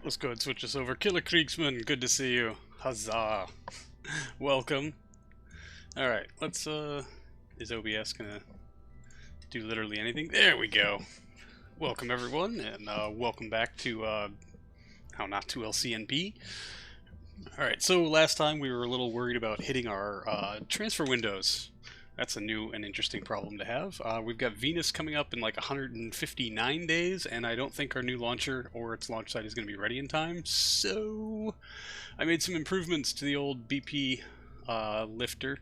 Let's go and switch this over. Killer Kriegsman, good to see you. Huzzah. Welcome. Alright, let's, is OBS gonna do literally anything? There we go. Welcome everyone, and welcome back to, how not to LCnP. Alright, so last time we were a little worried about hitting our, transfer windows. That's a new and interesting problem to have. We've got Venus coming up in like 159 days, and I don't think our new launcher or its launch site is going to be ready in time, so I made some improvements to the old BP lifter.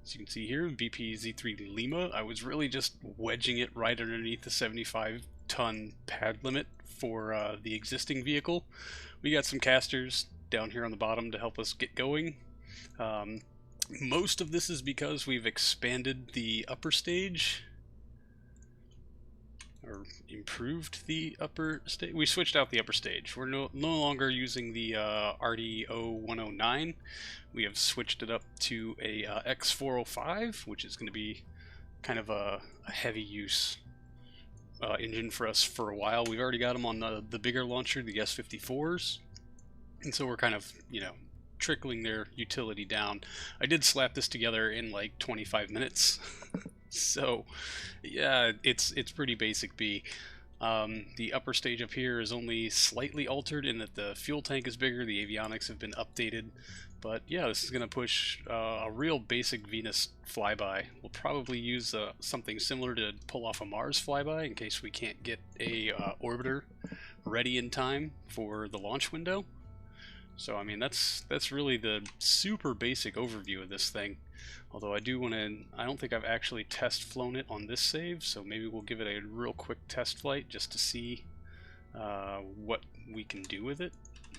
As you can see here, BP Z3 Lima. I was really just wedging it right underneath the 75-ton pad limit for the existing vehicle. We got some casters down here on the bottom to help us get going. Most of this is because we've expanded the upper stage, or improved the upper stage. We switched out the upper stage. We're no longer using the RD0109. We have switched it up to a X405, which is going to be kind of a heavy use engine for us for a while. We've already got them on the bigger launcher, the S54s, and so we're kind of, you know, trickling their utility down. I did slap this together in like 25 minutes. So yeah, it's pretty basic B. The upper stage up here is only slightly altered in that the fuel tank is bigger, the avionics have been updated, but yeah, this is going to push a real basic Venus flyby. We'll probably use something similar to pull off a Mars flyby in case we can't get a orbiter ready in time for the launch window. So I mean, that's really the super basic overview of this thing. Although I do want to, I don't think I've actually test flown it on this save, so maybe we'll give it a real quick test flight just to see what we can do with it.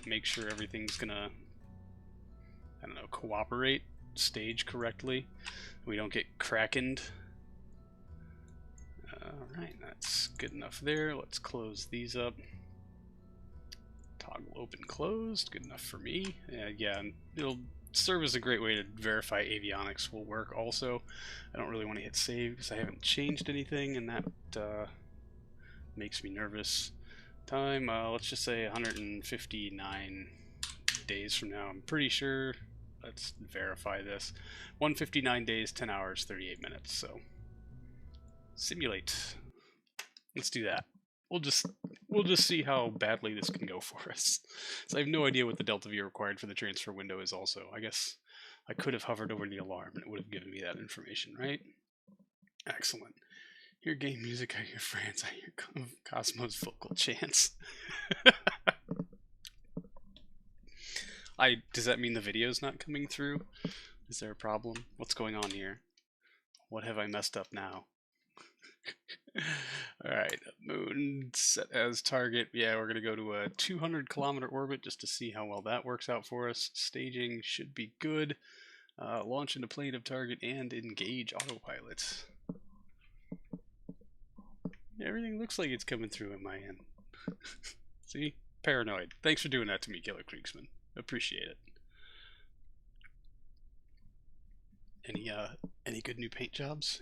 Make sure everything's gonna, I don't know, cooperate, stage correctly. We don't get krakened. Alright, that's good enough there. Let's close these up. Toggle open closed, good enough for me. Yeah, and it'll serve as a great way to verify avionics will work also. I don't really want to hit save because I haven't changed anything, and that makes me nervous. Time, let's just say 159 days from now. I'm pretty sure. Let's verify this. 159 days, 10 hours, 38 minutes. So simulate. Let's do that. We'll just see how badly this can go for us. So I have no idea what the delta V required for the transfer window is also. I guess I could have hovered over the alarm and it would have given me that information, right? Excellent. Hear game music, I hear France, I hear Cosmo's vocal chants. Does that mean the video's not coming through? Is there a problem? What's going on here? What have I messed up now? Alright, moon set as target. Yeah, we're going to go to a 200-kilometer orbit just to see how well that works out for us. Staging should be good. Launch into plane of target and engage autopilot. Everything looks like it's coming through in my end. See? Paranoid. Thanks for doing that to me, Killer Kriegsman. Appreciate it. Any good new paint jobs?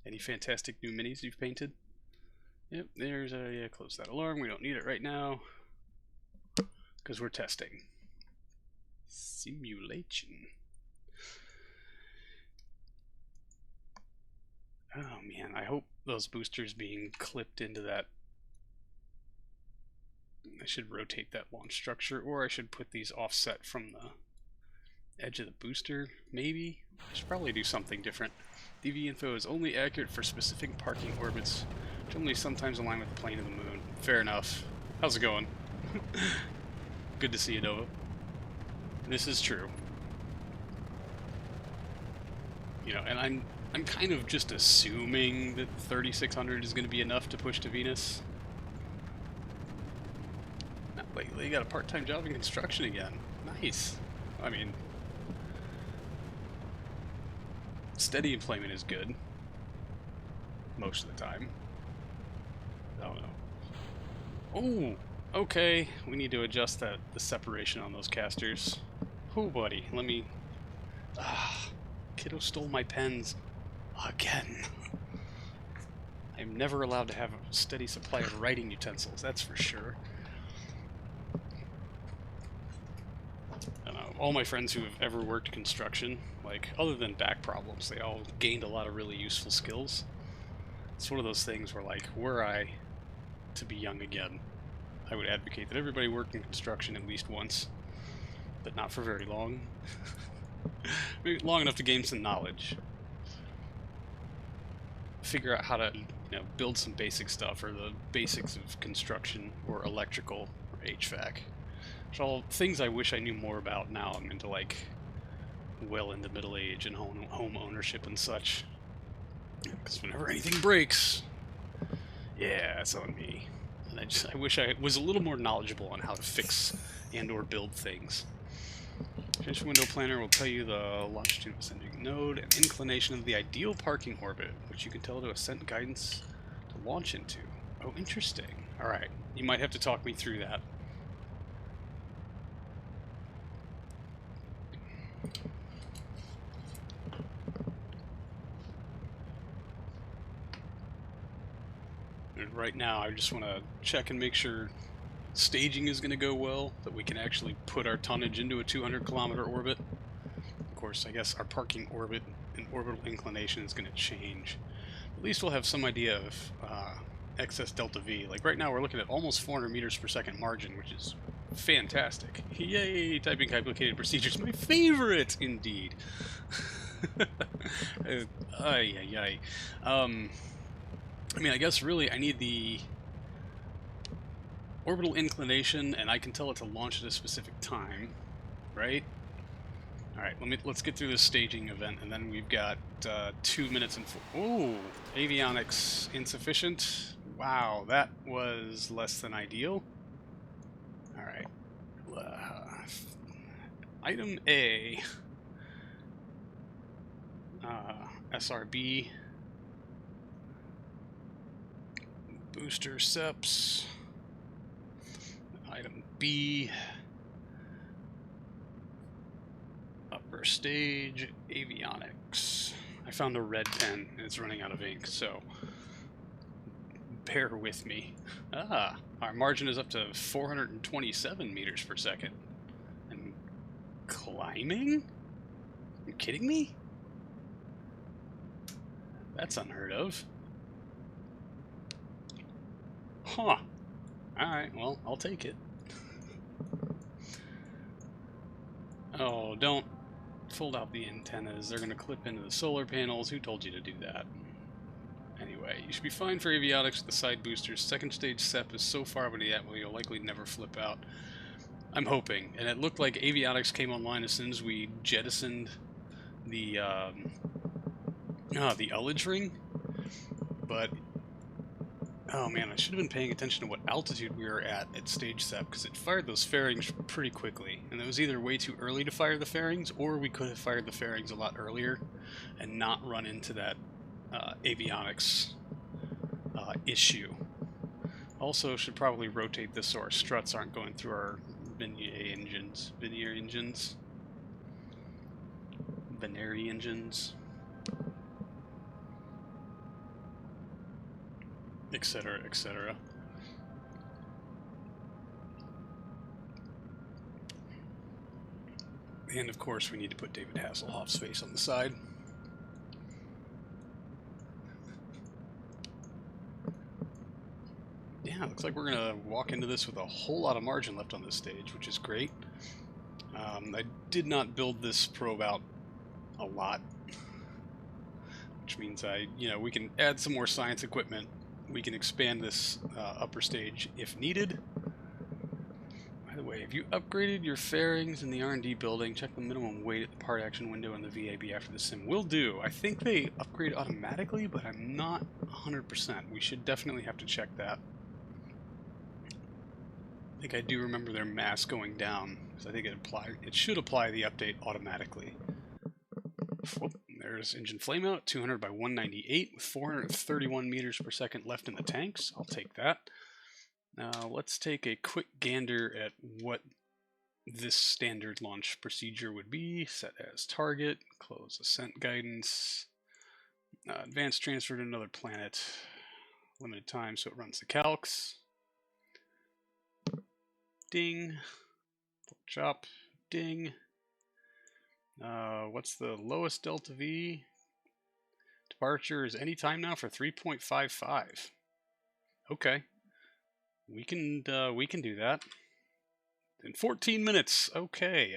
Any fantastic new minis you've painted? Yep, there's a, yeah, close that alarm. We don't need it right now because we're testing. Simulation. Oh man, I hope those boosters being clipped into that. I should rotate that launch structure, or I should put these offset from the edge of the booster, maybe? I should probably do something different. DV info is only accurate for specific parking orbits, which only sometimes align with the plane of the moon. Fair enough. How's it going? Good to see you, Nova. This is true. You know, and I'm kind of just assuming that 3600 is going to be enough to push to Venus. Lately, you got a part-time job in construction again. Nice. I mean, steady employment is good. Most of the time. Oh no. Oh, okay. We need to adjust the separation on those casters. Oh, buddy. Let me... Kiddo stole my pens. Again. I'm never allowed to have a steady supply of writing utensils, that's for sure. I don't know, all my friends who have ever worked construction, like, other than back problems, they all gained a lot of really useful skills. It's one of those things where, like, were I to be young again, I would advocate that everybody work in construction at least once, but not for very long. Maybe long enough to gain some knowledge. Figure out how to, build some basic stuff, or the basics of construction, or electrical, or HVAC. Which are all things I wish I knew more about now. I'm into, like, well into middle age and home ownership and such. Because whenever anything breaks, yeah, it's on me. And I wish I was a little more knowledgeable on how to fix and or build things. Finish window planner will tell you the longitude of ascending node and inclination of the ideal parking orbit, which you can tell to ascent guidance to launch into. Oh, interesting. Alright, you might have to talk me through that. And right now, I just want to check and make sure staging is going to go well, that we can actually put our tonnage into a 200-kilometer orbit. Of course, I guess our parking orbit and orbital inclination is going to change. At least we'll have some idea of excess delta V. Like right now, we're looking at almost 400 meters per second margin, which is fantastic. Yay! Typing complicated procedures, my favorite, indeed. Ay, ay, ay. I mean, I guess really I need the orbital inclination, and I can tell it to launch at a specific time, right? All right, let's get through this staging event, and then we've got 2 minutes and oh, avionics insufficient. Wow, that was less than ideal. All right, item A, SRB, booster SEPs. Item B, upper stage, avionics. I found a red pen, and it's running out of ink, so bear with me. Our margin is up to 427 meters per second. And climbing? You kidding me? That's unheard of. Huh. Alright, well, I'll take it. Oh, don't fold out the antennas. They're going to clip into the solar panels. Who told you to do that? Anyway, you should be fine for avionics with the side boosters. Second stage SEP is so far beneath that you'll likely never flip out. I'm hoping. And it looked like avionics came online as soon as we jettisoned the ullage ring. But oh man, I should have been paying attention to what altitude we were at stage SEP, because it fired those fairings pretty quickly. And it was either way too early to fire the fairings, or we could have fired the fairings a lot earlier and not run into that avionics issue. Also, should probably rotate this so our struts aren't going through our Veneri engines, etc., etc. And of course, we need to put David Hasselhoff's face on the side. Yeah, looks like we're gonna walk into this with a whole lot of margin left on this stage, which is great. I did not build this probe out a lot, which means we can add some more science equipment. We can expand this upper stage if needed. By the way, have you upgraded your fairings in the R&D building? Check the minimum weight at the part action window in the VAB after the sim. Will do. I think they upgrade automatically, but I'm not 100%. We should definitely have to check that. I think I do remember their mass going down, because I think it should apply the update automatically. Whoop, there's engine flameout, 200 by 198 with 431 meters per second left in the tanks. I'll take that. Now let's take a quick gander at what this standard launch procedure would be. Set as target, close ascent guidance, advanced transfer to another planet. Limited time, so it runs the calcs. Ding. Chop. Ding. What's the lowest delta V? Departure is any time now for 3.55. Okay. We can do that. In 14 minutes. Okay.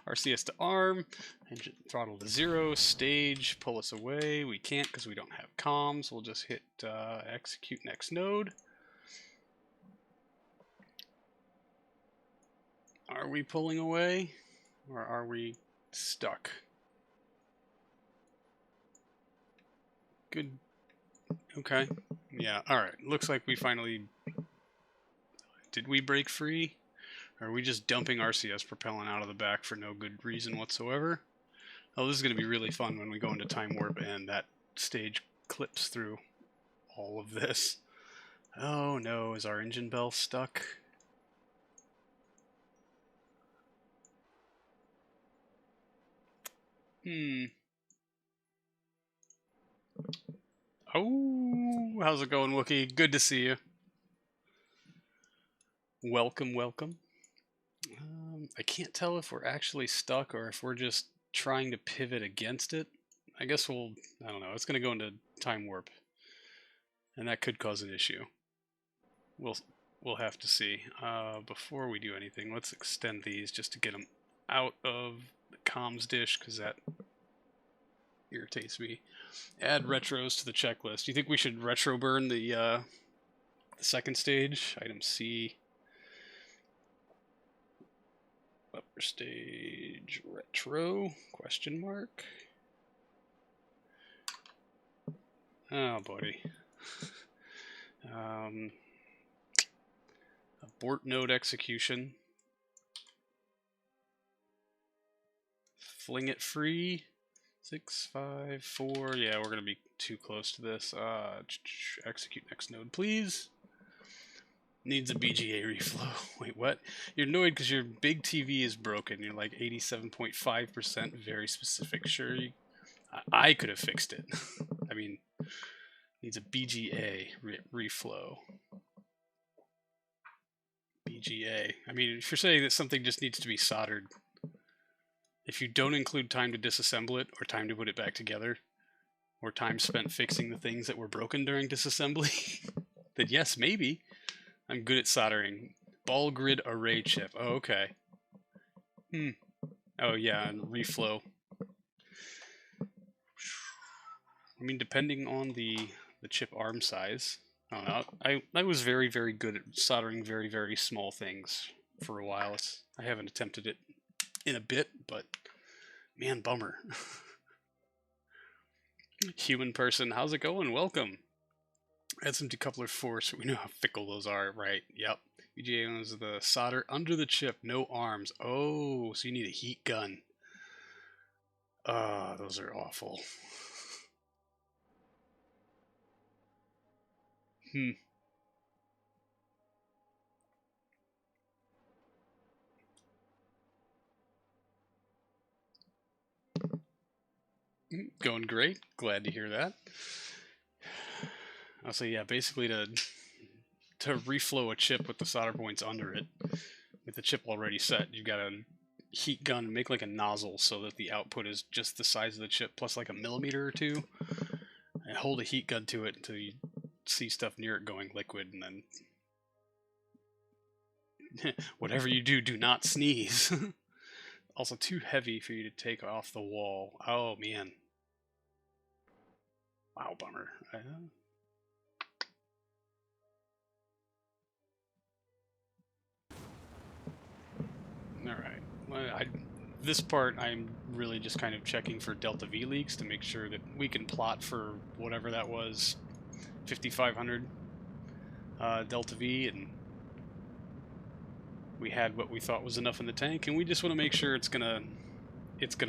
RCS to arm. Engine throttle to 0. Stage. Pull us away. We can't because we don't have comms. We'll just hit execute next node. Are we pulling away? Or are we stuck? Good. Okay. Yeah, alright. Looks like we finally... Did we break free? Or are we just dumping RCS propellant out of the back for no good reason whatsoever? Oh, this is going to be really fun when we go into time warp and that stage clips through all of this. Oh no, is our engine bell stuck? Oh, how's it going, Wookie? Good to see you. Welcome, welcome. I can't tell if we're actually stuck or if we're just trying to pivot against it. I guess I don't know, it's going to go into time warp. And that could cause an issue. We'll have to see. Before we do anything, let's extend these just to get them out of the comms dish, because that irritates me. Add retros to the checklist. Do you think we should retro burn the second stage? Item C. Upper stage retro? Question mark. Oh, buddy. Abort node execution. Fling it free. 6, 5, 4. Yeah, we're going to be too close to this. Execute next node, please. Needs a BGA reflow. Wait, what? You're annoyed because your big TV is broken. You're like 87.5%. Very specific. Sure, I could have fixed it. I mean, needs a BGA reflow. BGA. I mean, if you're saying that something just needs to be soldered, if you don't include time to disassemble it, or time to put it back together, or time spent fixing the things that were broken during disassembly, then yes, maybe. I'm good at soldering. Ball grid array chip. Oh, okay. Oh, yeah, and reflow. I mean, depending on the chip arm size. I don't know. I was very, very good at soldering very, very small things for a while. I haven't attempted it in a bit, but man, bummer. Human person, how's it going? Welcome. Add some decoupler force. We know how fickle those are, right? Yep. BGA owns the solder under the chip, no arms. Oh, so you need a heat gun. Ah, those are awful. Going great. Glad to hear that. I'll say, yeah, basically to reflow a chip with the solder points under it, with the chip already set, you've got to heat gun, make like a nozzle so that the output is just the size of the chip plus like a millimeter or two, and hold a heat gun to it until you see stuff near it going liquid, and then whatever you do, do not sneeze. Also too heavy for you to take off the wall. Oh man. Wow, bummer. Alright. Well, this part, I'm really just kind of checking for delta V leaks to make sure that we can plot for whatever that was, 5,500 delta V, and we had what we thought was enough in the tank, and we just want to make sure it's gonna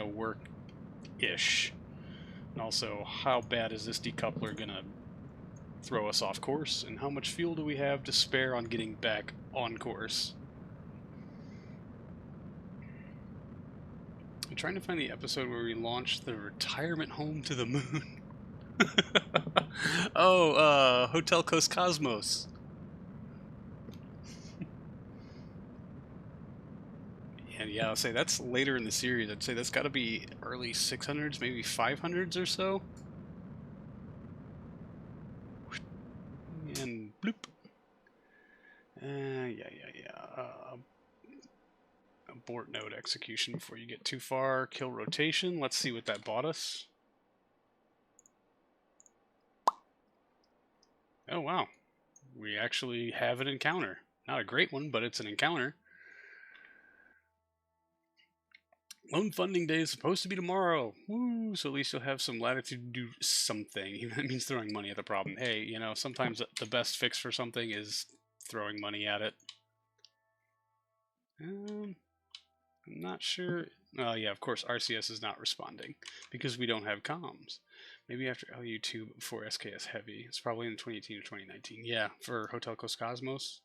work-ish. And also, how bad is this decoupler gonna throw us off course, and how much fuel do we have to spare on getting back on course? I'm trying to find the episode where we launched the retirement home to the moon. Oh, Hotel Coast Cosmos. And yeah, I'll say that's later in the series. I'd say that's got to be early 600s, maybe 500s or so. And bloop. Yeah. Abort node execution before you get too far. Kill rotation. Let's see what that bought us. Oh, wow. We actually have an encounter. Not a great one, but it's an encounter. Loan funding day is supposed to be tomorrow. Woo! So at least you'll have some latitude to do something. That means throwing money at the problem. Hey, you know, sometimes the best fix for something is throwing money at it. I'm not sure. Oh, yeah, of course, RCS is not responding because we don't have comms. Maybe after LU2 but before SKS Heavy. It's probably in 2018 or 2019. Yeah, for Hotel Coast Cosmos.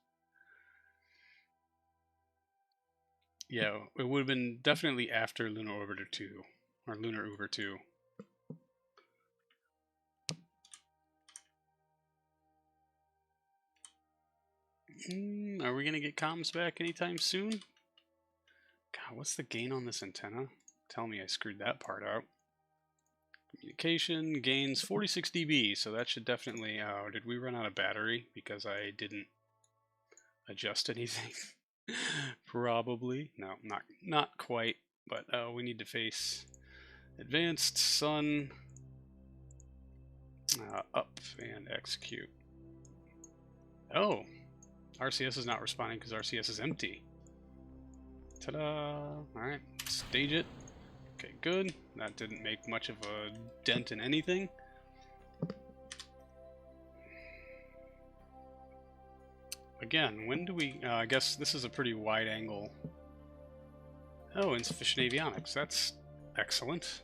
Yeah, it would have been definitely after Lunar Orbiter 2, or Lunar Uber 2. Are we going to get comms back anytime soon? God, what's the gain on this antenna? Tell me I screwed that part out. Communication gains 46 dB, so that should definitely... Oh, did we run out of battery because I didn't adjust anything? Probably. No, not quite. But we need to face advanced sun, up, and execute. Oh, RCS is not responding because RCS is empty. Ta-da! Alright, stage it. Okay, good. That didn't make much of a dent in anything. Again, when do we... I guess this is a pretty wide angle. Oh, insufficient avionics. That's excellent.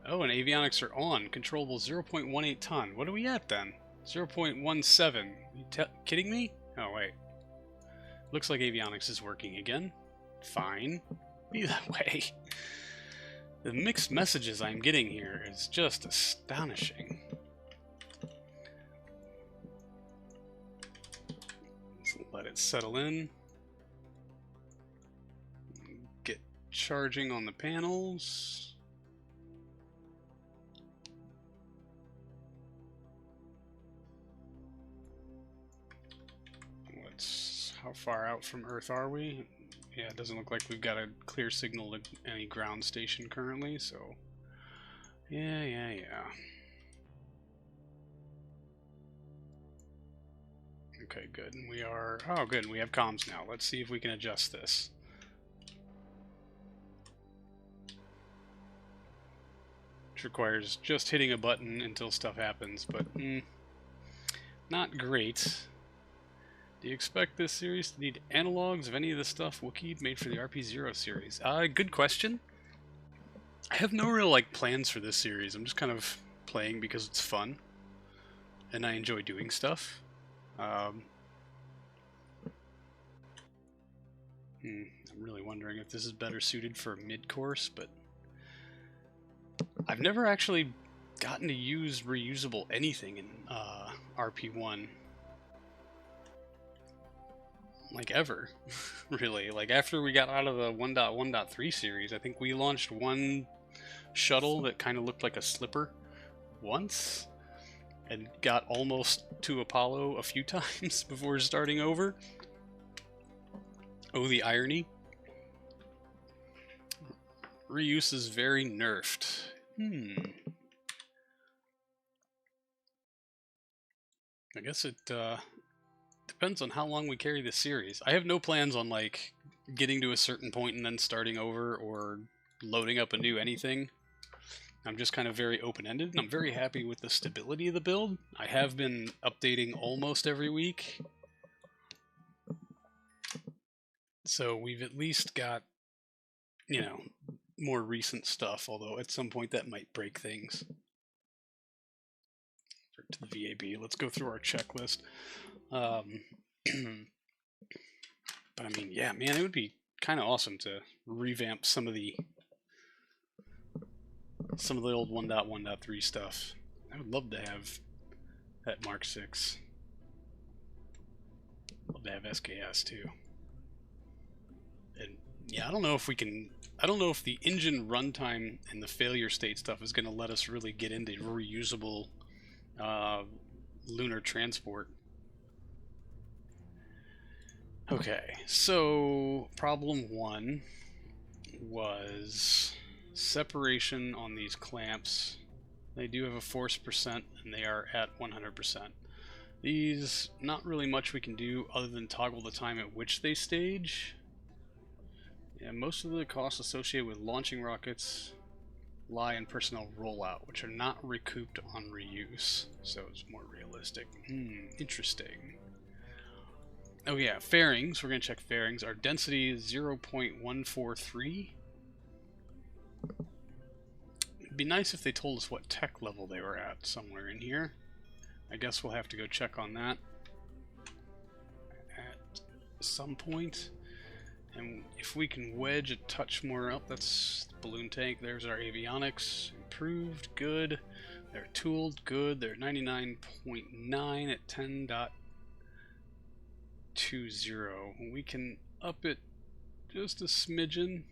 Oh, and avionics are on. Controllable 0.18 ton. What are we at then? 0.17. You kidding me? Oh, wait. Looks like avionics is working again. Fine. Be that way. The mixed messages I'm getting here is just astonishing. Let's let it settle in. Get charging on the panels. How far out from Earth are we? Yeah, it doesn't look like we've got a clear signal to any ground station currently, so... Yeah. Okay, good. And we are... Oh, good. We have comms now. Let's see if we can adjust this. Which requires just hitting a button until stuff happens, but... not great. Do you expect this series to need analogs of any of the stuff Wookiee made for the RP0 series? Good question. I have no real plans for this series. I'm just kind of playing because it's fun, and I enjoy doing stuff. I'm really wondering if this is better suited for mid-course, but I've never actually gotten to use reusable anything in RP1. Ever. Really. After we got out of the 1.1.3 series, I think we launched one shuttle that kind of looked like a slipper once, and got almost to Apollo a few times before starting over. Oh, the irony. Reuse is very nerfed. I guess it, depends on how long we carry this series. I have no plans on, getting to a certain point and then starting over, or loading up a new anything. I'm just kind of very open-ended, and I'm very happy with the stability of the build. I have been updating almost every week. So we've at least got, more recent stuff, although at some point that might break things. To the VAB, let's go through our checklist. But I mean, yeah, man, it would be kind of awesome to revamp some of the some of the old 1.1.3 stuff. I would love to have that Mark 6. Love to have SKS too. And yeah, I don't know if we can. I don't know if the engine runtime and the failure state stuff is going to let us really get into reusable lunar transport. Okay, so problem 1 was separation on these clamps. They do have a force percent, and they are at 100%. These, not really much we can do other than toggle the time at which they stage. Yeah, most of the costs associated with launching rockets lie in personnel rollout, which are not recouped on reuse, so it's more realistic. Interesting. Oh yeah, fairings. We're going to check fairings. Our density is 0.143. It'd be nice if they told us what tech level they were at somewhere in here. I guess we'll have to go check on that at some point. And if we can wedge a touch more up, that's the balloon tank. There's our avionics. Improved, good. They're tooled, good. They're 99.9 at 10.20. We can up it just a smidgen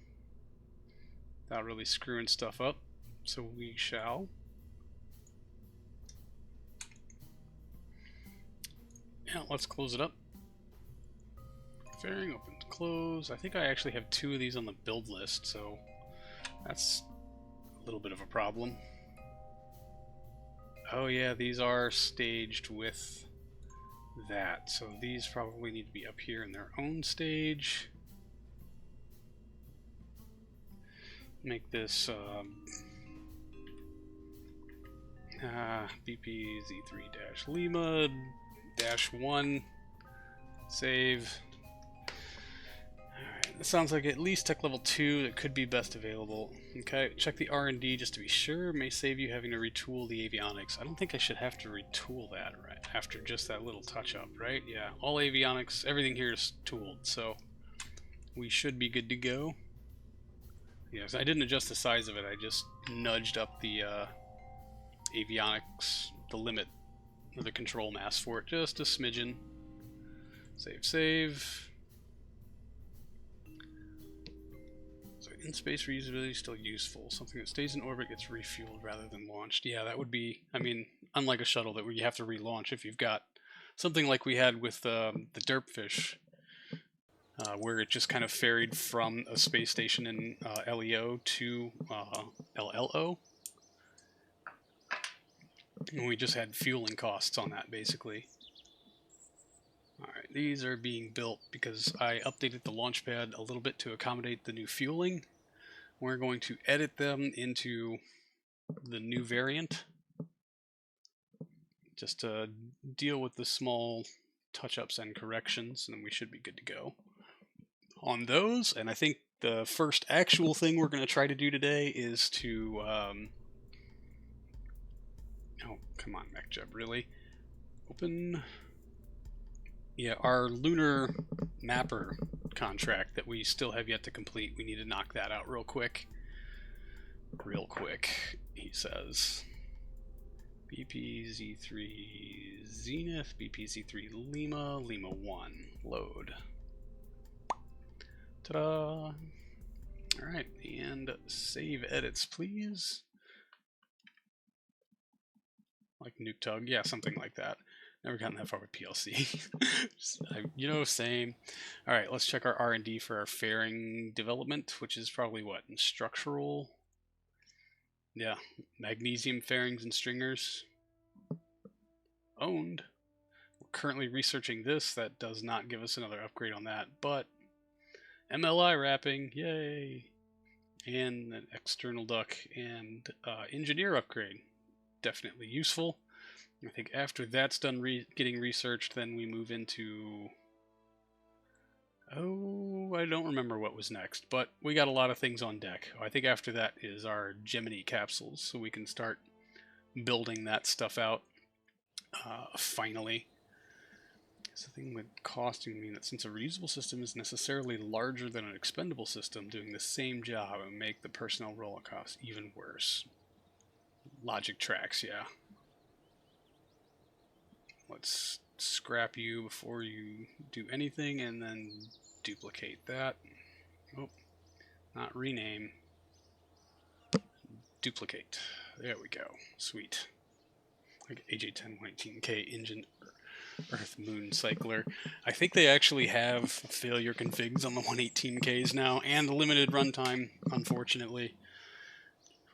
without really screwing stuff up. So we shall. Yeah, let's close it up. Fairing, open, close. I think I actually have 2 of these on the build list, so that's a little bit of a problem. Oh yeah, these are staged with that, so these probably need to be up here in their own stage. Make this BP Z3-Lima-1. Save. Alright, that sounds like at least tech level 2 that could be best available. Okay, check the R&D just to be sure. May save you having to retool the avionics. I don't think I should have to retool that right after just that little touch up, right? Yeah, all avionics, everything here is tooled, so we should be good to go. Yes, I didn't adjust the size of it. I just nudged up the avionics, the limit of the control mass for it, just a smidgen. Save, save. So in-space reusability is still useful. Something that stays in orbit gets refueled rather than launched. Yeah, that would be, I mean, unlike a shuttle that you have to relaunch if you've got something like we had with the Derpfish, where it just kind of ferried from a space station in LEO to LLO. And we just had fueling costs on that, basically. Alright, these are being built because I updated the launch pad a little bit to accommodate the new fueling. We're going to edit them into the new variant, just to deal with the small touch-ups and corrections, and then we should be good to go on those. And I think the first actual thing we're going to try to do today is to oh, come on, MechJub, really? Open. Yeah, our lunar mapper contract that we still have yet to complete. We need to knock that out real quick. Real quick, he says. BPZ3 Zenith, BPZ3 Lima, Lima 1. Load. Ta-da! Alright, and save edits, please. Like Nuke Tug, yeah, something like that. Never gotten that far with PLC. You know, same. All right, let's check our R&D for our fairing development, which is probably what? Structural? Yeah, magnesium fairings and stringers. Owned. We're currently researching this. That does not give us another upgrade on that, but MLI wrapping, yay! And an external duct and engineer upgrade. Definitely useful. I think after that's done getting researched, then we move into... Oh, I don't remember what was next, but we got a lot of things on deck. I think after that is our Gemini capsules, so we can start building that stuff out finally. So the thing with costing mean that since a reusable system is necessarily larger than an expendable system, doing the same job would make the personnel rollout cost even worse. Logic tracks, yeah. Let's scrap you before you do anything, and then duplicate that. Oh, not rename. Duplicate. There we go. Sweet. Like AJ1018K engine Earth Moon Cycler. I think they actually have failure configs on the 118Ks now, and limited runtime, unfortunately.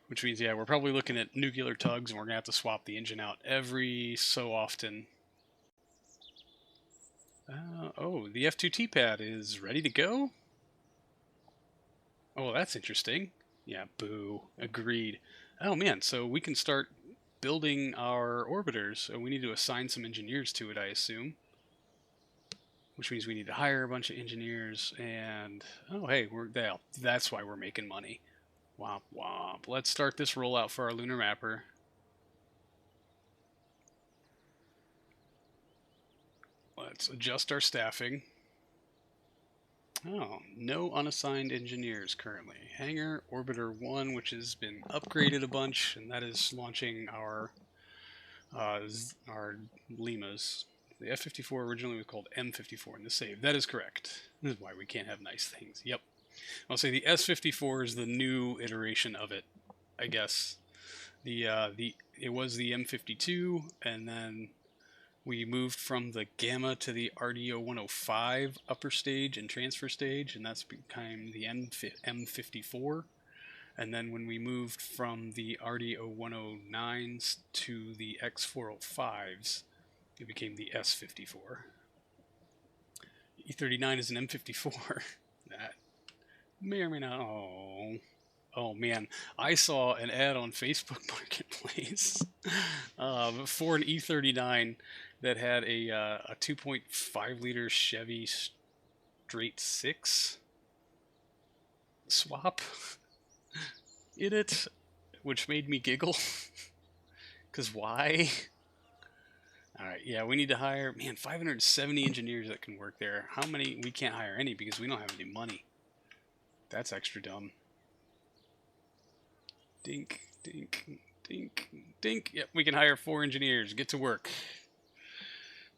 Which means, yeah, we're probably looking at nuclear tugs, and we're going to have to swap the engine out every so often. Oh, the F2T pad is ready to go? Oh, that's interesting. Yeah, boo. Agreed. Oh, man, so we can start building our orbiters. So we need to assign some engineers to it, I assume. Which means we need to hire a bunch of engineers, and... Oh, hey, that's why we're making money. Womp womp. Let's start this rollout for our lunar mapper. Let's adjust our staffing. Oh, no unassigned engineers currently. Hangar Orbiter 1, which has been upgraded a bunch, and that is launching our Limas. The F-54 originally was called M-54 in the save. That is correct. This is why we can't have nice things. Yep. I'll say the S-54 is the new iteration of it, I guess. It was the M-52, and then we moved from the Gamma to the RDO 105 upper stage and transfer stage, and that's become the M54. And then when we moved from the RDO 109s to the X405s, it became the S54. E39 is an M54. That may or may not. Oh man, I saw an ad on Facebook Marketplace for an E39 that had a 2.5 liter Chevy straight six swap in it, which made me giggle. Cause why? All right, yeah, we need to hire 570 engineers that can work there. How many? We can't hire any because we don't have any money. That's extra dumb. Dink, dink, dink, dink. Yep, we can hire 4 engineers. Get to work.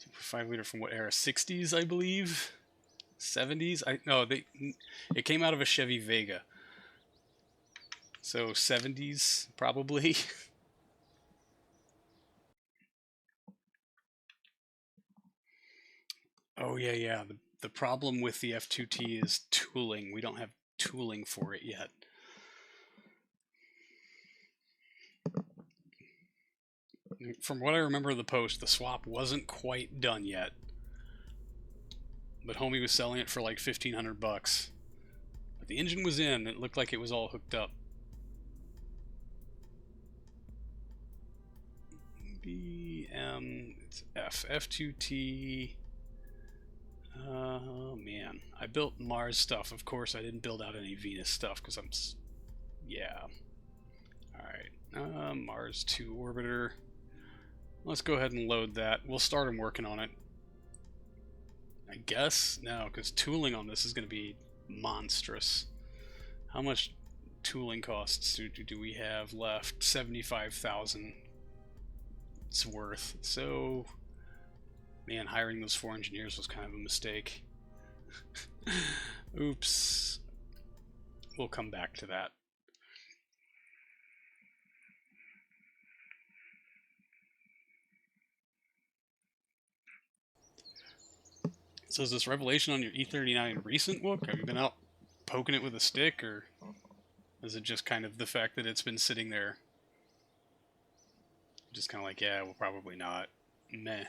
2.5 liter from what era? 60s, I believe. 70s. It came out of a Chevy Vega. So 70s probably. Oh yeah. The problem with the F2T is tooling. We don't have tooling for it yet. From what I remember of the post, the swap wasn't quite done yet. But homie was selling it for like $1,500. But the engine was in. It looked like it was all hooked up. BM, it's F2T. Oh man, I built Mars stuff. Of course, I didn't build out any Venus stuff because yeah. All right, Mars 2 orbiter. Let's go ahead and load that. We'll start them working on it. I guess no, because tooling on this is going to be monstrous. How much tooling costs do we have left? 75,000. It's worth. So, man, hiring those 4 engineers was kind of a mistake. Oops. We'll come back to that. So is this revelation on your E39 recent look? Have you been out poking it with a stick, or is it just kind of the fact that it's been sitting there? Just kind of like, yeah, well, probably not. Meh.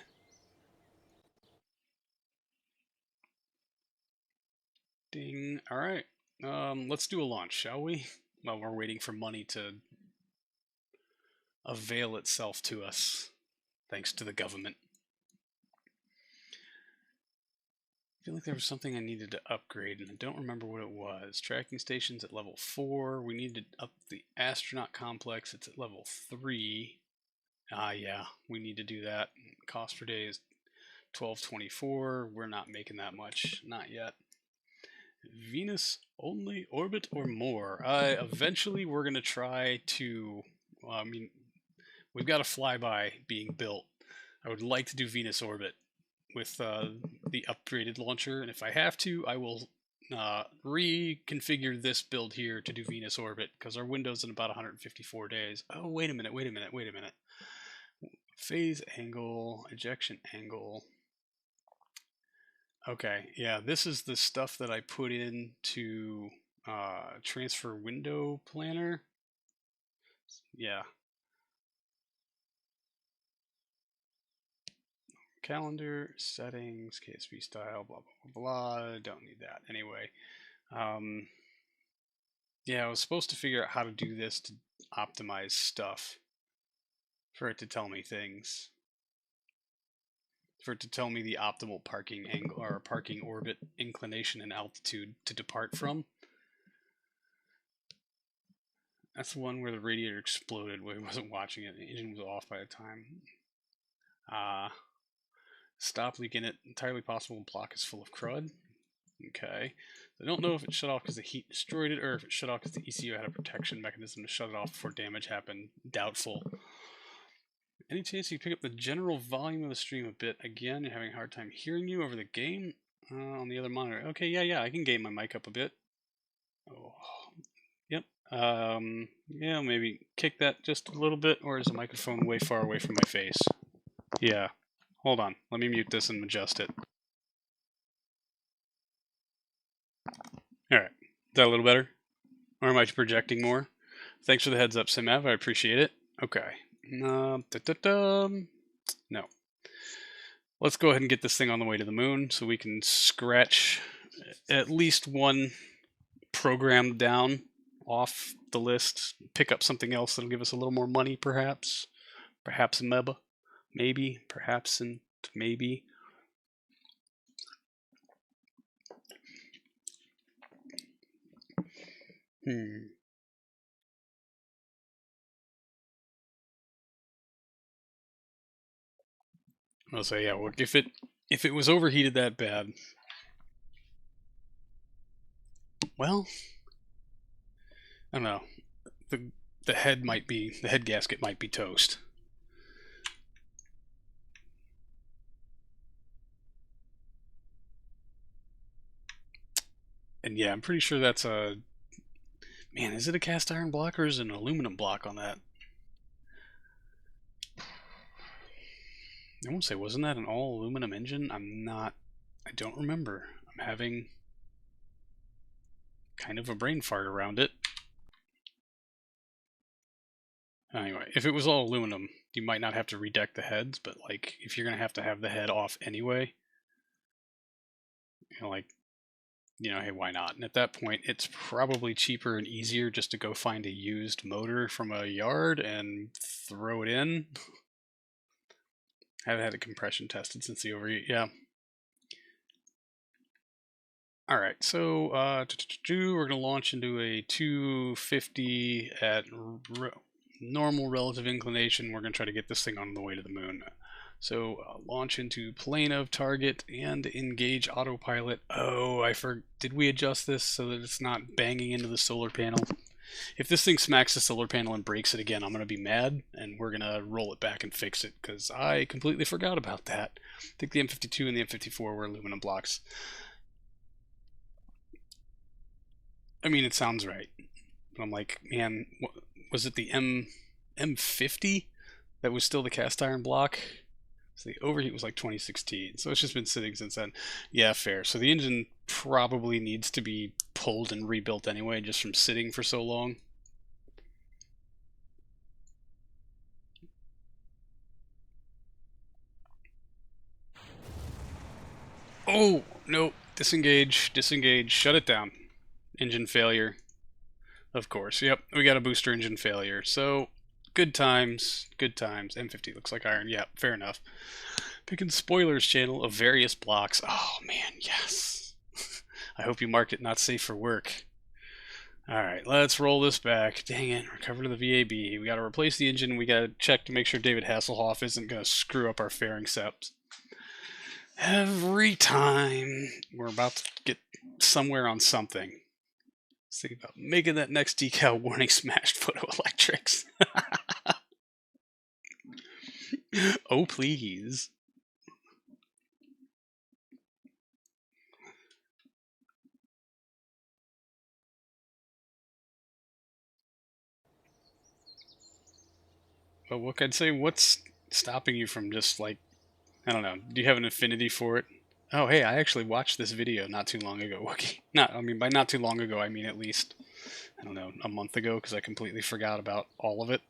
Ding. All right. Let's do a launch, shall we? While we're waiting for money to avail itself to us, thanks to the government. I feel like there was something I needed to upgrade, and I don't remember what it was. Tracking stations at level 4. We needed up the astronaut complex. It's at level 3. Yeah, we need to do that. Cost per day is 1224. We're not making that much. Not yet. Venus only orbit or more. Eventually we're going to try to... we've got a flyby being built. I would like to do Venus orbit with the upgraded launcher, and if I have to, I will reconfigure this build here to do Venus orbit, because our window's in about 154 days. Oh, wait a minute. Phase angle, ejection angle. Okay, yeah, this is the stuff that I put into transfer window planner. Yeah. Calendar, settings, KSP style, blah, blah, blah, blah. Don't need that. Anyway. Yeah, I was supposed to figure out how to do this to optimize stuff. For it to tell me things. For it to tell me the optimal parking angle or parking orbit inclination and altitude to depart from. That's the one where the radiator exploded when I wasn't watching it. The engine was off by the time. Stop leaking it. Entirely possible the block is full of crud. Okay. I don't know if it shut off because the heat destroyed it or if it shut off because the ECU had a protection mechanism to shut it off before damage happened. Doubtful. Any chance you pick up the general volume of the stream a bit? Again, you're having a hard time hearing you over the game on the other monitor. Okay, yeah, I can gain my mic up a bit. Oh, yep. Yeah, maybe kick that just a little bit, or is the microphone way far away from my face? Yeah. Hold on. Let me mute this and adjust it. Alright. Is that a little better? Or am I projecting more? Thanks for the heads up, Simav. I appreciate it. Okay. No. Let's go ahead and get this thing on the way to the moon so we can scratch at least one program down off the list. Pick up something else that'll give us a little more money, perhaps. Perhaps a MEBA. Maybe. Perhaps and maybe. I'll say, yeah, well, if it was overheated that bad, well, I don't know. The head gasket might be toast. And yeah, I'm pretty sure that's a... Man, is it a cast iron block or is it an aluminum block on that? I won't say, wasn't that an all aluminum engine? I don't remember. I'm having kind of a brain fart around it. Anyway, if it was all aluminum, you might not have to redeck the heads, but like, if you're going to have the head off anyway, hey, why not? And at that point, it's probably cheaper and easier just to go find a used motor from a yard and throw it in. I haven't had it compression tested since the overheat, yeah. Alright, so we're going to launch into a 250 at normal relative inclination. We're going to try to get this thing on the way to the moon. So launch into plane of target and engage autopilot. Oh, did we adjust this so that it's not banging into the solar panel? If this thing smacks the solar panel and breaks it again, I'm going to be mad, and we're going to roll it back and fix it, because I completely forgot about that. I think the M52 and the M54 were aluminum blocks. I mean, it sounds right. But I'm like, man, was it the M50 that was still the cast iron block? So the overheat was like 2016, so it's just been sitting since then. Yeah, fair. So the engine probably needs to be pulled and rebuilt anyway, just from sitting for so long. Oh, no. Disengage, shut it down. Engine failure. Of course, yep. We got a booster engine failure, so... Good times. M50 looks like iron. Yeah, fair enough. Picking spoilers channel of various blocks. Oh, man, yes. I hope you marked it not safe for work. Alright, let's roll this back. Dang it, recover to the VAB. We gotta replace the engine. We gotta check to make sure David Hasselhoff isn't gonna screw up our fairing sept. Every time we're about to get somewhere on something. Let's think about making that next decal warning smashed photoelectrics. Oh, please. But what I'd say, what's stopping you from just like, I don't know, do you have an affinity for it? Oh, hey, I actually watched this video not too long ago, Wookie. Not, I mean, by not too long ago, I mean at least, I don't know, a month ago, because I completely forgot about all of it.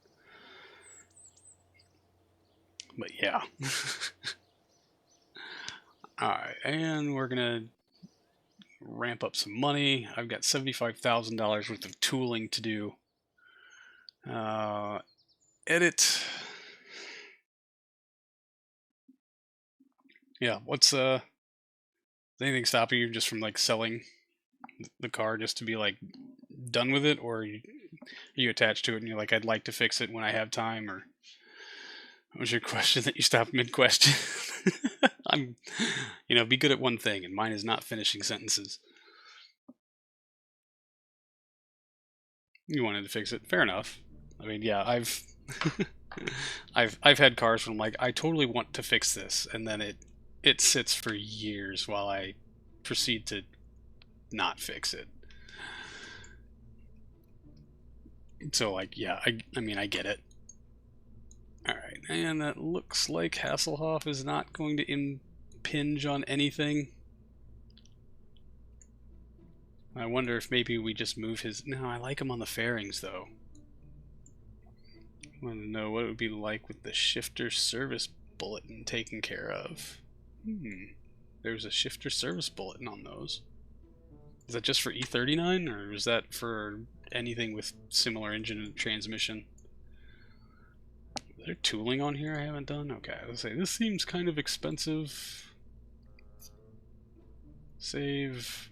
But yeah. Alright, and we're gonna ramp up some money. I've got $75,000 worth of tooling to do. Edit. Yeah, what's anything stopping you just from like selling the car just to be like done with it, or are you attached to it and you're like, I'd like to fix it when I have time? Or what was your question that you stopped mid-question? I'm, be good at one thing, and mine is not finishing sentences. You wanted to fix it, fair enough. I mean, yeah, I've I've had cars where I'm like, I totally want to fix this, and then it sits for years while I proceed to not fix it. So like, yeah, I mean, I get it. All right, and that looks like Hasselhoff is not going to impinge on anything. I wonder if maybe we just move his... No, I like him on the fairings, though. I want to know what it would be like with the shifter service bulletin taken care of. There's a shifter service bulletin on those. Is that just for E39, or is that for anything with similar engine and transmission? Is there tooling on here I haven't done? Okay, let's say this seems kind of expensive. Save.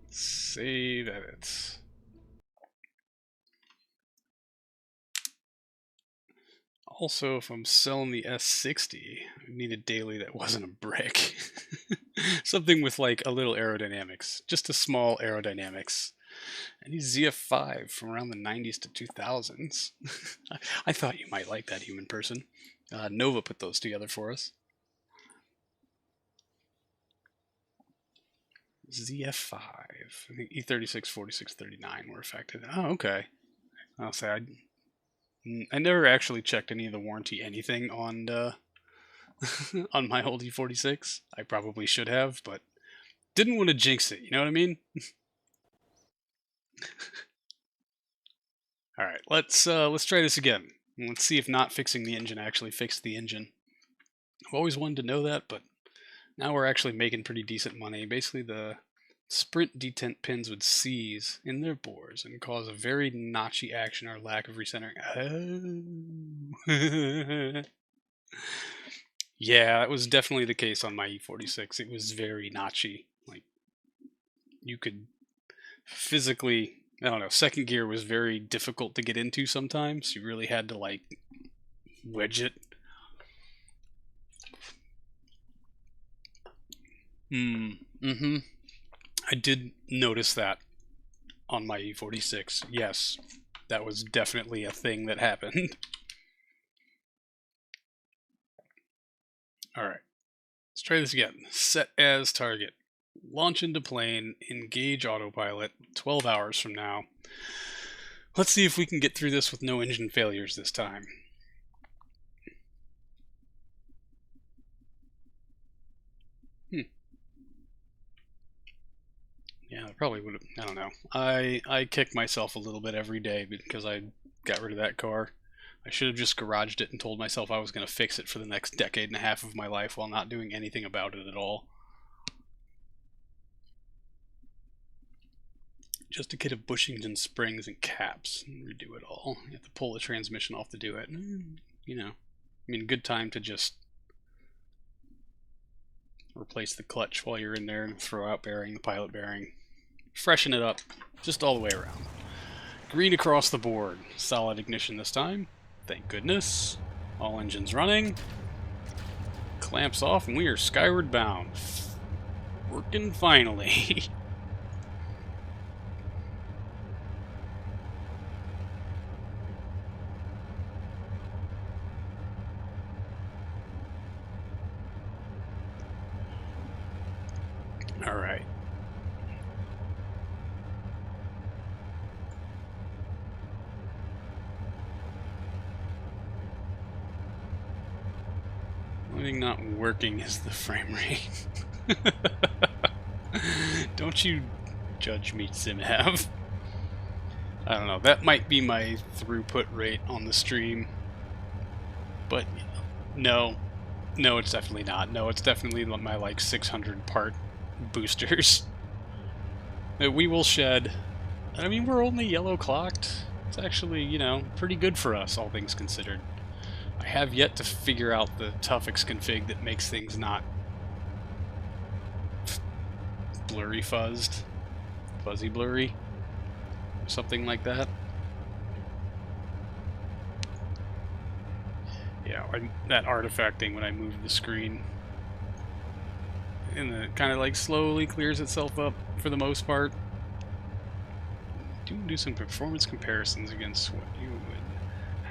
Save edits. Also, if I'm selling the S60, I need a daily that wasn't a brick. Something with like a little aerodynamics. Just a small aerodynamics. I need ZF5 from around the 90s to 2000s. I thought you might like that, human person. Nova put those together for us. ZF5. I think E36, 46, 39 were affected. Oh, okay. I'll say I never actually checked any of the warranty anything on on my old E46. I probably should have, but didn't want to jinx it. You know what I mean? All right, let's try this again. Let's see if not fixing the engine actually fixed the engine. I've always wanted to know that, but now we're actually making pretty decent money. Basically, the sprint detent pins would seize in their bores and cause a very notchy action or lack of recentering. Oh. Yeah, that was definitely the case on my E46. It was very notchy. Like, you could physically, I don't know, second gear was very difficult to get into sometimes. You really had to, like, wedge it. Mm-hmm. I did notice that on my E46. Yes, that was definitely a thing that happened. Alright, let's try this again. Set as target. Launch into plane, engage autopilot, 12 hours from now. Let's see if we can get through this with no engine failures this time. Yeah, I probably would have. I don't know. I kick myself a little bit every day because I got rid of that car. I should have just garaged it and told myself I was going to fix it for the next decade and a half of my life while not doing anything about it at all. Just a kit of bushings and springs and caps and redo it all. You have to pull the transmission off to do it. You know, I mean, good time to just replace the clutch while you're in there and throw out bearing, the pilot bearing. Freshen it up, just all the way around. Green across the board. Solid ignition this time. Thank goodness. All engines running. Clamps off and we are skyward bound. Working finally. All right. Only thing not working is the frame rate. Don't you judge me, SimHav. I don't know. That might be my throughput rate on the stream. But no. No, it's definitely not. No, it's definitely my like 600 part boosters. We will shed. I mean, we're only yellow clocked. It's actually, you know, pretty good for us, all things considered. I have yet to figure out the Tuffix config that makes things not blurry fuzzed, fuzzy blurry, something like that. Yeah, that artifacting when I move the screen, and it kind of like slowly clears itself up for the most part. Do some performance comparisons against what you would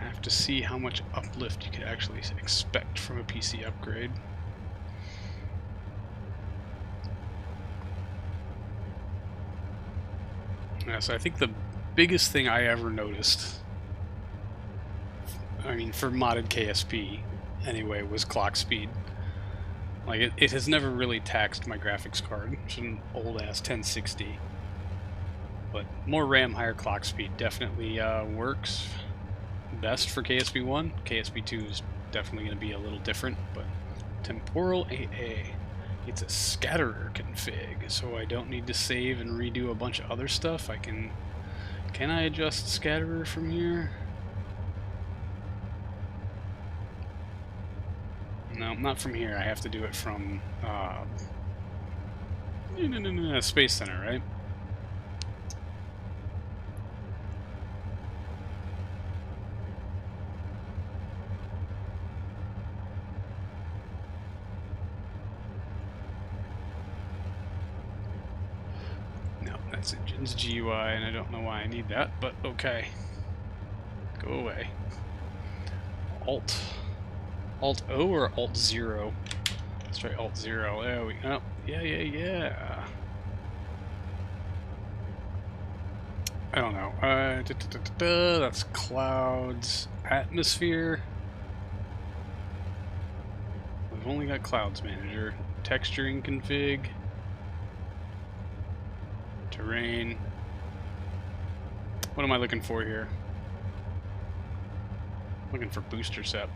have to see how much uplift you could actually expect from a PC upgrade. Yeah, so I think the biggest thing I ever noticed, I mean, for modded KSP anyway, was clock speed. Like, it has never really taxed my graphics card. It's an old-ass 1060. But more RAM, higher clock speed definitely works best for KSP1. KSP2 is definitely going to be a little different, but temporal AA. It's a scatterer config, so I don't need to save and redo a bunch of other stuff. Can I adjust scatterer from here? No, not from here. I have to do it from Space Center, right? No, that's Engine's GUI, and I don't know why I need that, but okay. Go away. Alt-O or Alt-0? Let's try Alt-0. There we go. Yeah. I don't know. That's clouds. Atmosphere. We've only got clouds manager. Texturing config. Terrain. What am I looking for here? Looking for booster set.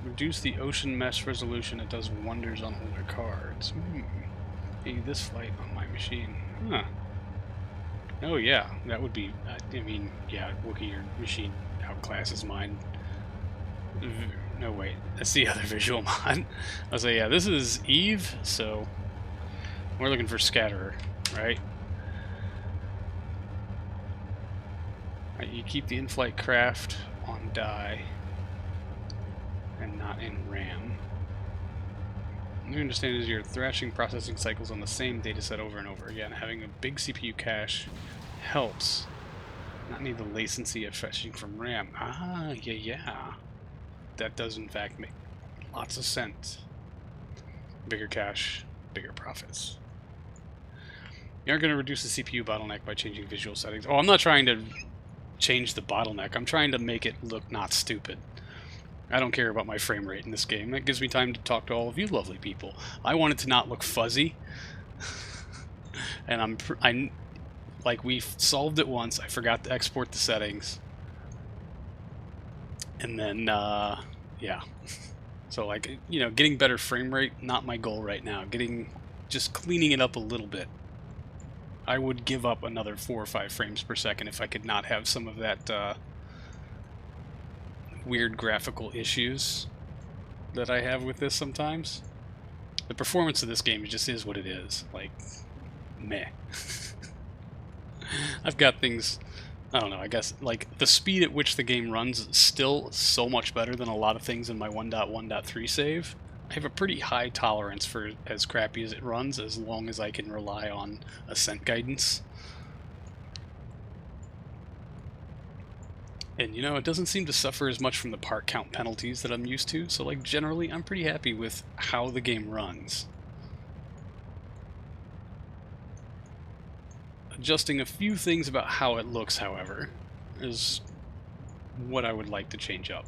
Reduce the ocean mesh resolution. It does wonders on older cards. Hey, this flight on my machine. Huh. Oh yeah, that would be, I mean, yeah, Wookiee, your machine outclasses mine. No, wait, that's the other visual mod. I was like, yeah, this is Eve, so we're looking for Scatterer, right? Right, you keep the in-flight craft on die and not in RAM. You understand is your thrashing processing cycles on the same dataset over and over again. Having a big CPU cache helps. Not need the latency of fetching from RAM. Ah, yeah. That does in fact make lots of sense. Bigger cache, bigger profits. You aren't going to reduce the CPU bottleneck by changing visual settings. Oh, I'm not trying to change the bottleneck. I'm trying to make it look not stupid. I don't care about my frame rate in this game. That gives me time to talk to all of you lovely people. I want it to not look fuzzy. And like, we solved it once. I forgot to export the settings. And then, yeah. So, like, you know, getting better frame rate, not my goal right now. Just cleaning it up a little bit. I would give up another 4 or 5 frames per second if I could not have some of that, weird graphical issues that I have with this sometimes. The performance of this game just is what it is. Like, meh. I've got things, I don't know, I guess, like, the speed at which the game runs is still so much better than a lot of things in my 1.1.3 save. I have a pretty high tolerance for as crappy as it runs, as long as I can rely on ascent guidance. And you know, it doesn't seem to suffer as much from the part count penalties that I'm used to, so like generally I'm pretty happy with how the game runs. Adjusting a few things about how it looks, however, is what I would like to change up.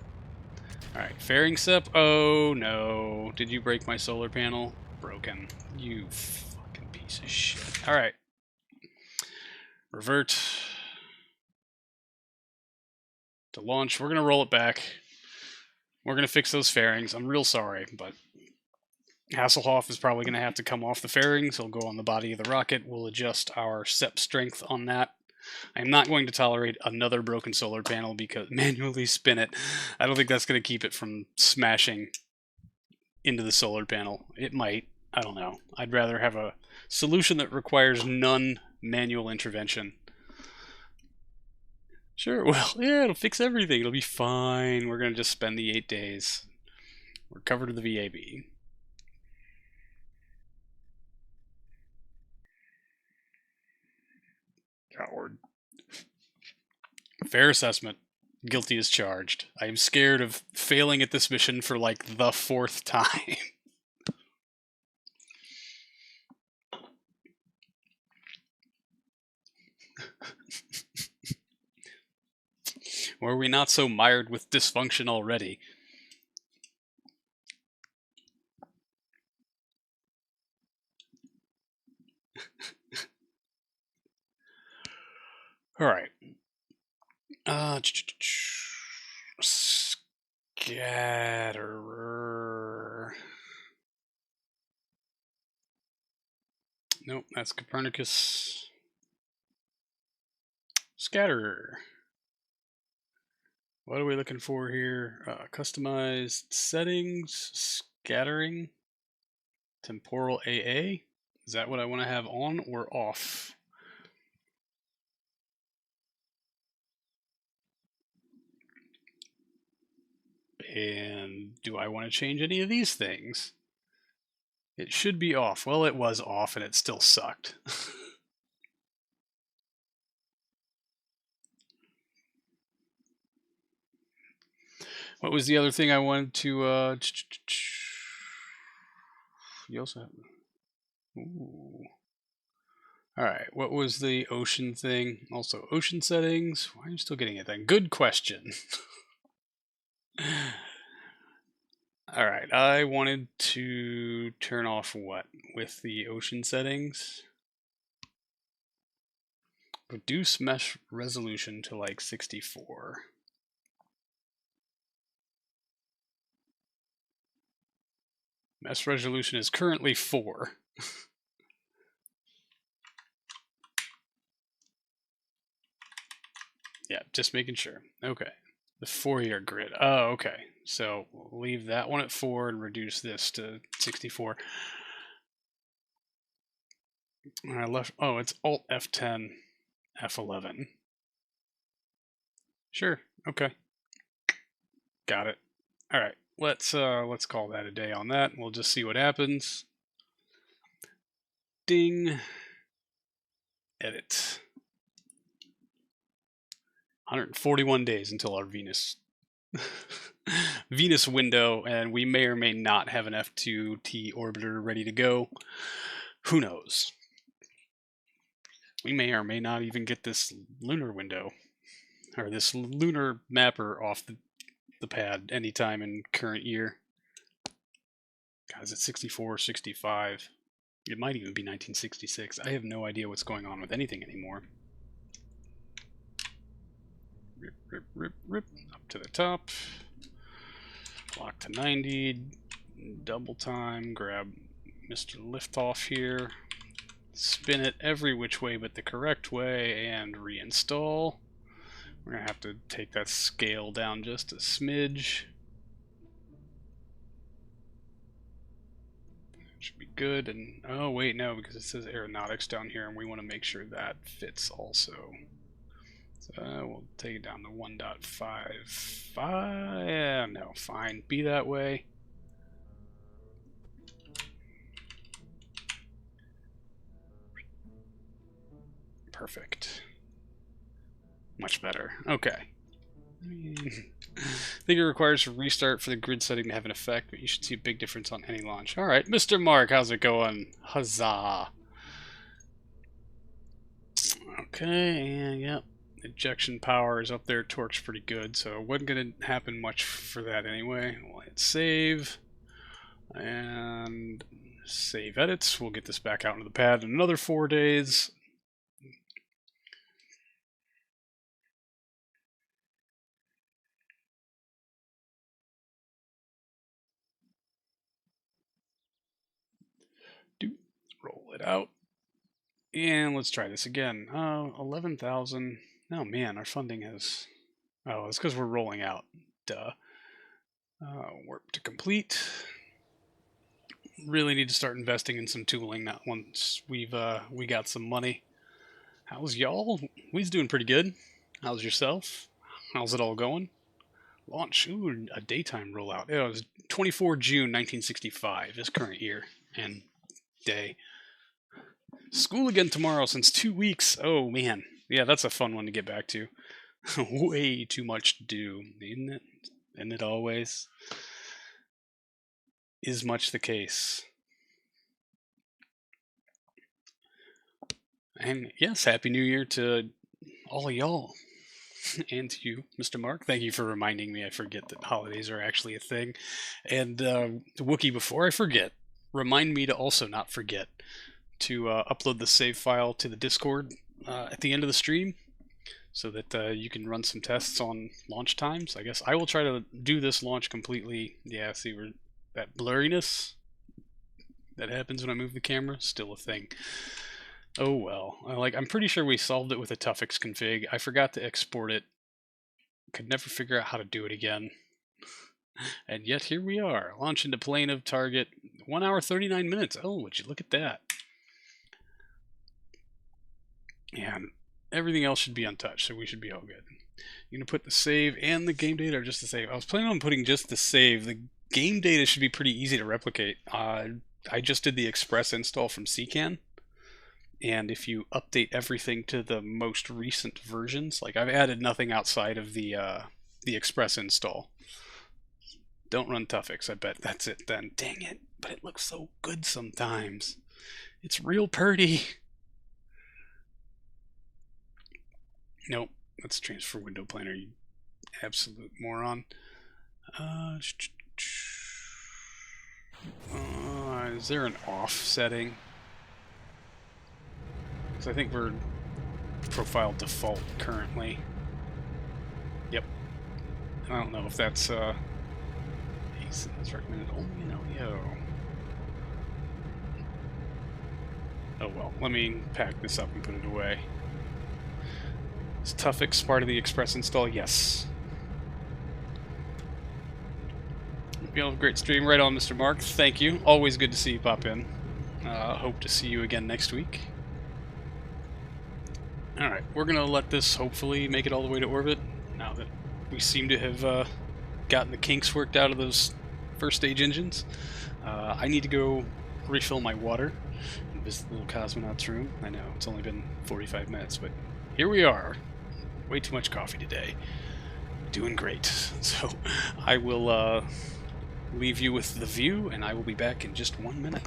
Alright, fairing sep. Oh no. Did you break my solar panel? Broken. You fucking piece of shit. Alright. Revert. To launch. We're going to roll it back. We're going to fix those fairings. I'm real sorry, but Hasselhoff is probably going to have to come off the fairings. He'll go on the body of the rocket. We'll adjust our SEP strength on that. I'm not going to tolerate another broken solar panel because manually spin it. I don't think that's going to keep it from smashing into the solar panel. It might. I don't know. I'd rather have a solution that requires none manual intervention. Sure, well, yeah, it'll fix everything. It'll be fine. We're going to just spend the 8 days. We're covered to the VAB. Coward. Fair assessment. Guilty as charged. I am scared of failing at this mission for like the 4th time. Were we not so mired with dysfunction already? Alright. Scatterer. Nope, that's Copernicus. Scatterer. What are we looking for here? Customized settings, scattering, temporal AA. Is that what I want to have on or off? And do I want to change any of these things? It should be off. Well, it was off and it still sucked. What was the other thing I wanted to, you also have, ooh. Alright, what was the ocean thing? Also, ocean settings. Why are you still getting it then? Good question. Alright, I wanted to turn off what with the ocean settings? Reduce mesh resolution to like 64. Mesh resolution is currently 4. Yeah, just making sure. Okay. The Fourier grid. Oh, okay. So we'll leave that one at 4 and reduce this to 64. And I left. Oh, it's Alt F10, F11. Sure. Okay. Got it. All right. Let's call that a day on that. We'll just see what happens. Ding. Edit. 141 days until our Venus Venus window, and we may or may not have an F2T orbiter ready to go. Who knows? We may or may not even get this lunar window, or this lunar mapper off the pad anytime in current year. God, is it 64 or 65? It might even be 1966. I have no idea what's going on with anything anymore. Rip, rip, rip, rip. Up to the top. Lock to 90. Double time. Grab Mr. Liftoff here. Spin it every which way but the correct way and reinstall. We're going to have to take that scale down just a smidge. Should be good. And oh wait, no, because it says aeronautics down here and we want to make sure that fits also. So we'll take it down to 1.55. Yeah, no, fine. Be that way. Perfect. Much better. Okay. I think it requires a restart for the grid setting to have an effect, but you should see a big difference on any launch. Alright, Mr. Mark, how's it going? Huzzah! Okay, and yep. Ejection power is up there, torque's pretty good, so it wasn't going to happen much for that anyway. We'll hit save, and save edits. We'll get this back out into the pad in another 4 days. Roll it out. And let's try this again. 11,000. Oh man, our funding has... Oh, it's because we're rolling out. Duh. Warp to complete. Really need to start investing in some tooling now once we got some money. How's y'all? We's doing pretty good. How's yourself? How's it all going? Launch. Ooh, a daytime rollout. It was 24 June 1965, this current year and day. School again tomorrow since 2 weeks. Oh man. Yeah, that's a fun one to get back to. Way too much to do, isn't it? Isn't it always? Is much the case. And yes, Happy New Year to all of y'all. And to you, Mr. Mark. Thank you for reminding me. I forget that holidays are actually a thing. And Wookie, before I forget, remind me to also not forget to upload the save file to the Discord at the end of the stream so that you can run some tests on launch times. I guess I will try to do this launch completely. Yeah, see, that blurriness that happens when I move the camera, still a thing. Oh well. I'm pretty sure we solved it with a Tuffix config. I forgot to export it. Could never figure out how to do it again. And yet here we are. Launch into plane of target. 1 hour 39 minutes. Oh, would you look at that? And everything else should be untouched, so we should be all good. You're going to put the save and the game data, or just the save? I was planning on putting just the save. The game data should be pretty easy to replicate. I just did the express install from CCAN, and if you update everything to the most recent versions, like I've added nothing outside of the express install. Don't run Tuffix, I bet that's it then. Dang it, but it looks so good sometimes. It's real pretty. Nope, that's transfer window planner, you absolute moron. Is there an off setting? Because I think we're profile default currently. Yep. I don't know if that's recommended only in LEO. Oh well, let me pack this up and put it away. Is Tuffix part of the Express install? Yes. You have a great stream. Right on, Mr. Mark. Thank you. Always good to see you pop in. Hope to see you again next week. Alright, we're going to let this hopefully make it all the way to orbit, now that we seem to have gotten the kinks worked out of those first stage engines. I need to go refill my water and visit the little cosmonaut's room. I know, it's only been 45 minutes, but here we are. Way too much coffee today. Doing great. So I will leave you with the view, and I will be back in just 1 minute.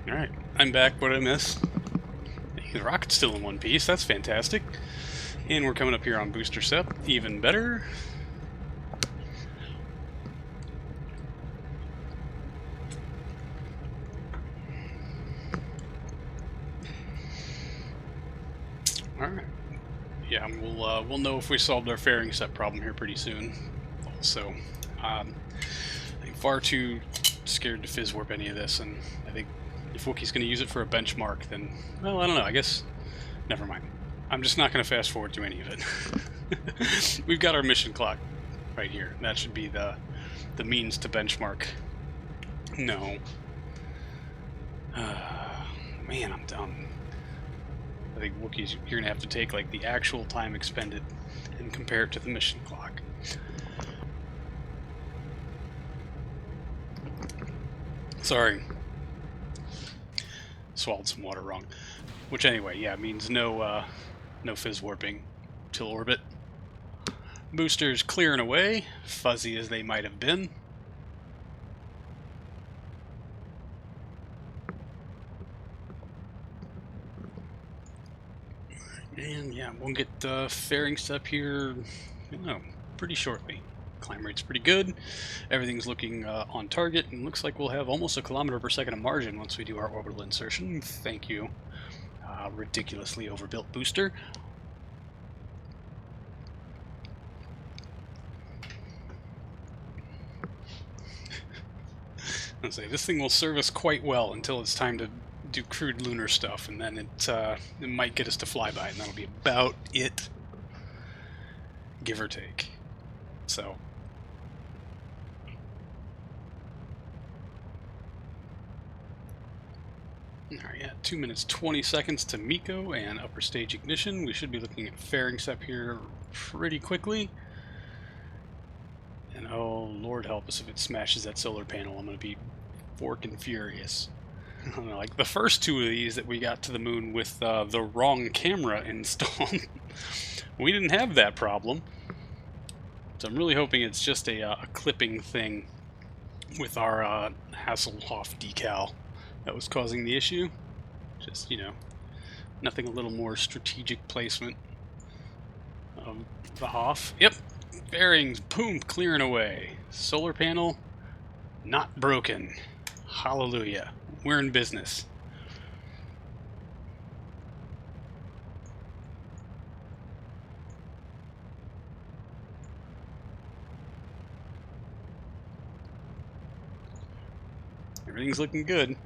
Alright, I'm back. What did I miss? The rocket's still in one piece. That's fantastic. And we're coming up here on booster SEP. Even better. Alright. Yeah, we'll know if we solved our fairing SEP problem here pretty soon. Also, I'm far too scared to fizz warp any of this, and I think if Wookiee's going to use it for a benchmark, then, well, I don't know, I guess, never mind. I'm just not going to fast forward to any of it. We've got our mission clock right here. That should be the means to benchmark. No. Man, I'm dumb. I think Wookiees, you're going to have to take like the actual time expended and compare it to the mission clock. Sorry. Swallowed some water wrong. Which anyway, yeah, means no fizz warping till orbit. Boosters clearing away, fuzzy as they might have been. And yeah, we'll get fairing SEP here, pretty shortly. Climb rate's pretty good. Everything's looking on target, and looks like we'll have almost 1 kilometer per second of margin once we do our orbital insertion. Thank you, ridiculously overbuilt booster. I'll say this thing will serve us quite well until it's time to do crude lunar stuff, and then it might get us to flyby, and that'll be about it, give or take. So. Alright, yeah, 2 minutes 20 seconds to MECO and upper stage ignition. We should be looking at fairing SEP here pretty quickly. And oh, Lord help us if it smashes that solar panel. I'm going to be forking furious. I don't know, like the first two of these that we got to the moon with the wrong camera installed, we didn't have that problem. So I'm really hoping it's just a clipping thing with our Hasselhoff decal that was causing the issue. Just, nothing a little more strategic placement of the Hoff. Yep, fairings, boom, clearing away. Solar panel, not broken. Hallelujah. We're in business. Everything's looking good.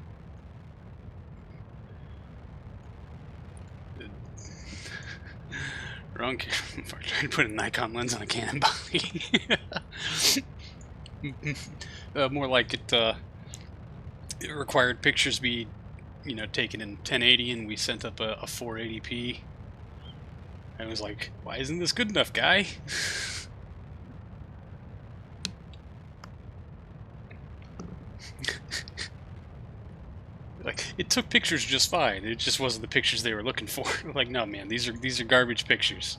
Wrong camera. I'm trying to put a Nikon lens on a Canon body. More like it required pictures be, taken in 1080, and we sent up a 480p. I was like, why isn't this good enough, guy? Like, it took pictures just fine. It just wasn't the pictures they were looking for. Like, no, man, these are garbage pictures.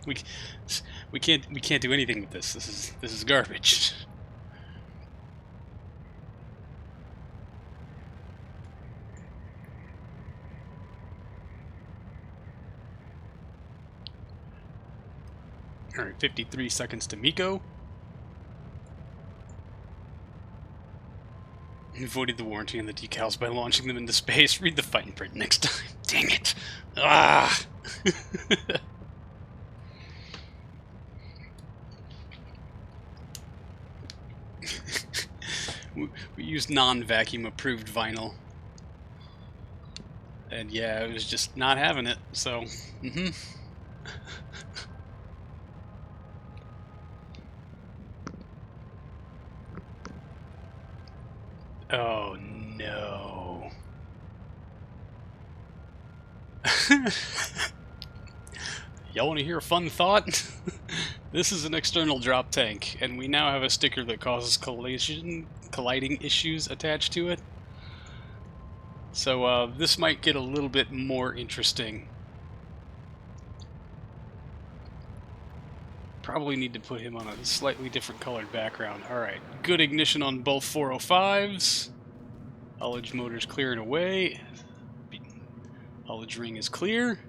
we can't do anything with this. This is garbage. All right, 53 seconds to MECO. Avoided the warranty on the decals by launching them into space. Read the fine print next time. Dang it. Ah! We used non-vacuum approved vinyl. And yeah, it was just not having it, so, Oh, no. Y'all want to hear a fun thought? This is an external drop tank, and we now have a sticker that causes colliding issues attached to it. So this might get a little bit more interesting. Probably need to put him on a slightly different colored background. Alright, good ignition on both 405s. Ullage motor's clearing away. Ullage ring is clear.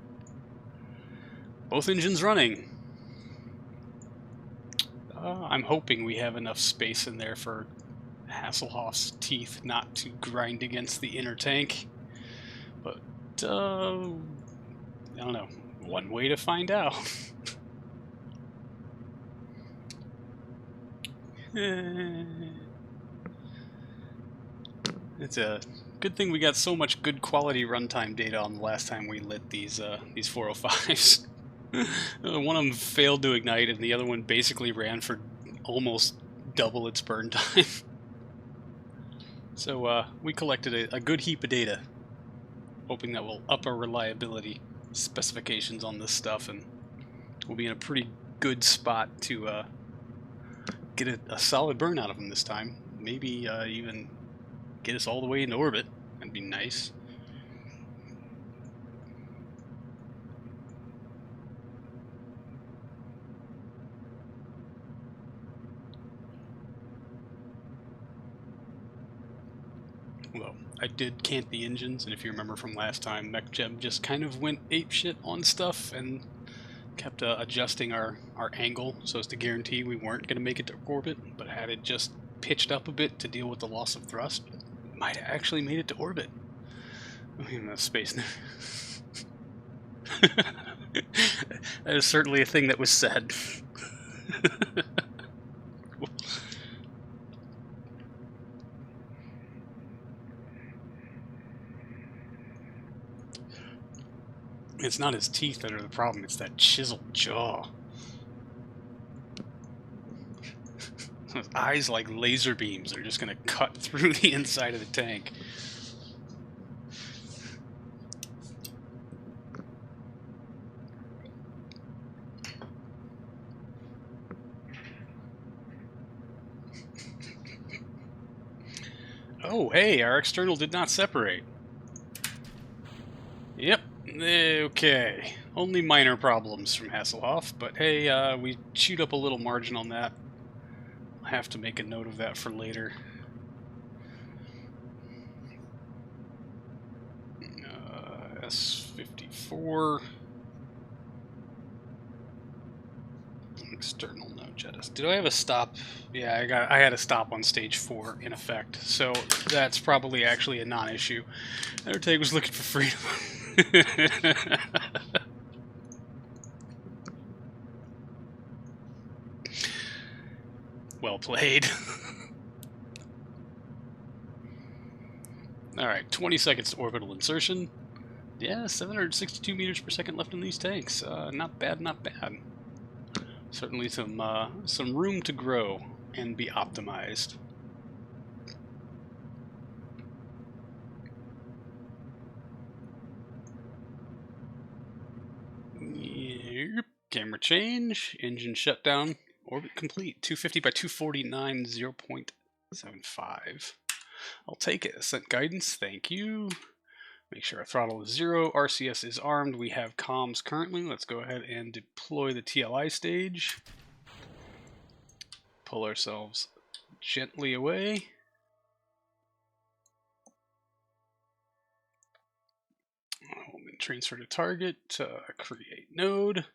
Both engines running. I'm hoping we have enough space in there for Hasselhoff's teeth not to grind against the inner tank. But, I don't know. One way to find out. It's a good thing we got so much good quality runtime data on the last time we lit these 405s. One of them failed to ignite, and the other one basically ran for almost double its burn time. So we collected a good heap of data, hoping that will up our reliability specifications on this stuff, and we'll be in a pretty good spot to get a solid burn out of them this time. Maybe even get us all the way into orbit. That'd be nice. Well, I did cant the engines, and if you remember from last time, MechJeb just kind of went apeshit on stuff and kept adjusting our angle so as to guarantee we weren't going to make it to orbit, but had it just pitched up a bit to deal with the loss of thrust, might have actually made it to orbit. I mean, that's space. That is certainly a thing that was said. It's not his teeth that are the problem, it's that chiseled jaw. His eyes like laser beams. They're just going to cut through the inside of the tank. Oh, hey, our external did not separate. Yep, okay. Only minor problems from Hasselhoff, but hey, we chewed up a little margin on that. I'll have to make a note of that for later. S54. External no Jettis. Did I have a stop? Yeah, I had a stop on stage 4 in effect, so that's probably actually a non-issue. Undertake was looking for freedom. Well played. Alright, 20 seconds to orbital insertion. Yeah, 762 meters per second left in these tanks. Not bad, not bad. Certainly some room to grow and be optimized. Yep. Camera change, engine shutdown, orbit complete. 250 by 249, 0.75. I'll take it. Ascent guidance, thank you. Make sure our throttle is 0. RCS is armed. We have comms currently. Let's go ahead and deploy the TLI stage. Pull ourselves gently away. Home and transfer to target. Create node.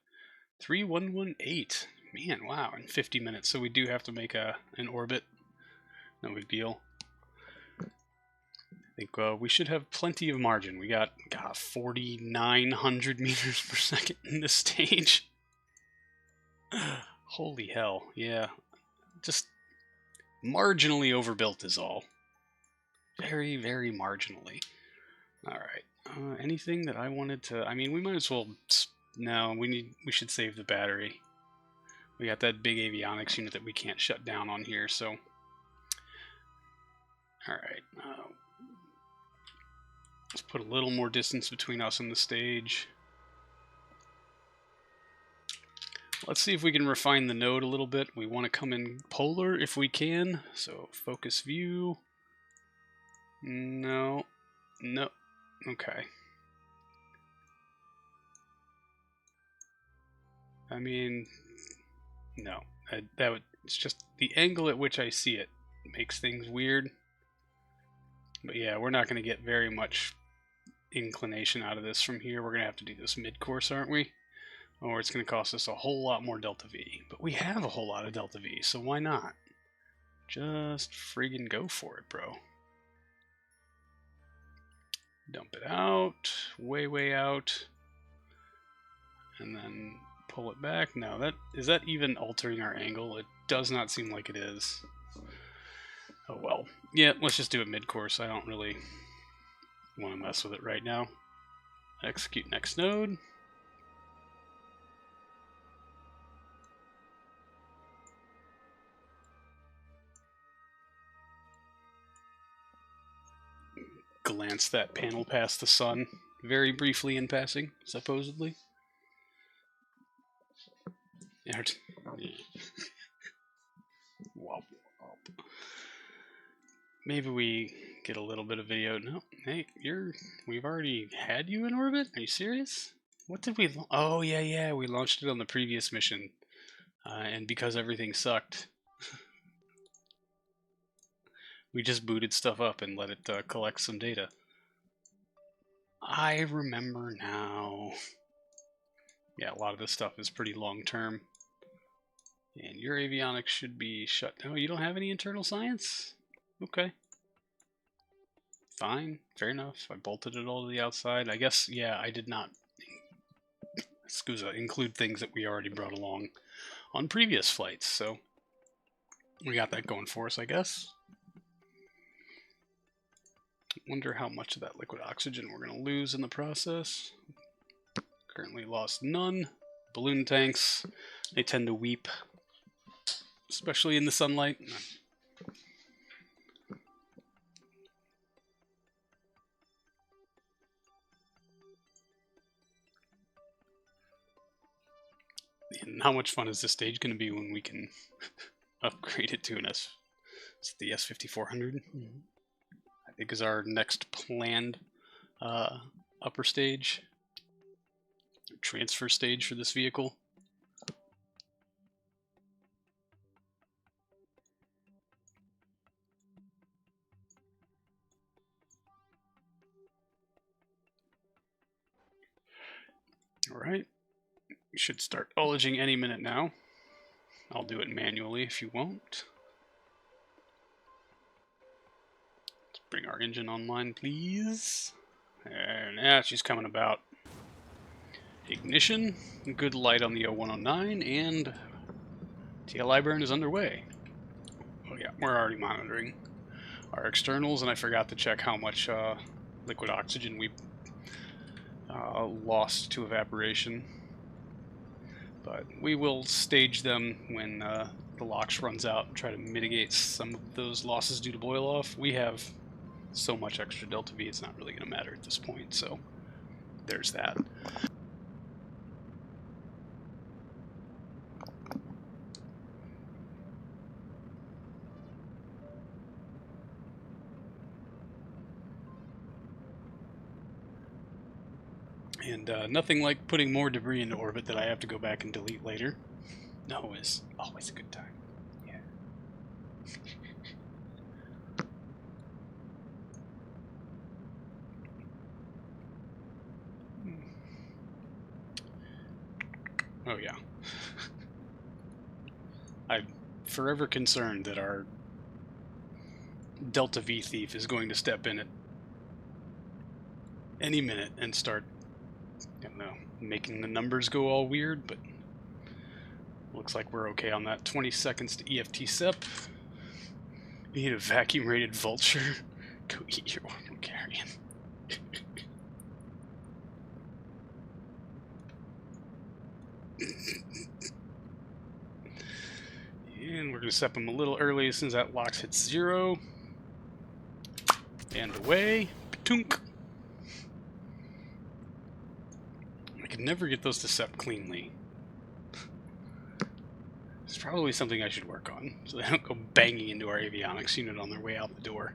3118. Man, wow, in 50 minutes. So we do have to make an orbit. No big deal. I think we should have plenty of margin. We got 4,900 meters per second in this stage. Holy hell, yeah. Just marginally overbuilt is all. Very, very marginally. Alright. Anything that I wanted to... I mean, we might as well... No, we should save the battery. We got that big avionics unit that we can't shut down on here, so... Alright. Let's put a little more distance between us and the stage. Let's see if we can refine the node a little bit. We want to come in polar if we can. So focus view. No. No. Okay. I mean, no. It's just the angle at which I see it makes things weird. But yeah, we're not going to get very much inclination out of this from here. We're going to have to do this mid-course, aren't we? Or it's going to cost us a whole lot more delta V. But we have a whole lot of delta V, so why not? Just friggin' go for it, bro. Dump it out, way out, and then pull it back. No, is that even altering our angle? It does not seem like it is. Oh well. Yeah, let's just do it mid-course. I don't really want to mess with it right now. Execute next node. Glance that panel past the sun very briefly in passing, supposedly. Yeah. Maybe we get a little bit of video. No, hey, we've already had you in orbit? Are you serious? What did we... Oh, yeah, we launched it on the previous mission. And because everything sucked, we just booted stuff up and let it collect some data. I remember now. Yeah, a lot of this stuff is pretty long-term. And your avionics should be shut down. Oh, you don't have any internal science? Okay. Fine, fair enough. I bolted it all to the outside. I guess, yeah, I did not, include things that we already brought along on previous flights, so we got that going for us, I guess. Wonder how much of that liquid oxygen we're going to lose in the process. Currently lost none. Balloon tanks, they tend to weep, especially in the sunlight. And how much fun is this stage going to be when we can upgrade it to an it's the S5400? I think is our next planned upper stage, transfer stage for this vehicle. All right, you should start ullaging any minute now. I'll do it manually if you won't. Let's bring our engine online, please. And yeah, she's coming about. Ignition, good light on the 0109, and TLI burn is underway. Oh yeah, we're already monitoring our externals, and I forgot to check how much liquid oxygen we lost to evaporation. But we will stage them when the LOX runs out and try to mitigate some of those losses due to boil off. We have so much extra delta V, it's not really going to matter at this point, so there's that. And nothing like putting more debris into orbit that I have to go back and delete later. No, is always a good time. Yeah. Oh yeah. I'm forever concerned that our Delta V thief is going to step in at any minute and start, I don't know, making the numbers go all weird, but looks like we're okay on that. 20 seconds to EFT SEP. You need a vacuum-rated vulture. Go eat your orbital carrion. And we're going to SEP him a little early as soon as that LOX hits 0. And away. Patunk. I can never get those to SEP cleanly. It's probably something I should work on, so they don't go banging into our avionics unit on their way out the door.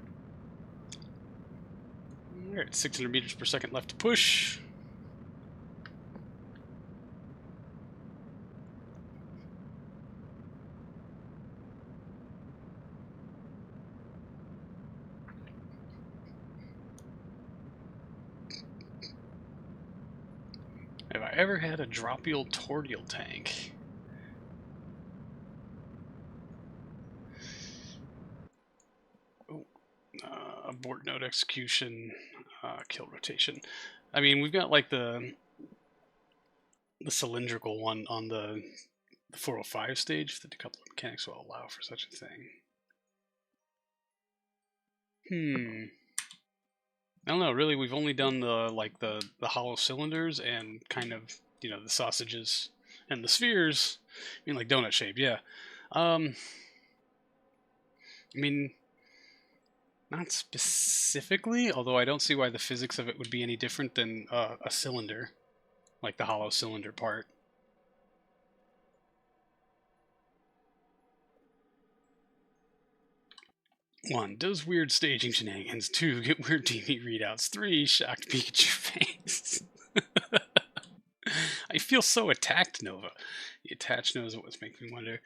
Alright, 600 meters per second left to push. I ever had a dropial tordial tank? Oh, abort node execution, kill rotation. I mean, we've got like the cylindrical one on the 405 stage. The decoupler mechanics will allow for such a thing. I don't know. Really, we've only done the hollow cylinders and kind of the sausages and the spheres. I mean, like donut shaped, yeah. I mean, not specifically, although I don't see why the physics of it would be any different than a cylinder, like the hollow cylinder part. 1. Does weird staging shenanigans. 2. Get weird TV readouts. 3. Shocked Pikachu face. I feel so attacked, Nova. The attached nose is what's making me wonder.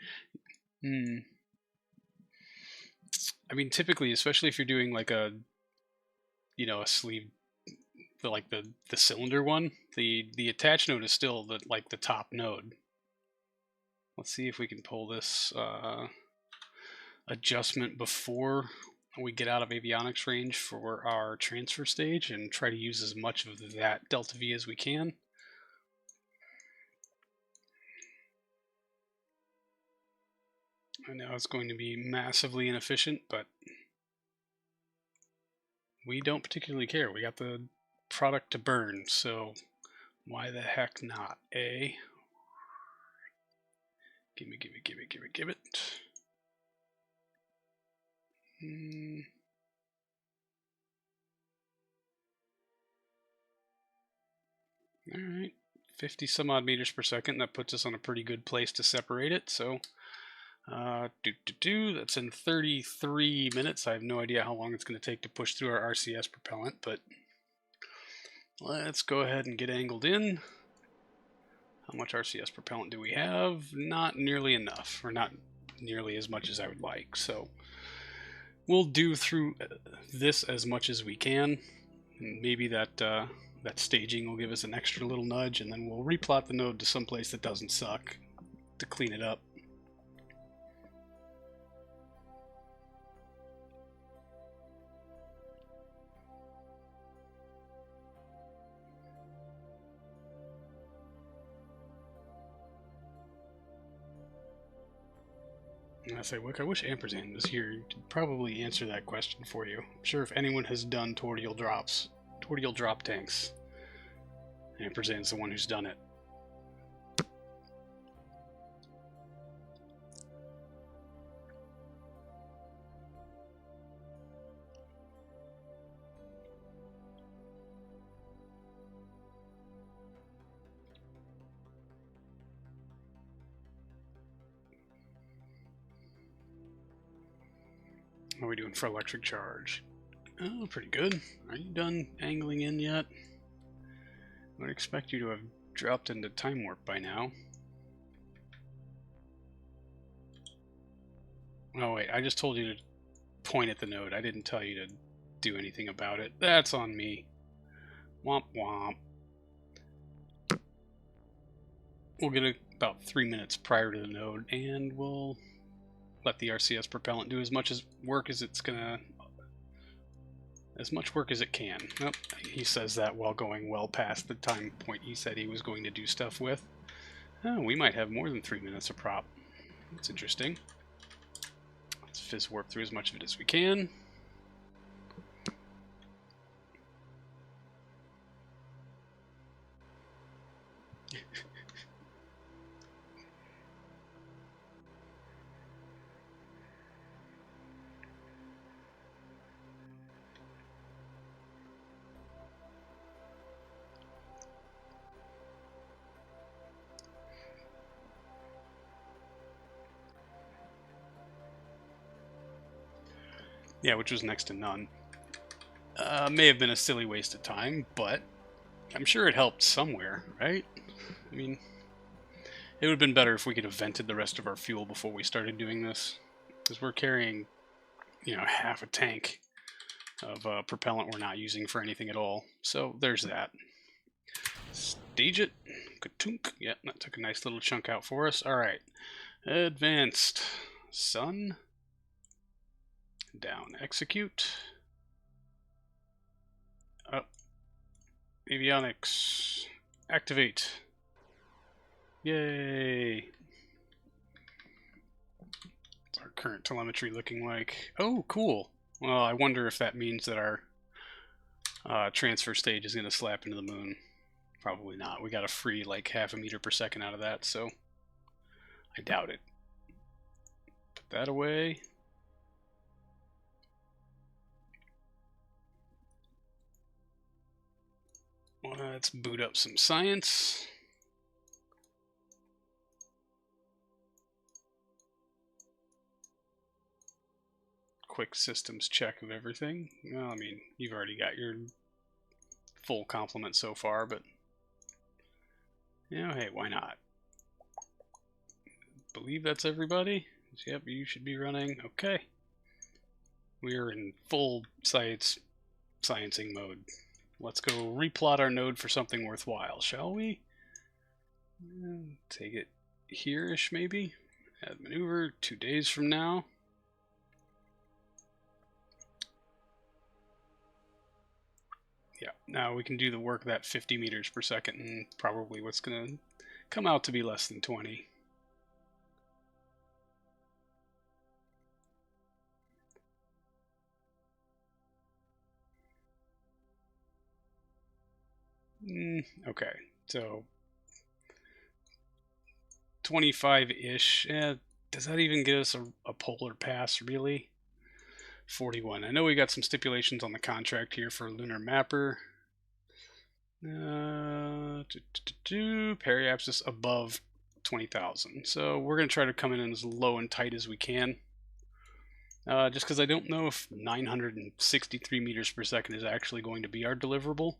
I mean, typically, especially if you're doing like a sleeve, like the cylinder one, the attached node is still the top node. Let's see if we can pull this adjustment before we get out of avionics range for our transfer stage and try to use as much of that delta V as we can. I know it's going to be massively inefficient, but we don't particularly care. We got the product to burn, so why the heck not, eh? Give it. Alright, 50 some odd meters per second. That puts us on a pretty good place to separate it, so that's in 33 minutes. I have no idea how long it's going to take to push through our RCS propellant, but let's go ahead and get angled in. How much RCS propellant do we have? Not nearly enough, or not nearly as much as I would like, so we'll do through this as much as we can. And maybe that staging will give us an extra little nudge, and then we'll replot the node to some place that doesn't suck to clean it up. And I say, look, I wish Ampersand was here to probably answer that question for you. I'm sure if anyone has done tordial drop tanks, Ampersand's the one who's done it. How are we doing for electric charge? Oh, pretty good. Are you done angling in yet? I would expect you to have dropped into time warp by now. Oh wait, I just told you to point at the node. I didn't tell you to do anything about it. That's on me. Womp womp. We'll get about 3 minutes prior to the node, and we'll let the RCS propellant do as much work as it's gonna, as much work as it can. Oh, he says that while going well past the time point he said he was going to do stuff with. Oh, we might have more than 3 minutes of prop. That's interesting. Let's fizz warp through as much of it as we can. Yeah, which was next to none. May have been a silly waste of time, but I'm sure it helped somewhere, right? I mean, it would have been better if we could have vented the rest of our fuel before we started doing this, because we're carrying, half a tank of propellant we're not using for anything at all. So there's that. Stage it. Ka-tunk. Yeah, that took a nice little chunk out for us. All right. Advanced. Sun. Down. Execute. Up. Avionics. Activate. Yay. What's our current telemetry looking like? Oh, cool. Well, I wonder if that means that our transfer stage is going to slap into the moon. Probably not. We got a free like 0.5 meter per second out of that, so I doubt it. Put that away. Let's boot up some science. Quick systems check of everything. Well, I mean, you've already got your full complement so far, but you know, hey, why not? Believe that's everybody. Yep, you should be running. Okay. We are in full sciencing mode. Let's go replot our node for something worthwhile, shall we? Take it here-ish, maybe? Add maneuver 2 days from now. Yeah, now we can do the work that 50 meters per second, and probably what's going to come out to be less than 20. Okay, so 25-ish. Does that even get us a polar pass, really? 41. I know we got some stipulations on the contract here for lunar mapper. Periapsis above 20,000. So we're going to try to come in as low and tight as we can. Just because I don't know if 963 meters per second is actually going to be our deliverable.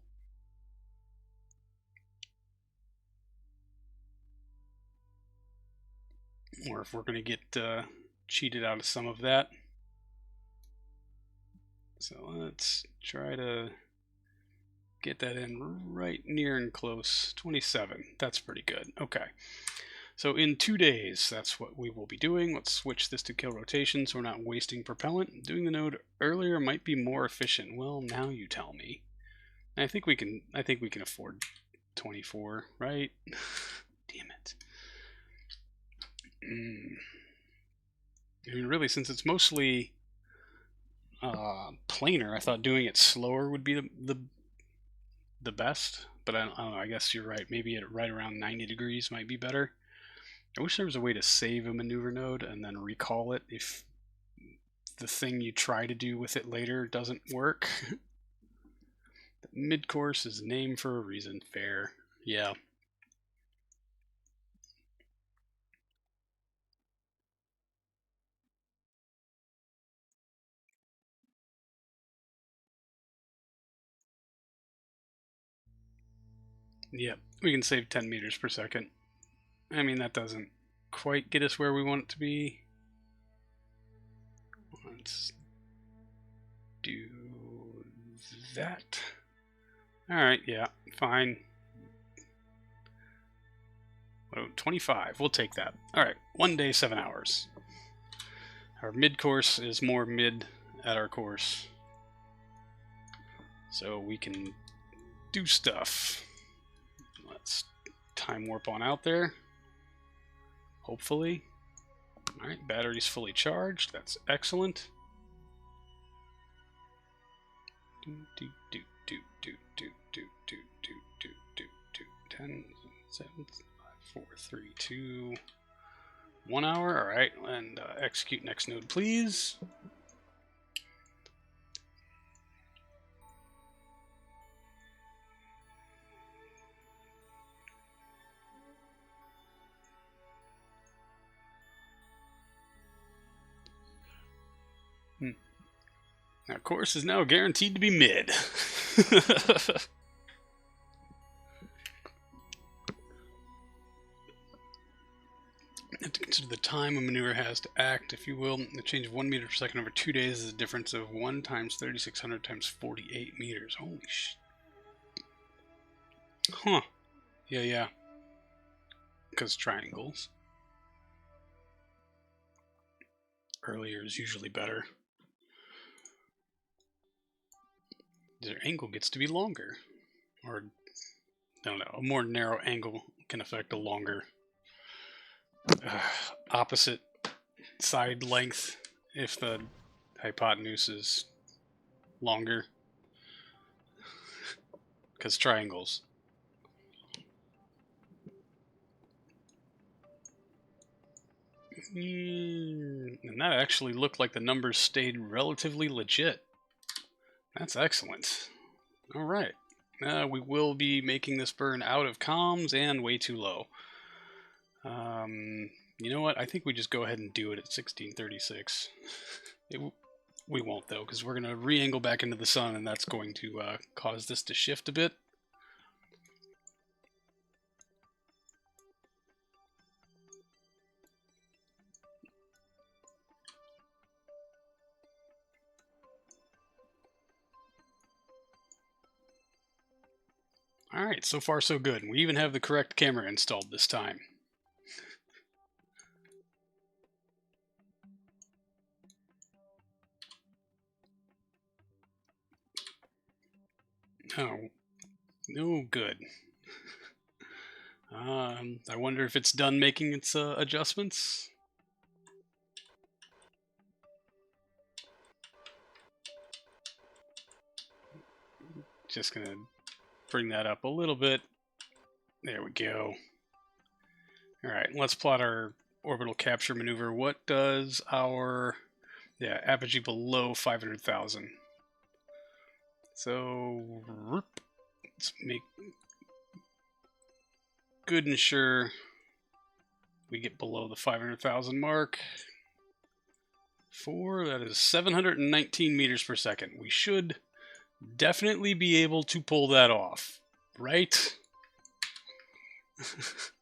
Or if we're going to get cheated out of some of that. So let's try to get that in right near and close. 27. That's pretty good. Okay. So in 2 days, that's what we will be doing. Let's switch this to kill rotation so we're not wasting propellant. Doing the node earlier might be more efficient. Well, now you tell me. I think we can afford 24, right? Damn it. I mean, really, since it's mostly planar, I thought doing it slower would be the best. But I don't know. I guess you're right. Maybe at right around 90 degrees might be better. I wish there was a way to save a maneuver node and then recall it if the thing you try to do with it later doesn't work. The mid-course is named for a reason. Fair. Yeah. Yep, we can save 10 meters per second. I mean, that doesn't quite get us where we want it to be. Let's do that. Alright, yeah, fine. 25, we'll take that. Alright, 1 day, 7 hours. Our mid-course is more mid at our course. So we can do stuff. Let's time warp on out there. Hopefully. Alright, battery's fully charged. That's excellent. 10, 7, 5, 4, 3, 2, 1 hour. Alright, and execute next node, please. Now, course is now guaranteed to be mid. have to consider the time a maneuver has to act, if you will. The change of 1 meter per second over 2 days is a difference of 1 times 3600 times 48 meters. Holy sh... Huh. Yeah. because triangles. Earlier is usually better. Their angle gets to be longer. Or, I don't know, a more narrow angle can affect a longer opposite side length if the hypotenuse is longer. Because triangles. And that actually looked like the numbers stayed relatively legit. That's excellent. Alright. We will be making this burn out of comms and way too low. You know what? I think we just go ahead and do it at 1636. We won't, though, because we're going to re-angle back into the sun, and that's going to cause this to shift a bit. Alright, so far so good. We even have the correct camera installed this time. Oh, no good. I wonder if it's done making its adjustments. Just gonna bring that up a little bit. There we go. Alright, let's plot our orbital capture maneuver. What does our apogee below 500,000? So let's make good and sure we get below the 500,000 mark. That is 719 meters per second. We should definitely be able to pull that off, right?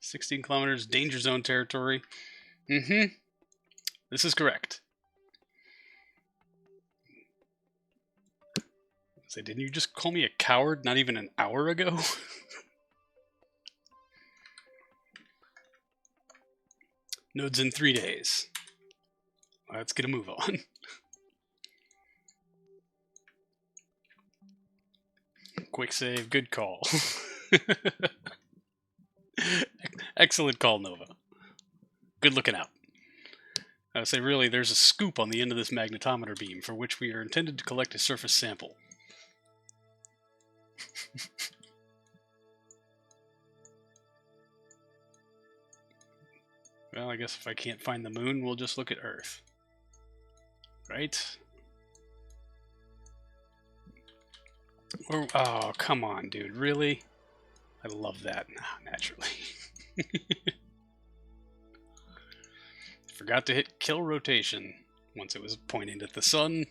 16 kilometers, danger zone territory. This is correct. Say, didn't you just call me a coward not even an hour ago? Nodes in 3 days. Let's get a move on. Quick save, good call. Excellent call, Nova. Good looking out. I would say, really, there's a scoop on the end of this magnetometer beam for which we are intended to collect a surface sample. Well, I guess if I can't find the moon, we'll just look at Earth. Right? Oh, come on, dude. Really? I love that. Naturally. Forgot to hit kill rotation once it was pointing at the sun.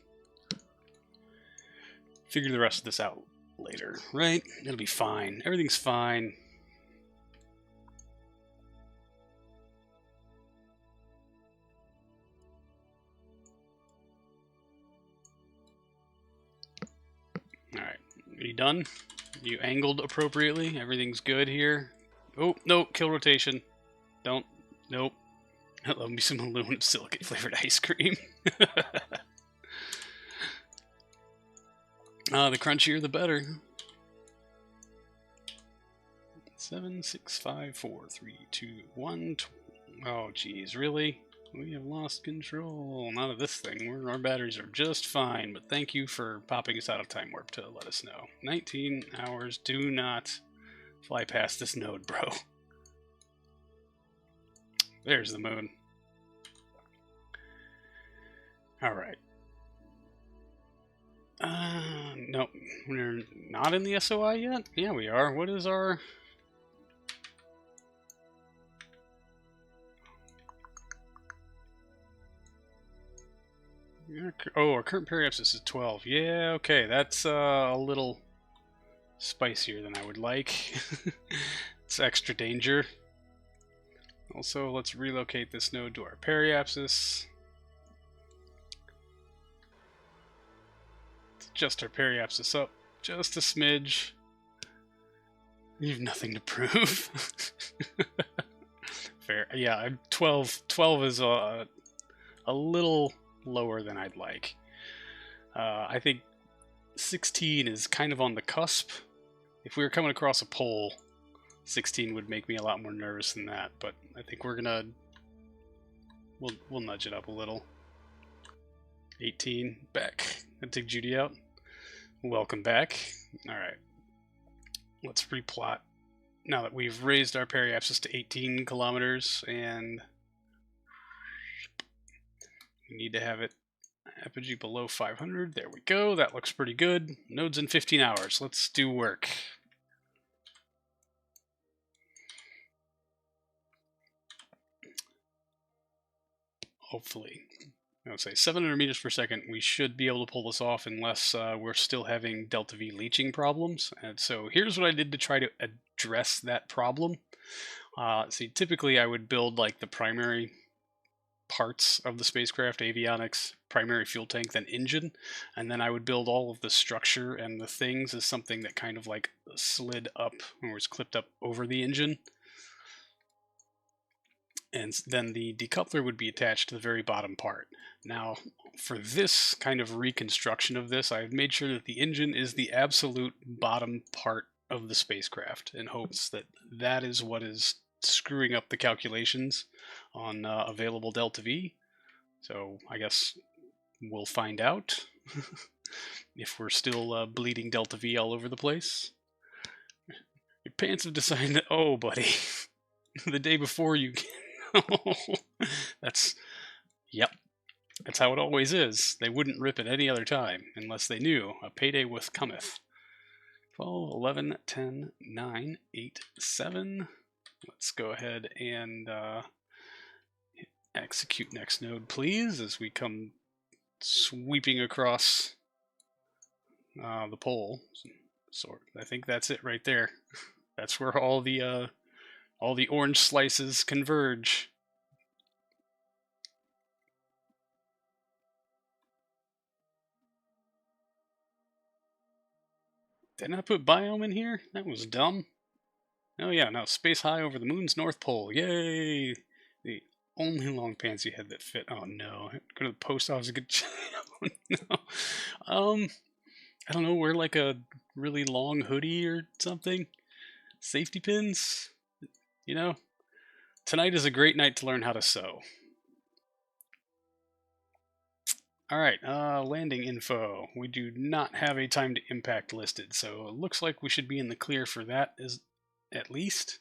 Figure the rest of this out later, right? It'll be fine. Everything's fine. Alright. Are you done? You angled appropriately? Everything's good here? Oh, no. Kill rotation. Don't. Nope. I love me some aluminum silicate flavored ice cream. The crunchier the better. 7, 6, 5, 4, 3, 2, 1. Oh, geez, really? We have lost control. Not of this thing. Our batteries are just fine, but thank you for popping us out of time warp to let us know. 19 hours. Do not fly past this node, bro. There's the moon. Alright. No, we're not in the SOI yet? Yeah, we are. What is our... Oh, our current periapsis is 12. Yeah, okay, that's a little spicier than I would like. It's extra danger. Also, let's relocate this node to our periapsis. Just our periapsis up just a smidge. You have nothing to prove. Fair. Yeah, 12 is a little lower than I'd like. I think 16 is kind of on the cusp. If we were coming across a pole, 16 would make me a lot more nervous than that, but I think we'll nudge it up a little. 18, back. I take Judy out. Welcome back. Alright. Let's replot. Now that we've raised our periapsis to 18 kilometers, and we need to have it apogee below 500. There we go. That looks pretty good. Nodes in 15 hours. Let's do work. Hopefully. I would say 700 meters per second. We should be able to pull this off unless we're still having delta V leaching problems. And so here's what I did to try to address that problem. See, typically I would build like the primary parts of the spacecraft, avionics, primary fuel tank, then engine, and then I would build all of the structure and the things as something that kind of like slid up or was clipped up over the engine. And then the decoupler would be attached to the very bottom part. Now, for this kind of reconstruction of this, I've made sure that the engine is the absolute bottom part of the spacecraft in hopes that that is what is screwing up the calculations on available delta V. So I guess we'll find out if we're still bleeding delta V all over the place. Your pants have decided that, oh buddy, the day before you that's how it always is. They wouldn't rip at any other time unless they knew a payday with cometh. 12, 11, 10, 9, 8, 7. Let's go ahead and execute next node, please, as we come sweeping across the pole. So I think that's it right there. That's where all the orange slices converge. Didn't I put biome in here? That was dumb. Oh yeah, no, space high over the moon's north pole. Yay! The only long pants you had that fit. Oh no, go to the post office and get. Oh no. I don't know. Wear like a really long hoodie or something. Safety pins. You know, tonight is a great night to learn how to sew. Alright, landing info. We do not have a time to impact listed, so it looks like we should be in the clear for that at least.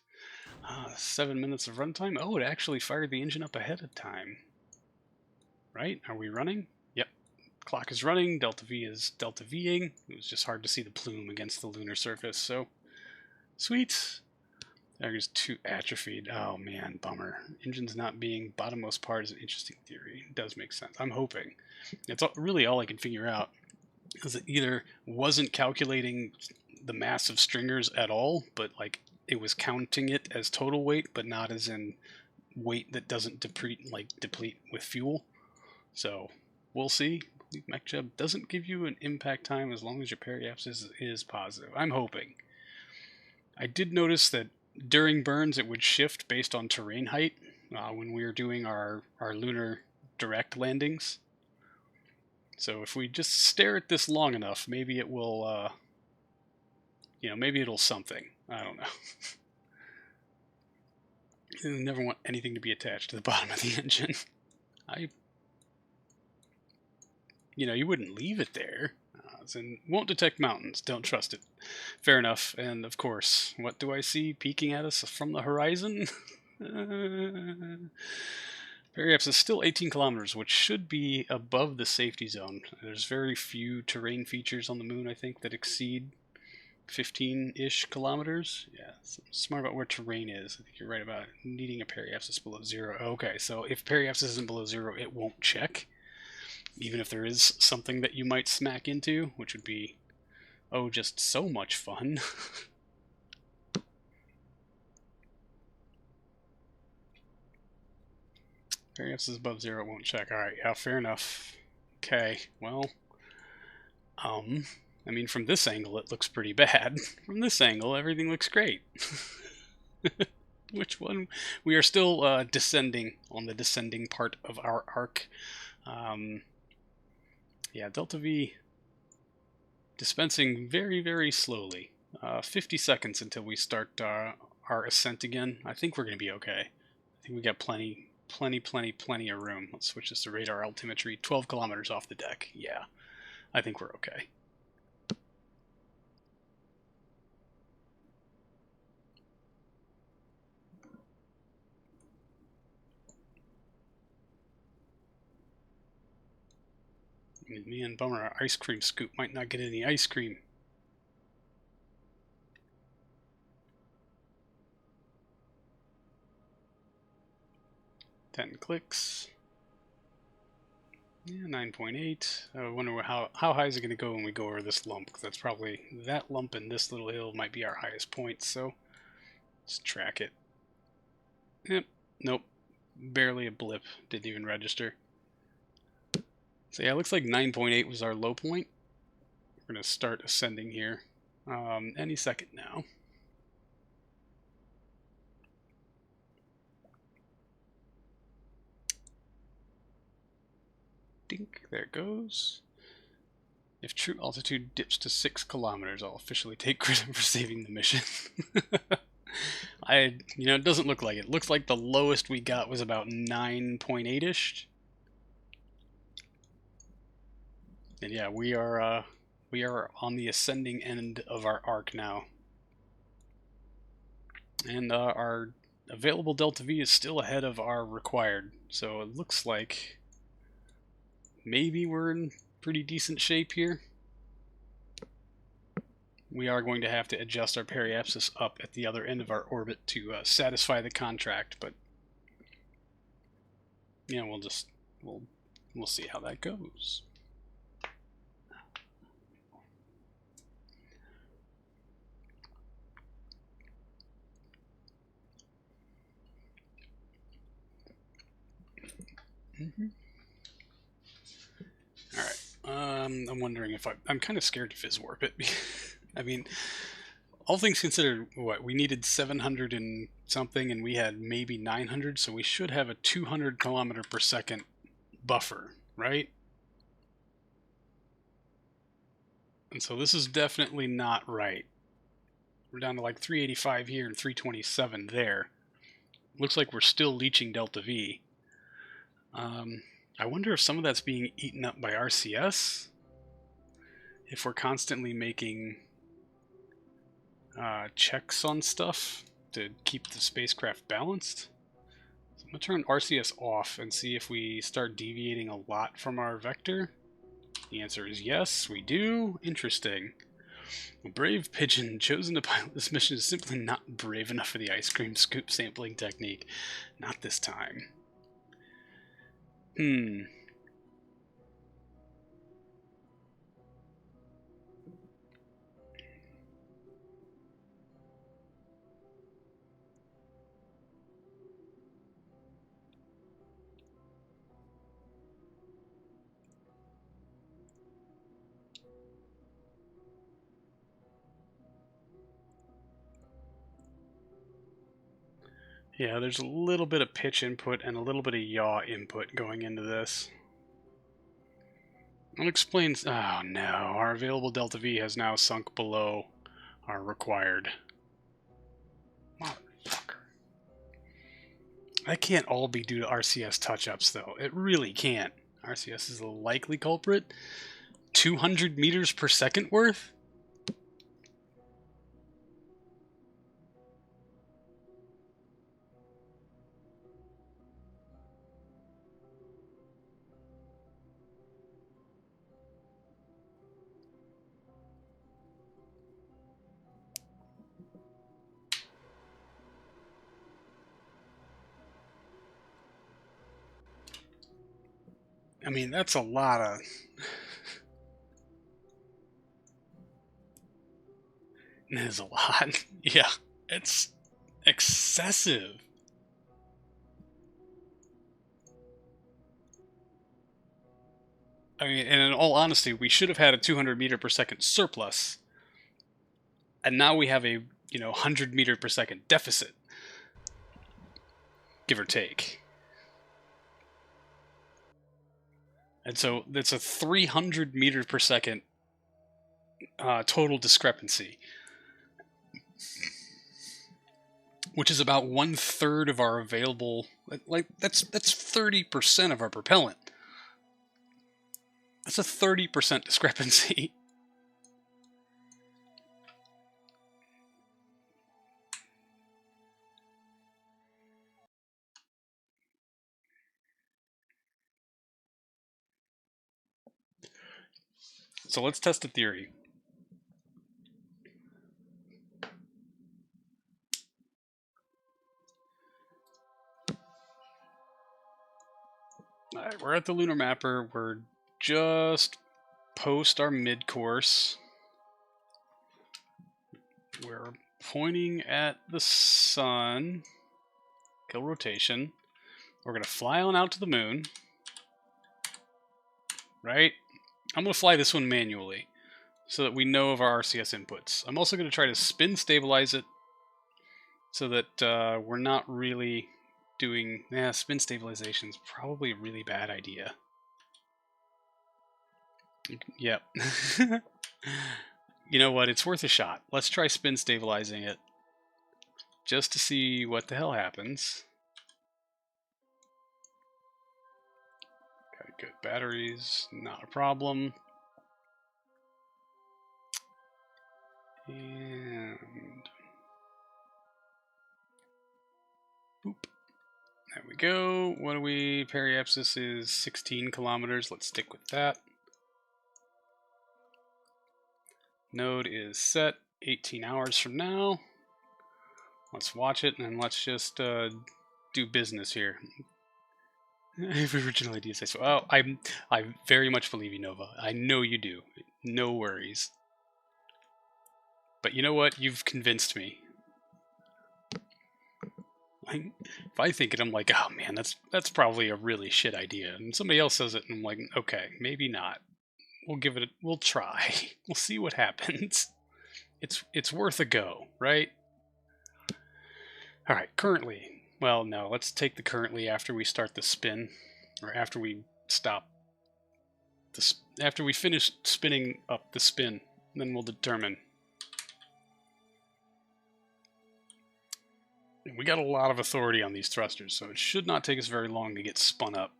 7 minutes of runtime. Oh, it actually fired the engine up ahead of time. Right? Are we running? Yep. Clock is running. Delta V is delta Ving. It was just hard to see the plume against the lunar surface, so sweet. There's 2 atrophied. Oh man, bummer. Engine's not being bottommost part is an interesting theory. It does make sense. I'm hoping. It's really all I can figure out is it either wasn't calculating the mass of stringers at all, but like it was counting it as total weight, but not as in weight that doesn't deplete with fuel. So we'll see. MechJub doesn't give you an impact time as long as your periapsis is positive. I'm hoping. I did notice that during burns it would shift based on terrain height when we were doing our lunar direct landings. So if we just stare at this long enough, maybe it will, maybe it'll something. I don't know. You never want anything to be attached to the bottom of the engine. You wouldn't leave it there. And won't detect mountains. Don't trust it. Fair enough. And of course, what do I see peeking at us from the horizon? Periapsis is still 18 kilometers, which should be above the safety zone. There's very few terrain features on the moon, I think, that exceed 15-ish kilometers. Yeah, so smart about where terrain is. I think you're right about it. Needing a periapsis below 0. Okay, so if periapsis isn't below 0, it won't check. Even if there is something that you might smack into, which would be, just so much fun. Periapsis above 0, it won't check. Alright, yeah, fair enough. Okay, well, I mean, from this angle, it looks pretty bad. From this angle, everything looks great. Which one? We are still descending on the descending part of our arc. Yeah, Delta V dispensing very, very slowly. 50 seconds until we start our ascent again. I think we're going to be okay. I think we got plenty of room. Let's switch this to radar altimetry. 12 kilometers off the deck. Yeah, I think we're okay. Man, bummer, our ice cream scoop might not get any ice cream. Ten clicks. Yeah, 9.8. I wonder how high is it going to go when we go over this lump? Because that's probably, that lump and this little hill might be our highest point, so let's track it. Yep, nope, barely a blip, didn't even register. So yeah, it looks like 9.8 was our low point. We're going to start ascending here any second now. Dink, there it goes. If true altitude dips to 6 kilometers, I'll officially take credit for saving the mission. It doesn't look like it. It looks like the lowest we got was about 9.8-ish. And yeah, we are on the ascending end of our arc now. And our available Delta V is still ahead of our required. So it looks like maybe we're in pretty decent shape here. We are going to have to adjust our periapsis up at the other end of our orbit to satisfy the contract, but yeah, we'll see how that goes. All right. I'm wondering if I'm kind of scared to fizz warp it. I mean, all things considered, we needed 700 and something, and we had maybe 900, so we should have a 200 kilometer per second buffer, right? And so this is definitely not right. We're down to like 385 here and 327 there. Looks like we're still leaching Delta V. I wonder if some of that's being eaten up by RCS? If we're constantly making checks on stuff to keep the spacecraft balanced. So I'm going to turn RCS off and see if we start deviating a lot from our vector. The answer is yes, we do. Interesting. A brave pigeon chosen to pilot this mission is simply not brave enough for the ice cream scoop sampling technique. Not this time. Yeah, there's a little bit of pitch input and a little bit of yaw input going into this. I'll explain. Oh no, our available Delta V has now sunk below our required. Motherfucker. That can't all be due to RCS touch-ups, though. It really can't. RCS is the likely culprit. 200 meters per second worth? I mean, that's a lot of... That is a lot. Yeah, it's excessive. I mean, and in all honesty, we should have had a 200 meter per second surplus. And now we have a, 100 meter per second deficit. give or take. And so it's a 300 meters per second total discrepancy, which is about 1/3 of our available. Like that's 30% of our propellant. That's a 30% discrepancy. So let's test a theory. All right, we're at the lunar mapper. We're just post our mid-course. We're pointing at the sun. Kill rotation. We're going to fly on out to the moon. Right? I'm going to fly this one manually so that we know of our RCS inputs. I'm also going to try to spin stabilize it so that we're not really doing... spin stabilization is probably a really bad idea. Yep. You know what? It's worth a shot. Let's try spin stabilizing it just to see what the hell happens. Got good batteries, not a problem. And boop. There we go. What do we? Periapsis is 16 kilometers. Let's stick with that. Node is set 18 hours from now. Let's watch it and let's just do business here. I have original ideas. I swear. Oh, I very much believe you, Nova. I know you do. No worries. But you know what? You've convinced me. If I think it, I'm like, oh man, that's probably a really shit idea. And somebody else says it, and I'm like, okay, maybe not. We'll give it. We'll try. We'll see what happens. It's worth a go, right? All right. Currently, well, no. Let's take the currently after we start the spin, or after we stop. After we finish spinning up the spin, then we'll determine. We got a lot of authority on these thrusters, so it should not take us very long to get spun up.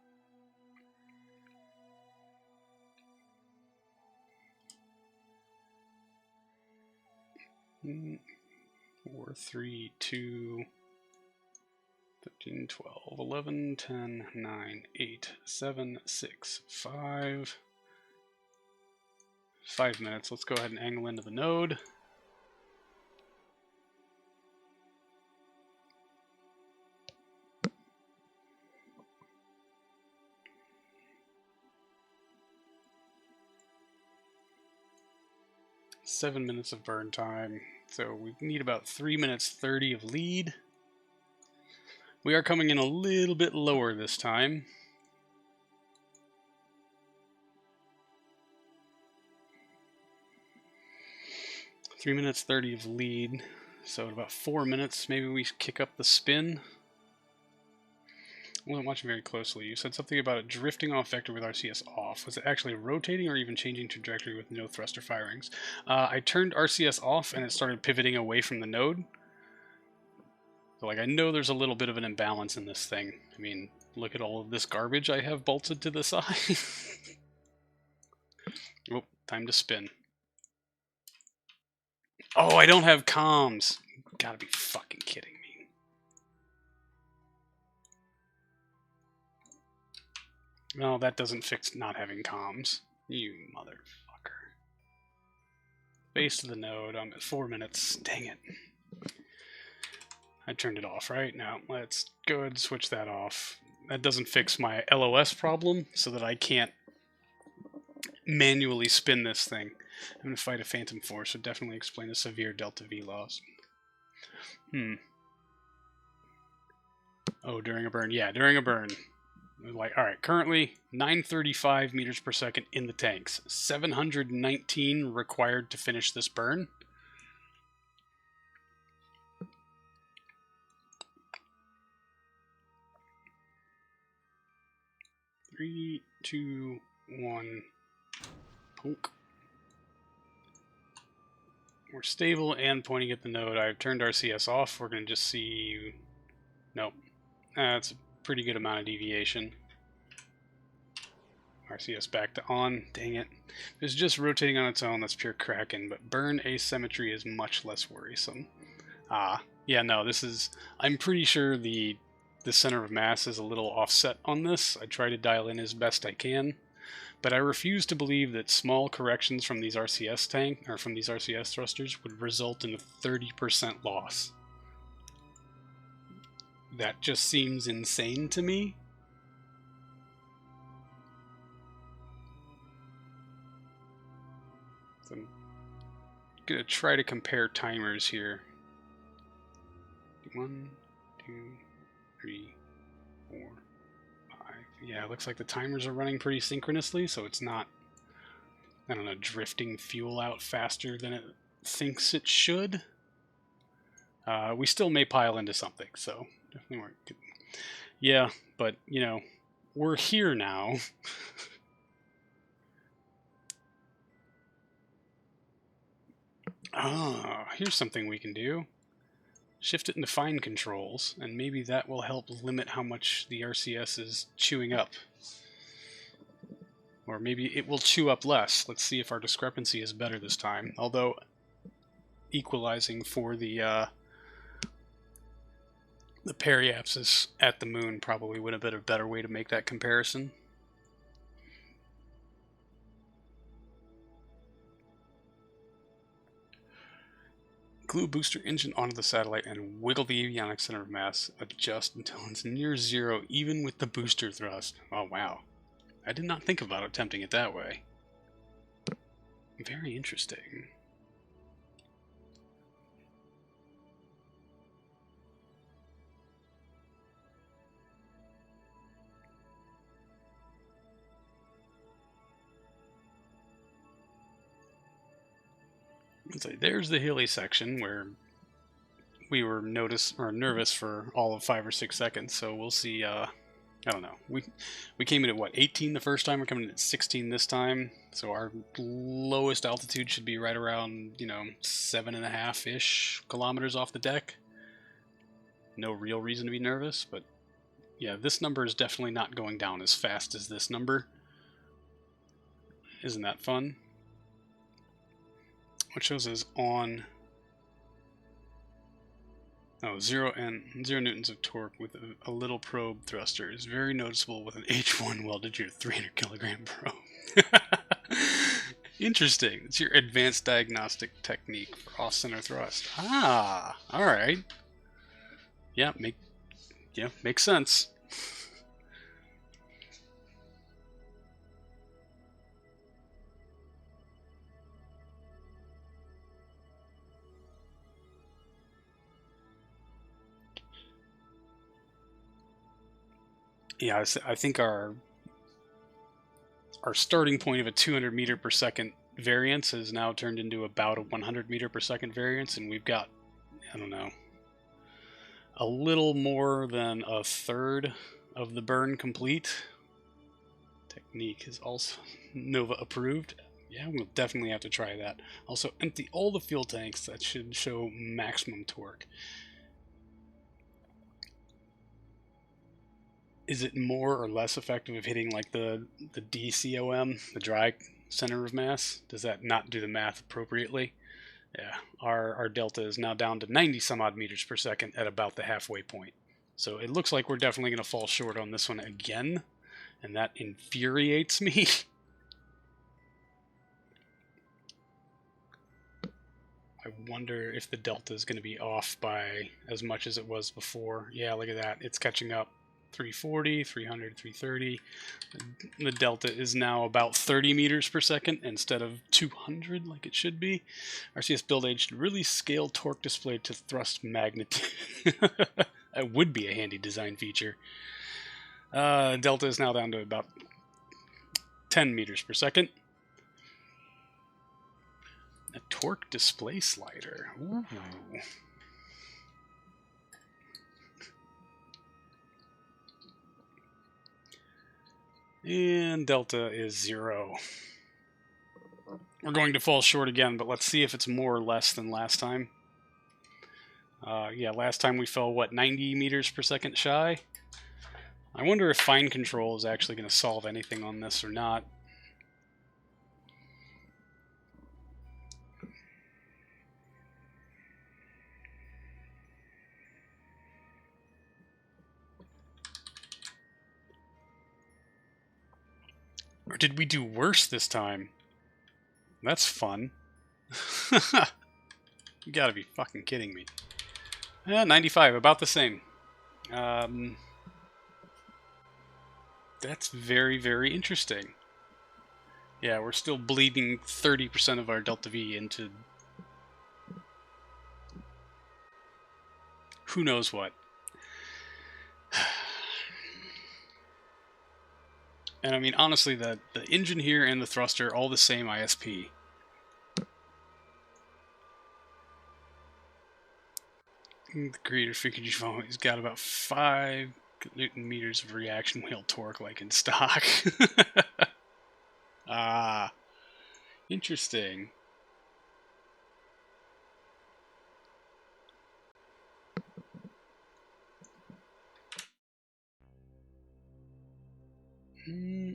4, 3, 2, 13, 12, 11, 10, 9, 8, 7, 6, 5. 5 minutes. Let's go ahead and angle into the node. Seven minutes of burn time. So we need about 3 minutes 30 of lead. We are coming in a little bit lower this time. Three minutes 30 of lead. So in about 4 minutes, maybe we kick up the spin. I wasn't watching very closely. You said something about it drifting off vector with RCS off. Was it actually rotating or even changing trajectory with no thruster firings? I turned RCS off and it started pivoting away from the node. So, like, I know there's a little bit of an imbalance in this thing. I mean, look at all of this garbage I have bolted to the side. Oh, time to spin. Oh, I don't have comms. Gotta be fucking kidding me. No, that doesn't fix not having comms. You motherfucker. Base of the node, I'm at 4 minutes. Dang it. I turned it off, right? Now, let's go ahead and switch that off. That doesn't fix my LOS problem, so that I can't manually spin this thing. I'm going to fight a phantom force, would definitely explain the severe delta V loss. Oh, during a burn. Yeah, during a burn. Like, all right, currently 935 meters per second in the tanks. 719 required to finish this burn. 3, 2, 1. Punk. We're stable and pointing at the node. I've turned RCS off. We're going to just see... Nope. That's a pretty good amount of deviation. RCS back to on. Dang it. If it's just rotating on its own, that's pure Kraken, but burn asymmetry is much less worrisome. Yeah, no, this is... I'm pretty sure the center of mass is a little offset on this. I try to dial in as best I can. But I refuse to believe that small corrections from these RCS thrusters would result in a 30% loss. That just seems insane to me. So I'm gonna try to compare timers here. 1, 2, 3, 4. Yeah, it looks like the timers are running pretty synchronously, so it's not, I don't know, drifting fuel out faster than it thinks it should. We still may pile into something, so definitely weren't good. Yeah, but, you know, we're here now. Here's something we can do. Shift it into fine controls, and maybe that will help limit how much the RCS is chewing up. Or maybe it will chew up less. Let's see if our discrepancy is better this time. Although, equalizing for the periapsis at the moon probably would have been a better way to make that comparison. Glue booster engine onto the satellite and wiggle the avionics center of mass. Adjust until it's near zero, even with the booster thrust. Oh, wow. I did not think about attempting it that way. Very interesting. So there's the hilly section where we were nervous for all of 5 or 6 seconds. So we'll see. I don't know. We came in at what, 18 the first time. We're coming in at 16 this time. So our lowest altitude should be right around 7.5-ish kilometers off the deck. No real reason to be nervous, but yeah, this number is definitely not going down as fast as this number. Isn't that fun? What shows is on 0 newtons of torque with a little probe thruster is very noticeable with an H1 welded to your 300 kilogram probe. Interesting. It's your advanced diagnostic technique for off-center thrust. Ah, all right. Yeah, makes sense. Yeah, I think our starting point of a 200 meter per second variance has now turned into about a 100 meter per second variance, and we've got, I don't know, a little more than a third of the burn complete. Technique is also Nova approved. Yeah, we'll definitely have to try that. Also, empty all the fuel tanks. That should show maximum torque. Is it more or less effective of hitting like the DCOM, the dry center of mass? Does that not do the math appropriately? Yeah, our delta is now down to 90 some odd meters per second at about the halfway point. So it looks like we're definitely going to fall short on this one again, and that infuriates me. I wonder if the delta is going to be off by as much as it was before. Yeah, look at that. It's catching up. 340, 300, 330. The delta is now about 30 meters per second instead of 200 like it should be. RCS build age should really scale torque display to thrust magnitude. That would be a handy design feature. Delta is now down to about 10 meters per second. A torque display slider. Ooh. And delta is 0. We're going to fall short again, but let's see if it's more or less than last time. Yeah, last time we fell, what, 90 meters per second shy? I wonder if fine control is actually going to solve anything on this or not. Or did we do worse this time? That's fun. You gotta be fucking kidding me. Yeah, 95, about the same. That's very, very interesting. Yeah, we're still bleeding 30% of our delta V into who knows what. And I mean, honestly, the engine here and the thruster, all the same ISP. The creator figured he's got about 5 Newton meters of reaction wheel torque, like in stock. Ah, interesting.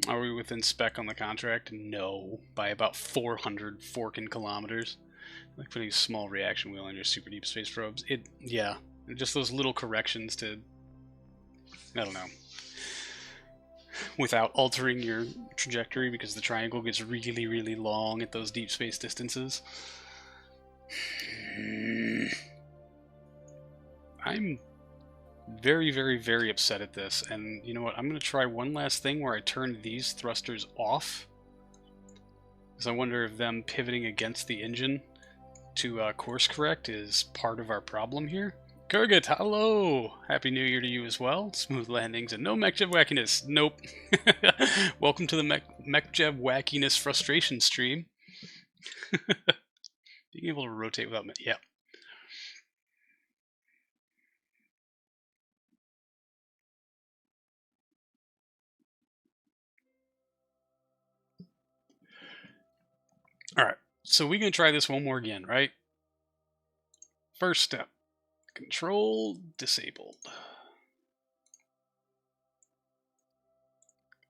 Are we within spec on the contract? No, by about 400 forking kilometers. Like putting a small reaction wheel on your super deep space probes. Yeah, just those little corrections to, I don't know, without altering your trajectory, because the triangle gets really, really long at those deep space distances. I'm very, very, very upset at this, and you know what? I'm going to try one last thing where I turn these thrusters off, because I wonder if them pivoting against the engine to course correct is part of our problem here. Kurgat, hello! Happy New Year to you as well. Smooth landings and no MechJev wackiness. Nope. Welcome to the MechJev wackiness frustration stream. Being able to rotate without... Yeah. Alright, so we're going to try this one more again, right? First step. Control disabled.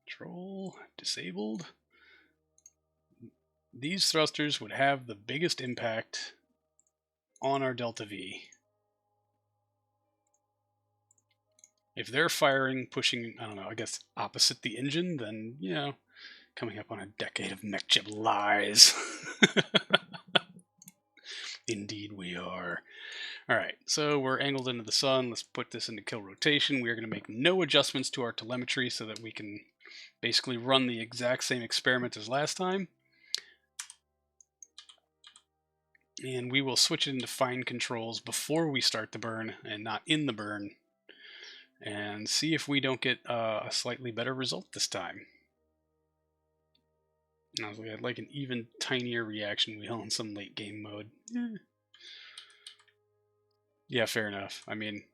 Control disabled. These thrusters would have the biggest impact on our delta V. If they're firing, pushing, I don't know, I guess opposite the engine, then, you know, coming up on a decade of MechJev lies. Indeed we are. Alright, so we're angled into the sun. Let's put this into kill rotation. We are going to make no adjustments to our telemetry so that we can basically run the exact same experiment as last time. And we will switch it into fine controls before we start the burn and not in the burn. And see if we don't get a slightly better result this time. I was like, I'd like an even tinier reaction wheel in some late game mode. Yeah, fair enough. I mean,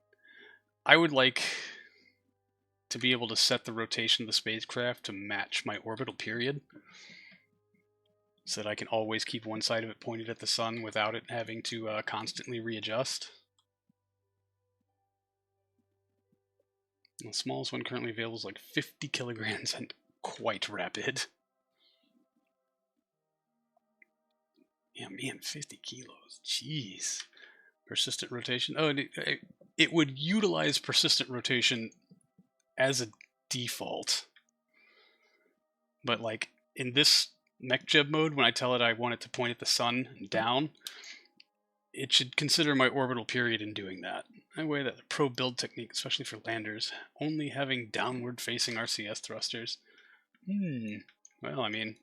I would like to be able to set the rotation of the spacecraft to match my orbital period, so that I can always keep one side of it pointed at the sun without it having to constantly readjust. The smallest one currently available is like 50 kilograms and quite rapid. Yeah, man, 50 kilos. Jeez. Persistent rotation. Oh, it would utilize persistent rotation as a default. But like in this MechJev mode, when I tell it I want it to point at the sun down, it should consider my orbital period in doing that. Anyway, that the pro build technique, especially for landers, only having downward facing RCS thrusters. Well, I mean,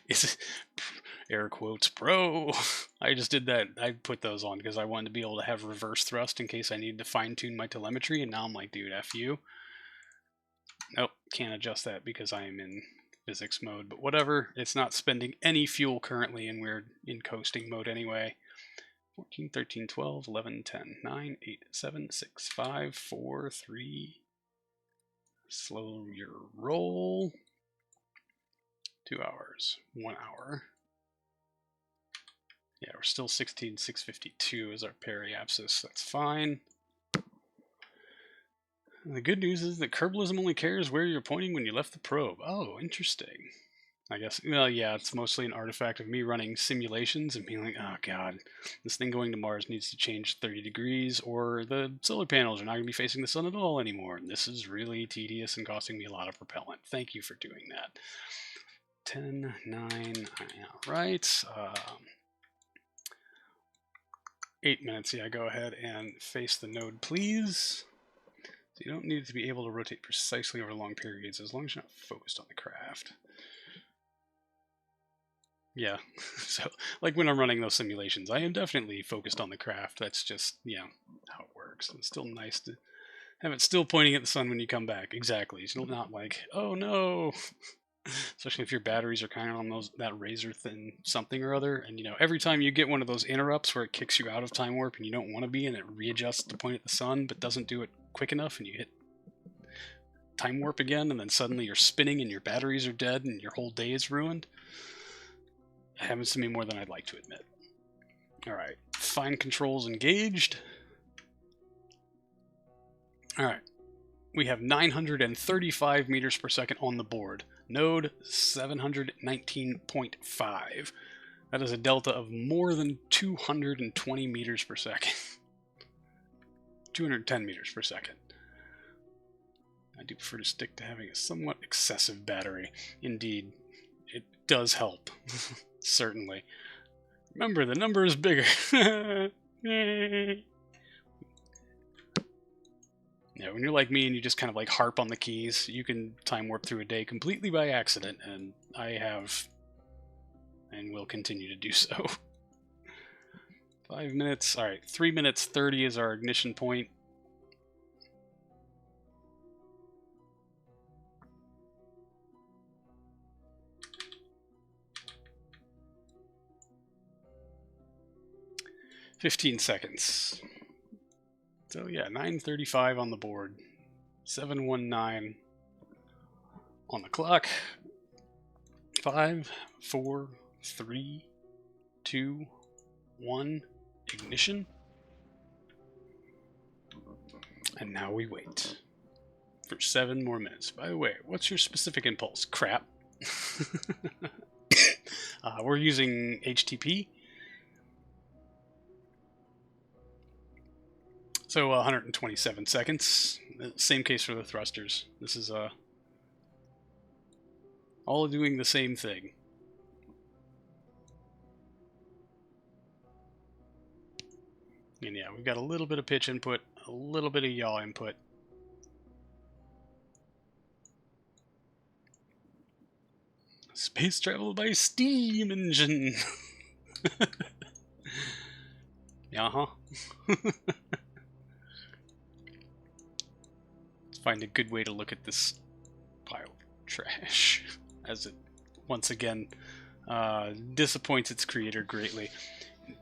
it's air quotes pro. I just did that. I put those on because I wanted to be able to have reverse thrust in case I needed to fine tune my telemetry, and now I'm like, dude, F you. Nope, can't adjust that because I am in physics mode, but whatever. It's not spending any fuel currently, and we're in coasting mode anyway. 14, 13, 12, 11, 10, 9, 8, 7, 6, 5, 4, 3, Slow your roll. 2 hours. 1 hour. Yeah, we're still 16,652 is our periapsis. That's fine. The good news is that Kerbalism only cares where you're pointing when you left the probe. Oh, interesting. I guess, well, yeah, it's mostly an artifact of me running simulations and being like, oh god, this thing going to Mars needs to change 30 degrees or the solar panels are not going to be facing the sun at all anymore. And this is really tedious and costing me a lot of propellant. Thank you for doing that. 10, 9, right. 8 minutes, yeah, go ahead and face the node, please. So you don't need to be able to rotate precisely over long periods as long as you're not focused on the craft. Yeah, so like when I'm running those simulations, I am definitely focused on the craft. That's just, yeah, how it works. It's still nice to have it still pointing at the sun when you come back. Exactly. It's not like, oh no. Especially if your batteries are kind of on that razor thin something or other. And, you know, every time you get one of those interrupts where it kicks you out of time warp and you don't want to be and it readjusts to point at the sun but doesn't do it quick enough and you hit time warp again and then suddenly you're spinning and your batteries are dead and your whole day is ruined. It happens to me more than I'd like to admit. Alright, fine controls engaged. Alright, we have 935 meters per second on the board. Node 719.5. That is a delta of more than 220 meters per second. 210 meters per second. I do prefer to stick to having a somewhat excessive battery. Indeed, it does help. Certainly. Remember, the number is bigger. Yeah, when you're like me and you just kind of like harp on the keys, you can time warp through a day completely by accident, and I have and will continue to do so. 5 minutes. Alright, 3 minutes 30 is our ignition point. $15 seconds. So yeah, 9:35 on the board. 7:19 on the clock. 5, 4, 3, 2, 1, ignition. And now we wait for 7 more minutes. By the way, what's your specific impulse? Crap. We're using HTP. So 127 seconds. Same case for the thrusters. This is all doing the same thing. And yeah, we've got a little bit of pitch input, a little bit of yaw input. Space travel by steam engine. Uh-huh. Let's find a good way to look at this pile of trash as it once again disappoints its creator greatly.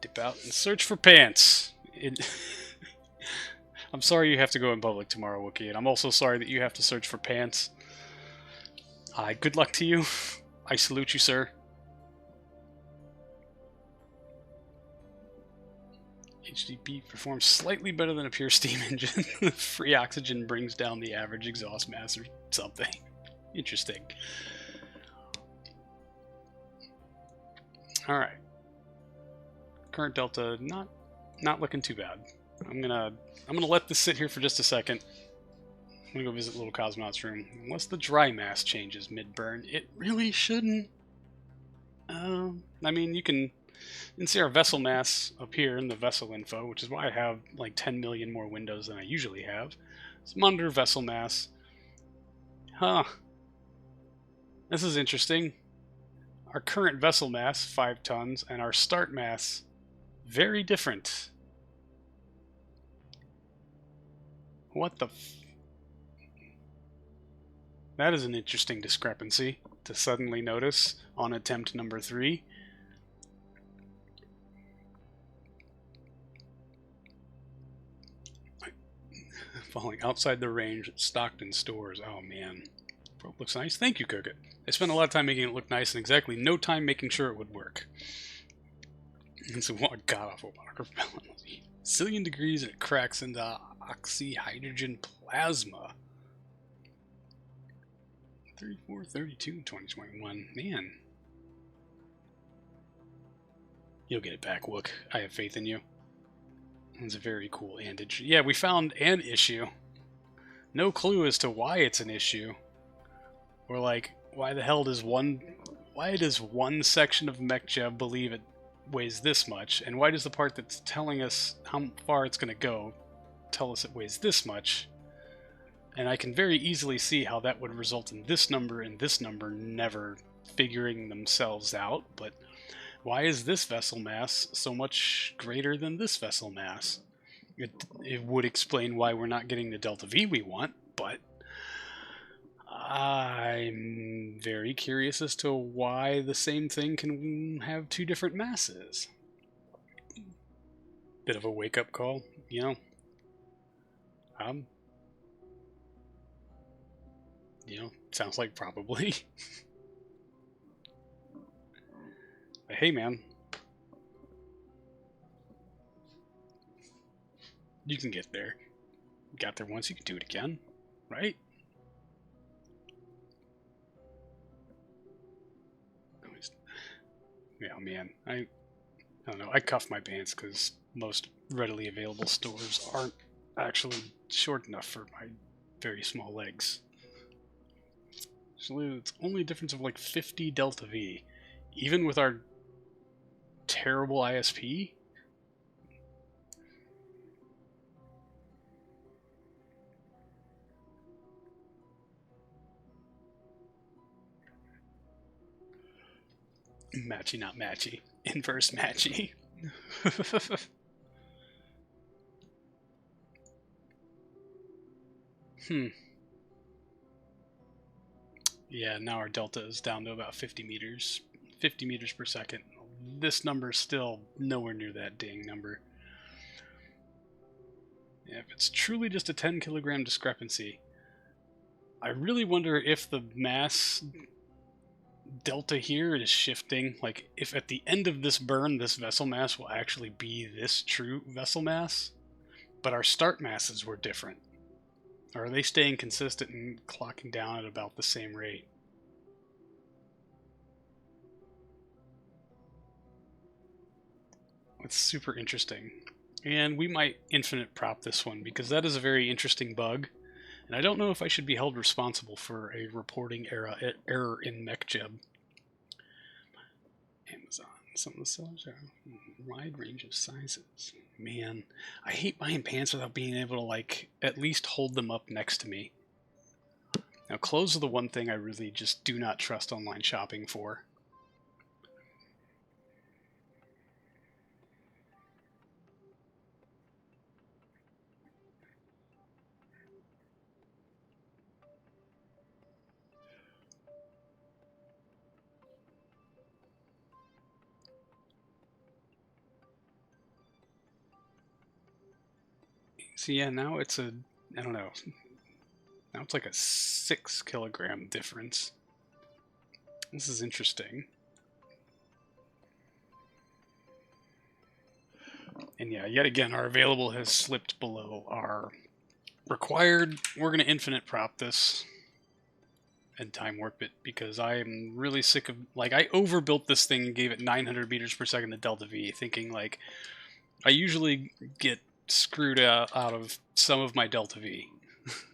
Dip out and search for pants. I'm sorry you have to go in public tomorrow, Wookie, and I'm also sorry that you have to search for pants. Good luck to you. I salute you, sir. HDP performs slightly better than a pure steam engine. Free oxygen brings down the average exhaust mass or something. Interesting. Alright. Current delta not looking too bad. I'm gonna let this sit here for just a second. I'm gonna go visit Little Cosmonaut's room. Unless the dry mass changes mid-burn, it really shouldn't. I mean, you can see our vessel mass up here in the vessel info, which is why I have like 10 million more windows than I usually have. Let's monitor vessel mass. Huh. This is interesting. Our current vessel mass, 5 tons, and our start mass, very different. What the That is an interesting discrepancy to suddenly notice on attempt number 3. Falling outside the range, it's stocked in stores. Oh man. Probe looks nice. Thank you, Cookit. I spent a lot of time making it look nice and exactly no time making sure it would work. It's a god-awful water repellent. Zillion degrees and it cracks into oxyhydrogen plasma. 34, 32 in 2021. Man. You'll get it back, Wook. I have faith in you. It's a very cool andage. Yeah, we found an issue. No clue as to why it's an issue. Or like, why the hell does one section of MechJeb believe it weighs this much, and why does the part that's telling us how far it's going to go tell us it weighs this much? And I can very easily see how that would result in this number and this number never figuring themselves out, but why is this vessel mass so much greater than this vessel mass? It would explain why we're not getting the delta V we want, but I'm very curious as to why the same thing can have two different masses. Bit of a wake-up call, you know. Sounds like probably. But hey, man. You can get there. You got there once, you can do it again, right? Yeah, man. I don't know. I cuff my pants because most readily available stores aren't actually short enough for my very small legs. So it's only a difference of like 50 delta V. Even with our terrible ISP? Matchy, not matchy. Inverse matchy. Yeah, now our delta is down to about 50 meters. 50 meters per second. This number's still nowhere near that dang number. Yeah, if it's truly just a 10 kilogram discrepancy, I really wonder if the mass delta here is shifting. Like, if at the end of this burn, this vessel mass will actually be this true vessel mass, but our start masses were different. Or are they staying consistent and clocking down at about the same rate? It's super interesting. And we might infinite prop this one, because that is a very interesting bug. And I don't know if I should be held responsible for a reporting error in MechJeb. Amazon. Some of the sellers are a wide range of sizes. Man, I hate buying pants without being able to, like, at least hold them up next to me. Now, clothes are the one thing I really just do not trust online shopping for. So yeah, now it's a, I don't know, now it's like a 6 kilogram difference. This is interesting. And yeah, yet again, our available has slipped below our required. We're going to infinite prop this and time warp it, because I am really sick of, like, I overbuilt this thing and gave it 900 meters per second to delta V, thinking, like, I usually get screwed out of some of my delta V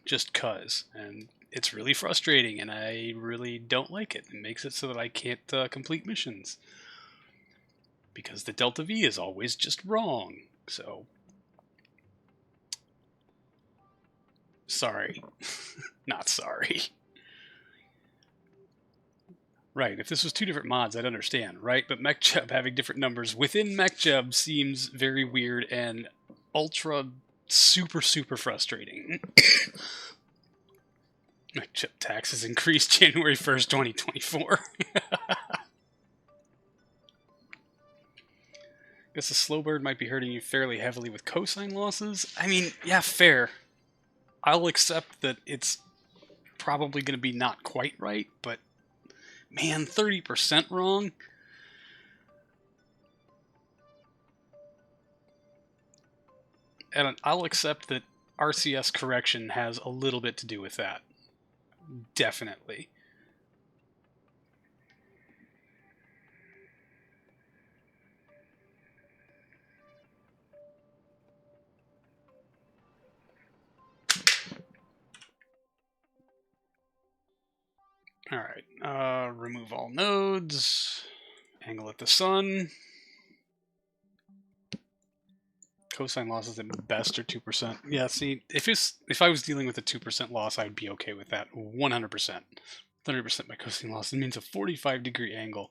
just cuz, and it's really frustrating, and I really don't like it. It makes it so that I can't complete missions because the delta V is always just wrong. So sorry. Not sorry. Right, if this was two different mods, I'd understand, right? But MechJeb having different numbers within MechJeb seems very weird and ultra super frustrating. MechJeb taxes increased January 1st, 2024. Guess the slow bird might be hurting you fairly heavily with cosine losses. I mean, yeah, fair. I'll accept that it's probably going to be not quite right, but man, 30% wrong? And I'll accept that RCS correction has a little bit to do with that. Definitely. Alright, remove all nodes. Angle at the sun. Cosine losses at best are 2%. Yeah, see, if I was dealing with a 2% loss, I'd be okay with that. 100%. 30% by cosine loss. It means a 45-degree angle.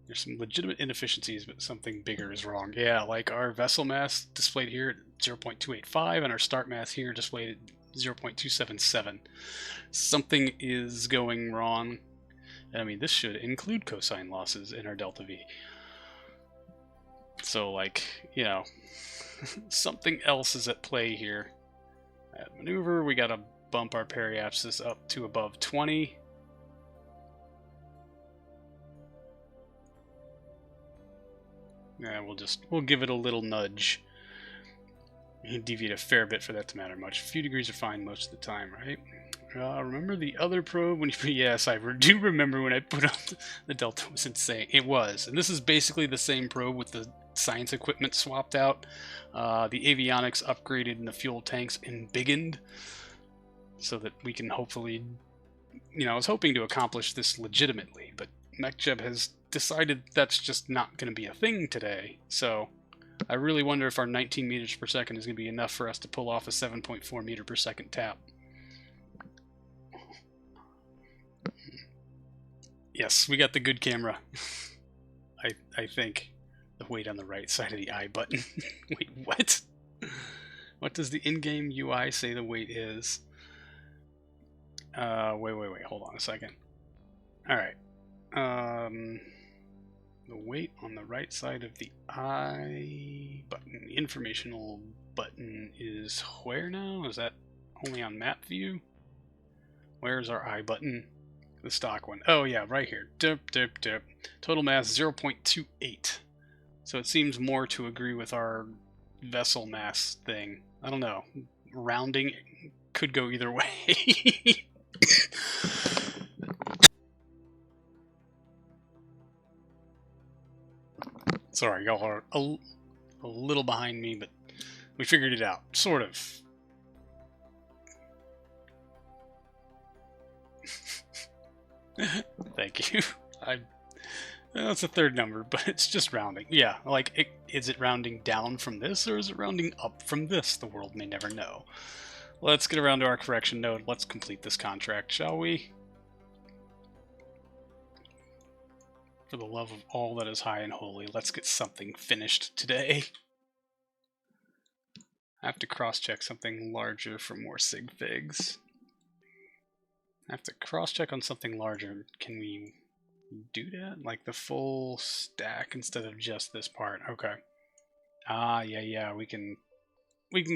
There's some legitimate inefficiencies, but something bigger is wrong. Yeah, like our vessel mass displayed here at 0.285 and our start mass here displayed at 0.277. Something is going wrong. I mean, this should include cosine losses in our delta V. So, like, you know, something else is at play here. At maneuver, we gotta bump our periapsis up to above 20. Yeah, we'll give it a little nudge. You deviate a fair bit for that to matter much. A few degrees are fine most of the time, right? Remember the other probe when you... Yes, I do remember when I put on the Delta was insane. It was. And this is basically the same probe with the science equipment swapped out. The avionics upgraded and the fuel tanks embiggened. So that we can hopefully... You know, I was hoping to accomplish this legitimately, but MechJeb has decided that's just not going to be a thing today. So I really wonder if our 19 meters per second is going to be enough for us to pull off a 7.4 meter per second tap. Yes, we got the good camera. I think. The weight on the right side of the I button. Wait, what? What does the in-game UI say the weight is? Wait, hold on a second. Alright. The weight on the right side of the I button. The informational button is where now? Is that only on map view? Where's our I button? The stock one. Oh yeah, right here. Derp. Total mass 0.28. So it seems more to agree with our vessel mass thing. I don't know. Rounding could go either way. Sorry, y'all are a little behind me, but we figured it out. Sort of. Thank you. That's a third number, but it's just rounding. Yeah, like, is it rounding down from this, or is it rounding up from this? The world may never know. Let's get around to our correction node. Let's complete this contract, shall we? For the love of all that is high and holy, let's get something finished today. I have to cross-check something larger for more sig figs. I have to cross-check on something larger. Can we do that? Like the full stack instead of just this part. Okay. Yeah, we can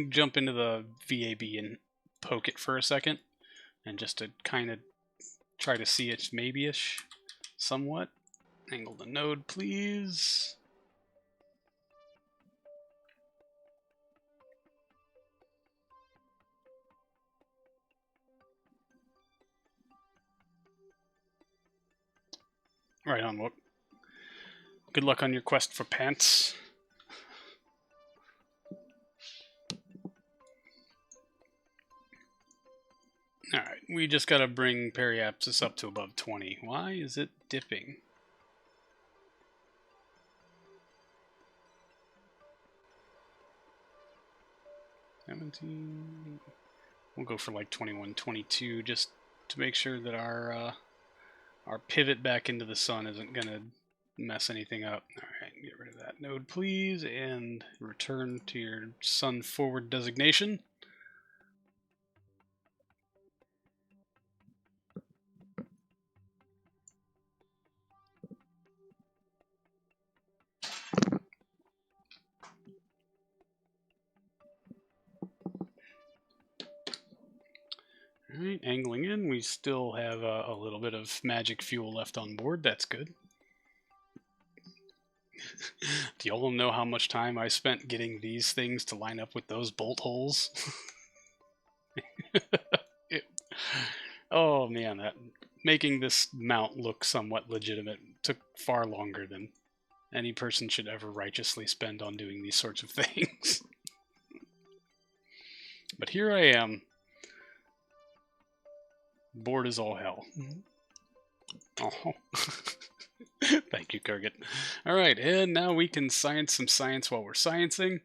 jump into the VAB and poke it for a second, and just to kind of try to see it maybe-ish somewhat. Angle the node, please. Right on, Whoop. Good luck on your quest for pants. Alright, we just gotta bring periapsis up to above 20. Why is it dipping? We'll go for like 21, 22, just to make sure that our pivot back into the sun isn't gonna mess anything up. Alright, get rid of that node, please, and return to your sun forward designation. right, angling in. We still have a little bit of magic fuel left on board. That's good. Do y'all know how much time I spent getting these things to line up with those bolt holes? Oh man, making this mount look somewhat legitimate took far longer than any person should ever righteously spend on doing these sorts of things. But here I am, bored as all hell. Oh. Thank you, Kurgan. Alright, and now we can science some science while we're sciencing.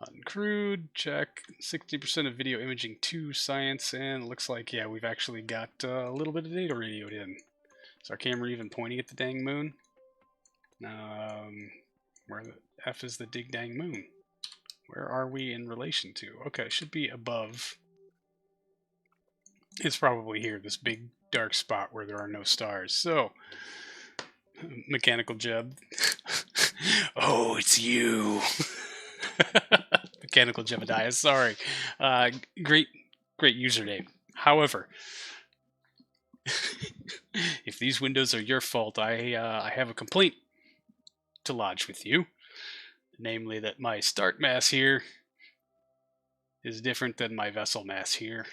Uncrewed, check. 60% of video imaging to science, and it looks like, yeah, we've actually got a little bit of data radioed in. Is our camera even pointing at the dang moon? Where the F is the dig dang moon? Where are we in relation to? Okay, should be above. It's probably here, this big dark spot where there are no stars. So, Mechanical Jeb. Oh, it's you. Mechanical Jebediah, sorry. Great username. However, if these windows are your fault, I have a complaint to lodge with you. Namely that my start mass here is different than my vessel mass here.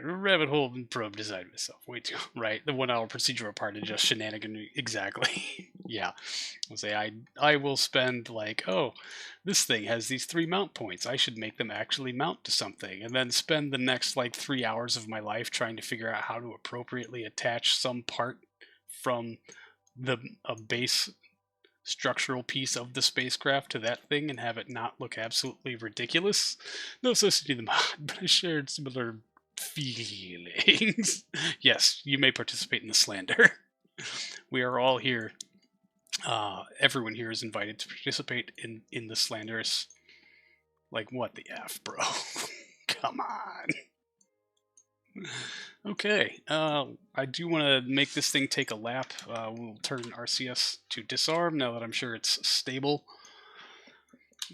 Rabbit hole and probe design myself. Way too right. The 1 hour procedural part is just shenanigan. Exactly. Yeah. I'll say I will spend like, oh, this thing has these 3 mount points. I should make them actually mount to something, and then spend the next like 3 hours of my life trying to figure out how to appropriately attach some part from a base structural piece of the spacecraft to that thing and have it not look absolutely ridiculous. No associated the mod, but I shared similar feelings. Yes, you may participate in the slander. We are all here. Everyone here is invited to participate in the slanderous. Like, what the F, bro? Come on. Okay, I do want to make this thing take a lap. We'll turn RCS to disarm now that I'm sure it's stable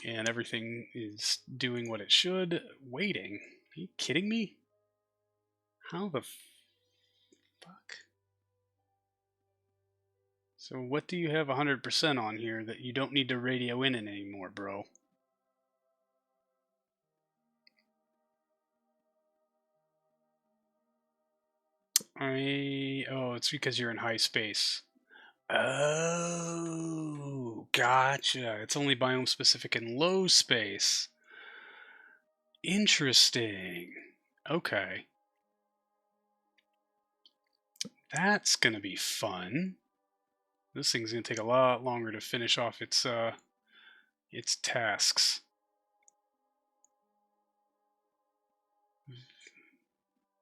and everything is doing what it should. Waiting? Are you kidding me? How the fuck? So what do you have 100% on here that you don't need to radio in anymore, bro? Oh, it's because you're in high space. Oh, gotcha. It's only biome specific in low space. Interesting. Okay. That's gonna be fun. This thing's gonna take a lot longer to finish off its tasks.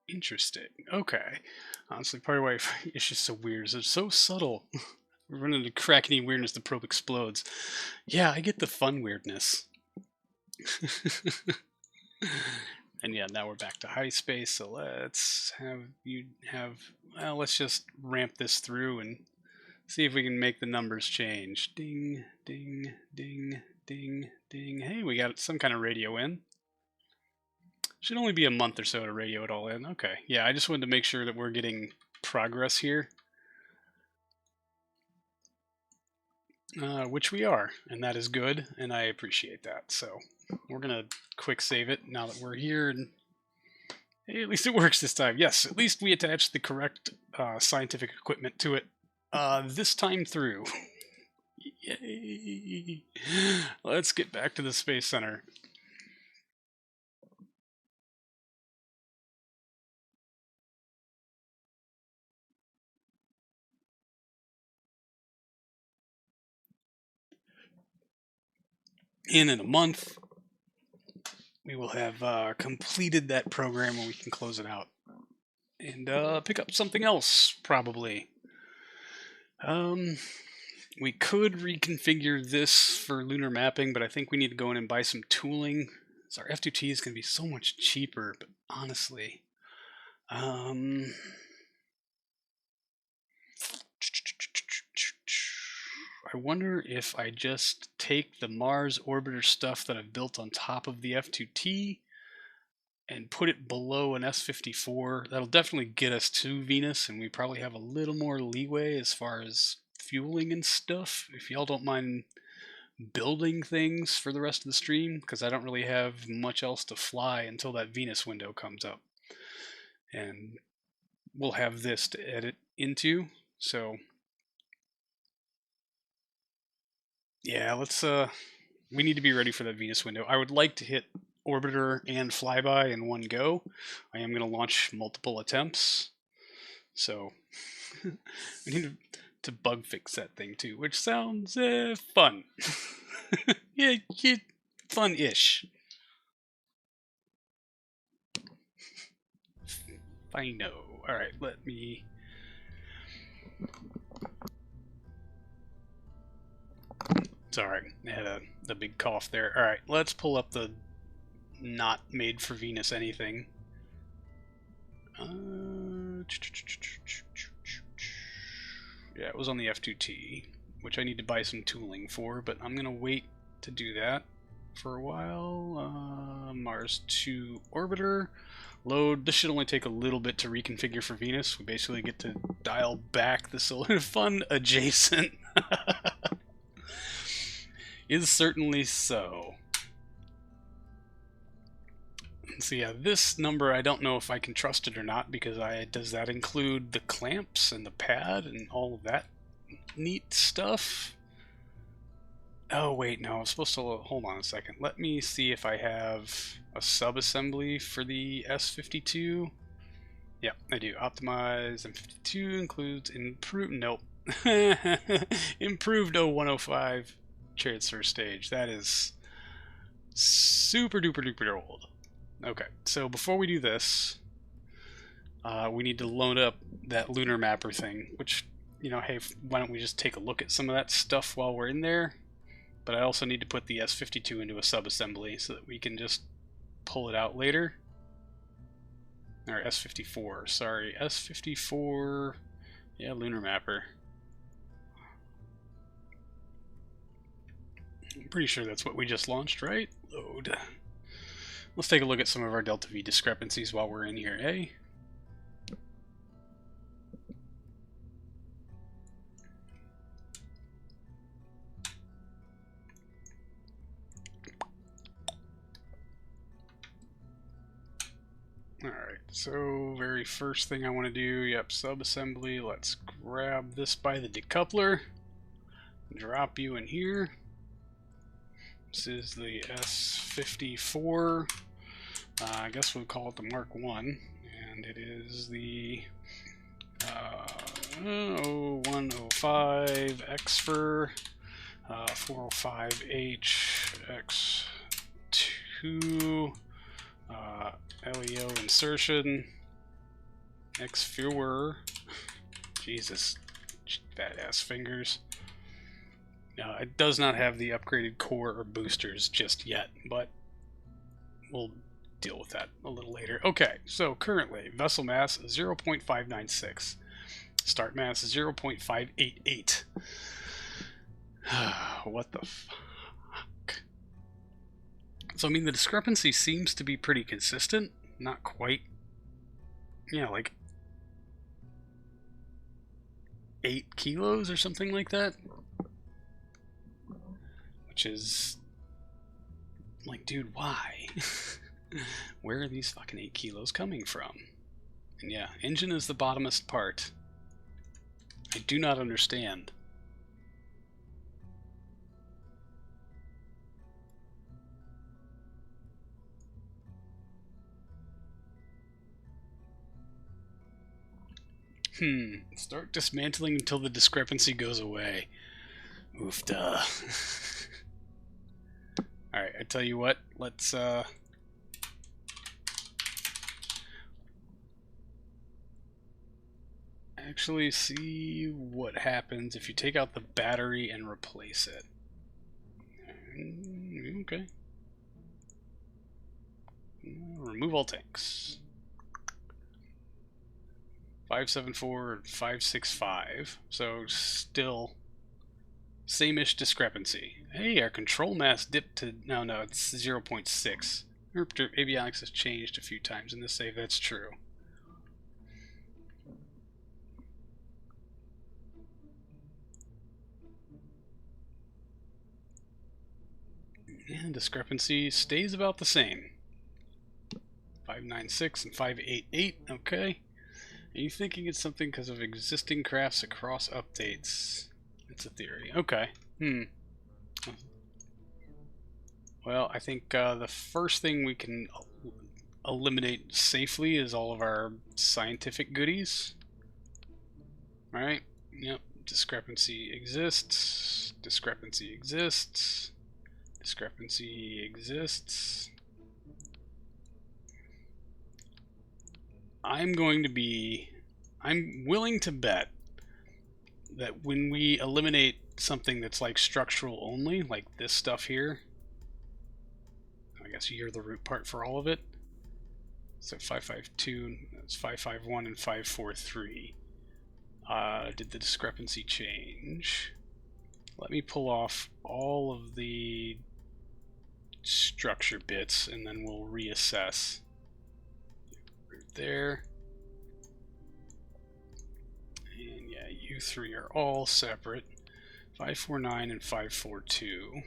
Interesting. Okay. Honestly, part of why it's just so weird is it's so subtle. We're running into crackety weirdness, the probe explodes. Yeah, I get the fun weirdness. And yeah, now we're back to high space, so let's let's just ramp this through and see if we can make the numbers change. Ding, ding, ding, ding, ding. Hey, we got some kind of radio in. Should only be a month or so to radio it all in. Okay, yeah, I just wanted to make sure that we're getting progress here. Which we are, and that is good, and I appreciate that. So we're gonna quick save it now that we're here, and hey, at least it works this time. Yes, at least we attached the correct scientific equipment to it this time through. Yay! Let's get back to the Space Center. In a month, we will have completed that program and we can close it out and pick up something else, probably. We could reconfigure this for lunar mapping, but I think we need to go in and buy some tooling. So our F2T is going to be so much cheaper, but honestly, I I wonder if I just take the Mars orbiter stuff that I've built on top of the F2T and put it below an S54. That'll definitely get us to Venus, and we probably have a little more leeway as far as fueling and stuff. If y'all don't mind building things for the rest of the stream, because I don't really have much else to fly until that Venus window comes up. And we'll have this to edit into, so yeah, let's we need to be ready for that Venus window. I would like to hit orbiter and flyby in one go. I am going to launch multiple attempts, so we need to bug fix that thing too, which sounds fun. yeah, fun-ish. Fino. All right, let me. Sorry, I had a big cough there. All right, let's pull up the not made for Venus anything. Yeah, it was on the F2T, which I need to buy some tooling for, but I'm gonna wait to do that for a while. Mars 2 orbiter. Load. This should only take a little bit to reconfigure for Venus. We basically get to dial back the solar fun adjacent. Is certainly so. So yeah, this number, I don't know if I can trust it or not, because does that include the clamps and the pad and all of that neat stuff? Oh wait, no, I'm supposed to, hold on a second. Let me see if I have a sub-assembly for the S52. Yeah, I do. Optimize M52 includes improved, nope. Improved 0105 transfer stage. That is super duper duper old. Okay, so before we do this, we need to load up that lunar mapper thing, which, you know, hey, why don't we just take a look at some of that stuff while we're in there? But I also need to put the S52 into a sub-assembly so that we can just pull it out later. Or S54, sorry, S54, yeah, lunar mapper. I'm pretty sure that's what we just launched, right? Load. Let's take a look at some of our delta V discrepancies while we're in here, eh? Alright, so very first thing I want to do, yep, sub-assembly. Let's grab this by the decoupler, drop you in here. This is the S54. I guess we'll call it the Mark 1, and it is the 0105 XFIR 405H X2 LEO insertion XFIR. Jesus, badass fingers. It does not have the upgraded core or boosters just yet, but we'll deal with that a little later. Okay, so currently vessel mass 0.596, start mass 0.588. What the fuck? So I mean, the discrepancy seems to be pretty consistent, not quite, yeah, like 8 kilos or something like that, which is like, dude, why? Where are these fucking 8 kilos coming from? And yeah, engine is the bottomest part. I do not understand. Start dismantling until the discrepancy goes away. Oof, duh. Alright, I tell you what, let's actually see what happens if you take out the battery and replace it. Okay. Remove all tanks. 574 and 565. So still Same-ish discrepancy. Hey, our control mass dipped to... No, it's 0.6. Avionics has changed a few times in this save, that's true. And discrepancy stays about the same. 596 and 588, okay. Are you thinking it's something because of existing crafts across updates? It's a theory. Okay. Well, I think the first thing we can eliminate safely is all of our scientific goodies. Alright. Yep. Discrepancy exists. Discrepancy exists. Discrepancy exists. I'm willing to bet that when we eliminate something that's like structural only, like this stuff here, I guess you're the root part for all of it. So 552, that's 551 and 543. Did the discrepancy change? Let me pull off all of the structure bits and then we'll reassess. There. And yeah, you three are all separate. 549 and 542.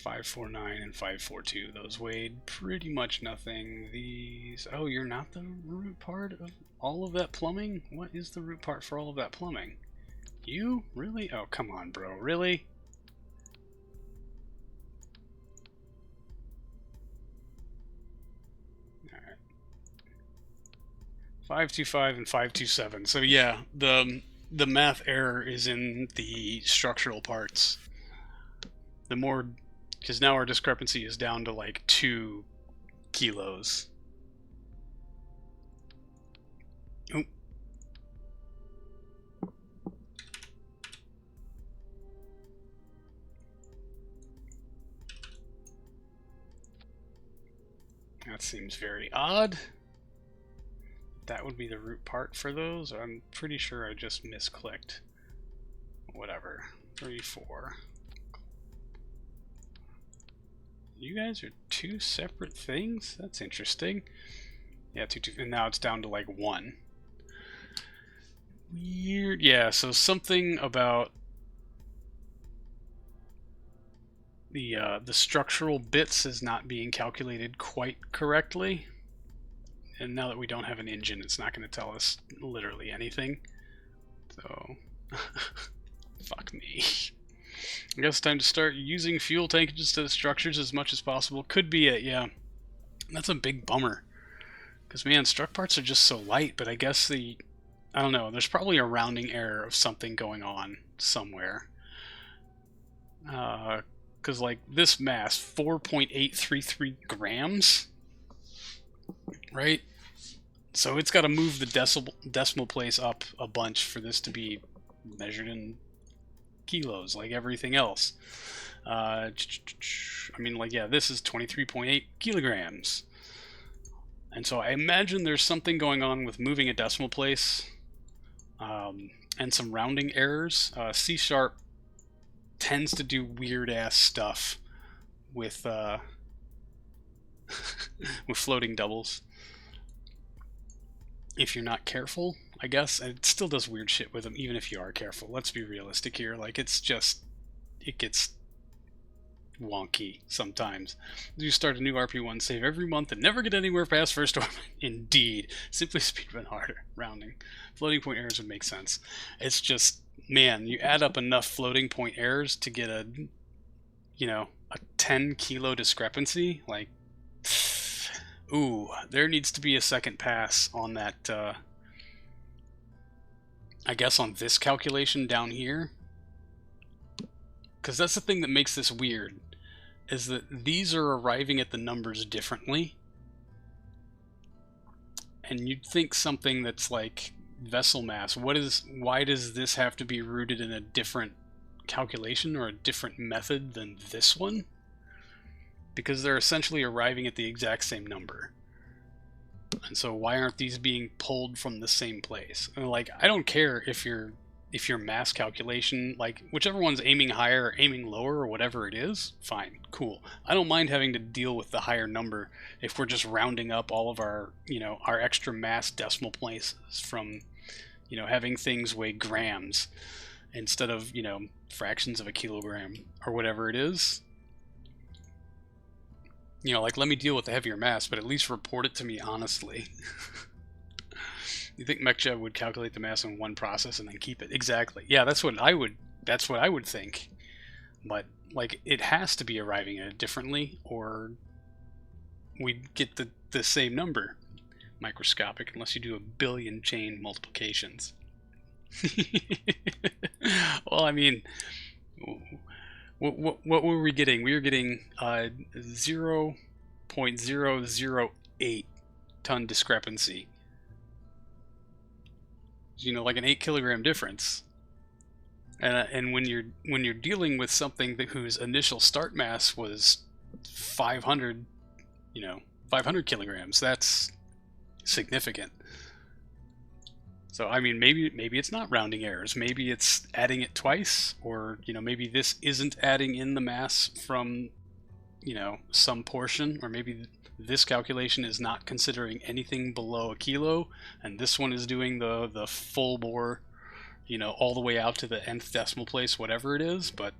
549 and 542. Those weighed pretty much nothing. These... Oh, you're not the root part of all of that plumbing? What is the root part for all of that plumbing? You? Really? Oh, come on, bro. Really? Alright. 525 and 527. So yeah, the math error is in the structural parts. The more... Because now our discrepancy is down to like 2 kilos. Oh. That seems very odd. That would be the root part for those. I'm pretty sure I just misclicked. Whatever. 3, 4. You guys are 2 separate things? That's interesting. Yeah, 2, and now it's down to like 1. Weird. Yeah, so something about the structural bits is not being calculated quite correctly. And now that we don't have an engine, it's not going to tell us literally anything. So, fuck me. I guess it's time to start using fuel tanks instead of structures as much as possible. Could be it, yeah. That's a big bummer. Because, man, struct parts are just so light, but I guess I don't know, there's probably a rounding error of something going on somewhere. Because, like, this mass, 4.833 grams, right? So it's got to move the decimal place up a bunch for this to be measured in kilos, like everything else. I mean, like, yeah, this is 23.8 kilograms. And so I imagine there's something going on with moving a decimal place and some rounding errors. C# tends to do weird-ass stuff with with floating doubles. If you're not careful, I guess. It still does weird shit with them, even if you are careful. Let's be realistic here. Like, it gets wonky sometimes. You start a new RP1 save every month and never get anywhere past first orbit. Indeed. Simply speedrun harder. Rounding. Floating point errors would make sense. It's just, man, you add up enough floating point errors to get a 10 kilo discrepancy. Like, ooh, there needs to be a second pass on that, I guess on this calculation down here. Because that's the thing that makes this weird, is that these are arriving at the numbers differently. And you'd think something that's like vessel mass, why does this have to be rooted in a different calculation or a different method than this one? Because they're essentially arriving at the exact same number. And so why aren't these being pulled from the same place? And like, I don't care if your mass calculation, like whichever one's aiming higher or aiming lower or whatever it is, fine, cool. I don't mind having to deal with the higher number if we're just rounding up all of our, our extra mass decimal places from, having things weigh grams instead of, fractions of a kilogram or whatever it is. Like, let me deal with the heavier mass, but at least report it to me honestly. You think MechJeb would calculate the mass in one process and then keep it? Exactly. Yeah, that's what I would think. But like, it has to be arriving at it differently, or we'd get the same number. Microscopic, unless you do a billion chain multiplications. Well, I mean, what were we getting? We were getting 0.008 ton discrepancy. Like an 8 kilogram difference. And when you're dealing with something whose initial start mass was 500, 500 kilograms, that's significant. So I mean, maybe it's not rounding errors. Maybe it's adding it twice, or maybe this isn't adding in the mass from some portion, or maybe this calculation is not considering anything below a kilo, and this one is doing the full bore, all the way out to the nth decimal place, whatever it is. But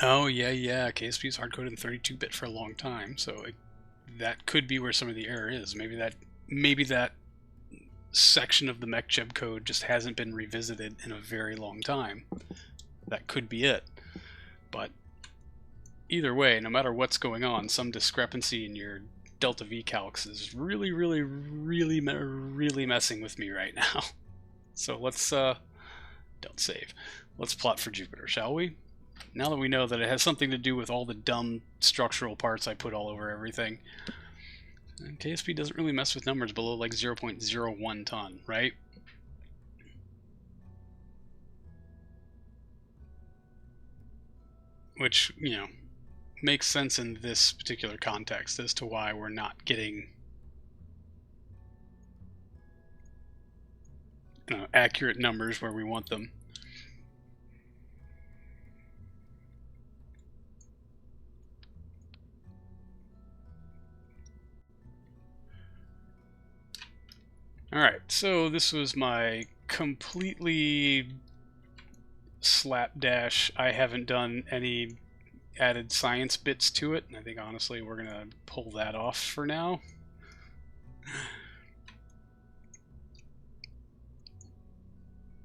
oh yeah, KSP is hard-coded in 32-bit for a long time, so that could be where some of the error is. Maybe that section of the MechJeb code just hasn't been revisited in a very long time. That could be it. But either way, no matter what's going on, some discrepancy in your delta V calcs is really messing with me right now. So let's don't save. Let's plot for Jupiter, shall we? Now that we know that it has something to do with all the dumb structural parts I put all over everything. And KSP doesn't really mess with numbers below like 0.01 ton, right? Which, makes sense in this particular context as to why we're not getting accurate numbers where we want them. Alright, so this was my completely slapdash. I haven't done any added science bits to it, and I think honestly we're going to pull that off for now.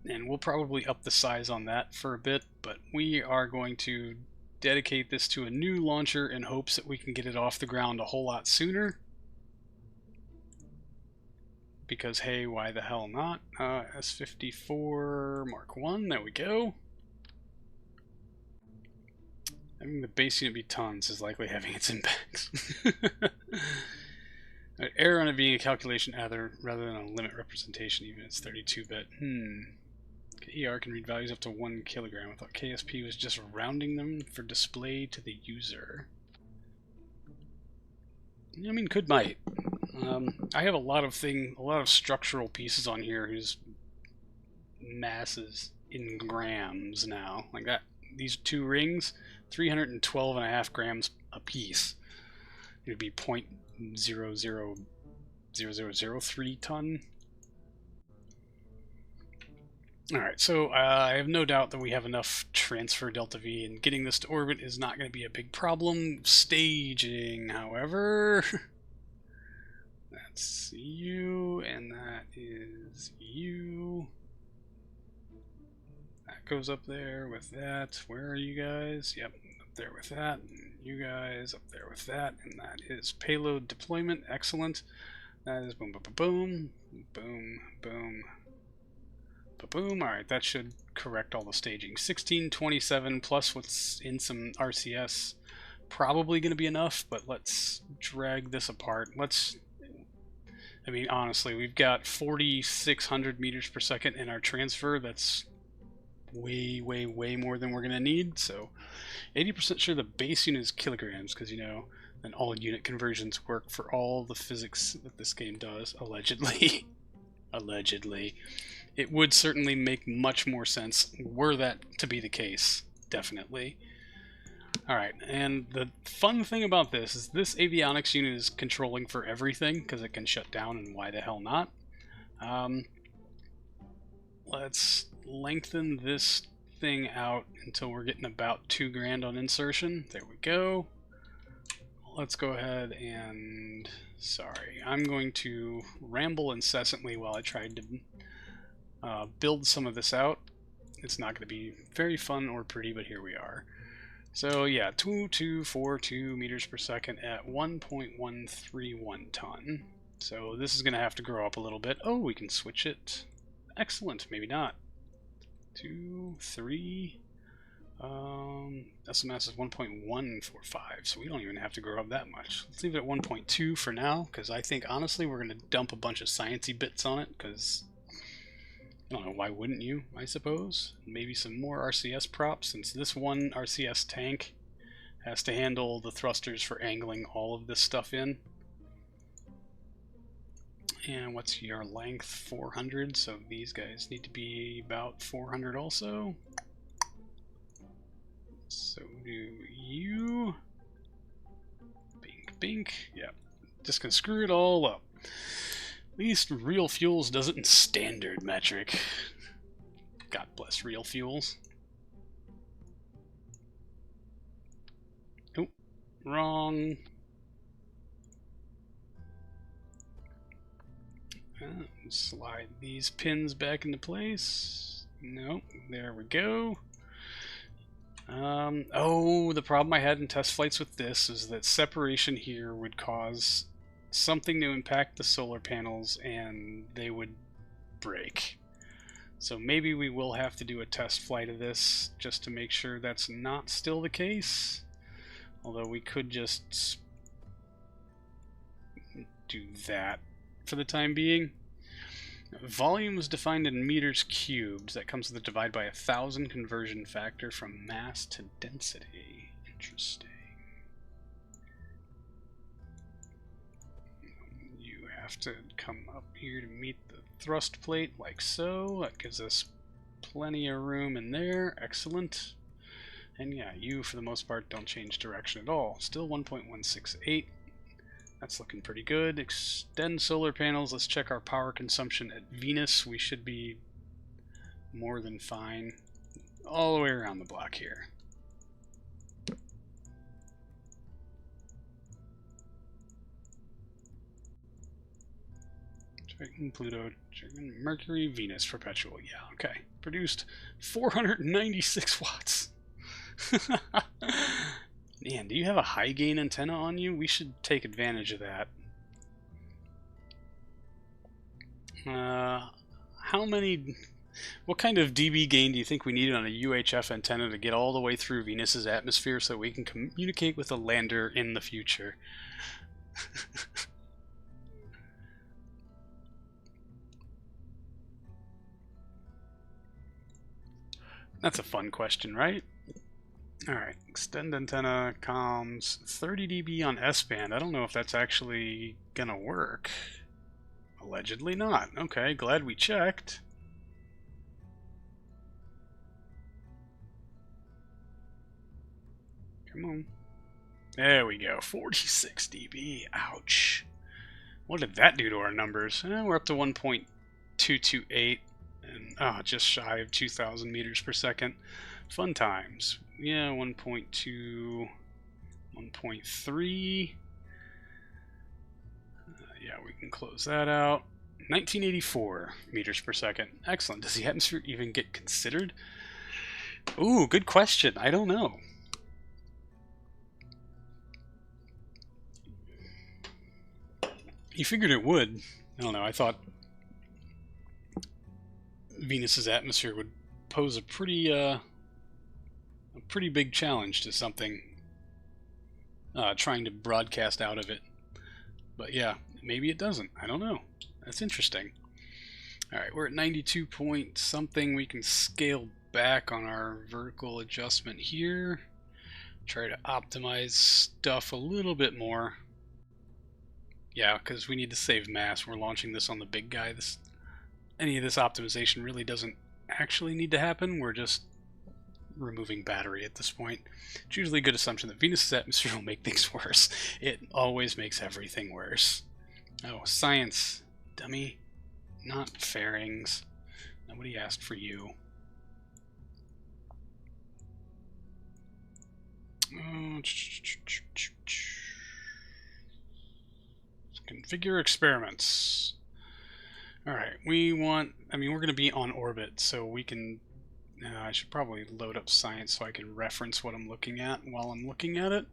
And we'll probably up the size on that for a bit, but we are going to dedicate this to a new launcher in hopes that we can get it off the ground a whole lot sooner. Because hey, why the hell not? S54 Mark 1, there we go. Having the base unit be tons is likely having its impacts. Error on it being a calculation rather than a limit representation, even if it's 32-bit. ER can read values up to 1 kilogram. I thought KSP was just rounding them for display to the user. I mean, might. I have a lot of structural pieces on here whose mass is in grams now. Like that, these two rings, 312.5 grams a piece. It would be 0.000003 ton. Alright, so I have no doubt that we have enough transfer delta V, and getting this to orbit is not going to be a big problem. Staging, however, that's you, and that is you. That goes up there with that. Where are you guys? Yep, up there with that. And you guys up there with that, and that is payload deployment. Excellent. That is boom, boom, boom, boom, boom. Boom. Alright, that should correct all the staging. 1627 plus what's in some RCS. Probably going to be enough, but let's drag this apart. I mean, honestly, we've got 4,600 meters per second in our transfer. That's way more than we're going to need. So 80% sure the base unit is kilograms, because, And all unit conversions work for all the physics that this game does, allegedly. Allegedly. It would certainly make much more sense were that to be the case, definitely. Alright, and the fun thing about this is this avionics unit is controlling for everything, because it can shut down, and why the hell not? Let's lengthen this thing out until we're getting about $2,000 on insertion. There we go. Let's go ahead and... Sorry, I'm going to ramble incessantly while I try to build some of this out. It's not going to be very fun or pretty, but here we are. So yeah, 2242 meters per second at 1.131 ton. So this is going to have to grow up a little bit. Oh, we can switch it. Excellent, maybe not. 2, 3... SMS is 1.145, so we don't even have to grow up that much. Let's leave it at 1.2 for now, because I think, honestly, we're going to dump a bunch of sciencey bits on it, because, I don't know, why wouldn't you, I suppose? Maybe some more RCS props, since this one RCS tank has to handle the thrusters for angling all of this stuff in. And what's your length? 400, so these guys need to be about 400 also. So do you. Bink, bink. Yeah. Just gonna screw it all up. At least Real Fuels does it in standard metric. God bless Real Fuels. Oh, wrong. Slide these pins back into place. Nope, there we go. Oh, the problem I had in test flights with this is that separation here would cause something to impact the solar panels and they would break. So maybe we will have to do a test flight of this just to make sure that's not still the case. Although we could just do that for the time being. Volume is defined in meters cubed. That comes with a divide by 1,000 conversion factor from mass to density. Interesting. You have to come up here to meet the thrust plate like so. That gives us plenty of room in there. Excellent. And yeah, you for the most part don't change direction at all. Still 1.168. That's looking pretty good. Extend solar panels. Let's check our power consumption at Venus. We should be more than fine all the way around the block here. Triton, Pluto, Triton, Mercury, Venus, perpetual. Yeah, okay. Produced 496 watts. Man, do you have a high gain antenna on you? We should take advantage of that. What kind of dB gain do you think we need on a UHF antenna to get all the way through Venus's atmosphere so we can communicate with a lander in the future? That's a fun question, right? Alright, extend antenna, comms, 30 dB on S-band. I don't know if that's actually gonna work. Allegedly not. Okay, glad we checked. Come on. There we go, 46 dB. Ouch. What did that do to our numbers? We're up to 1.228 and just shy of 2,000 meters per second. Fun times. Yeah, 1.2, 1.3. Yeah, we can close that out. 1984 meters per second. Excellent. Does the atmosphere even get considered? Ooh, good question. I don't know. You figured it would. I don't know. I thought Venus's atmosphere would pose a pretty big challenge to something trying to broadcast out of it. But yeah, maybe it doesn't. I don't know. That's interesting. Alright, we're at 92 point something. We can scale back on our vertical adjustment here. Try to optimize stuff a little bit more. Yeah, because we need to save mass. We're launching this on the big guy. Any of this optimization really doesn't actually need to happen. We're just removing battery at this point. It's usually a good assumption that Venus's atmosphere will make things worse. It always makes everything worse. Oh, science, dummy. Not fairings. Nobody asked for you. Configure experiments. Alright, we're going to be on orbit, so we can... I should probably load up science so I can reference what I'm looking at while I'm looking at it.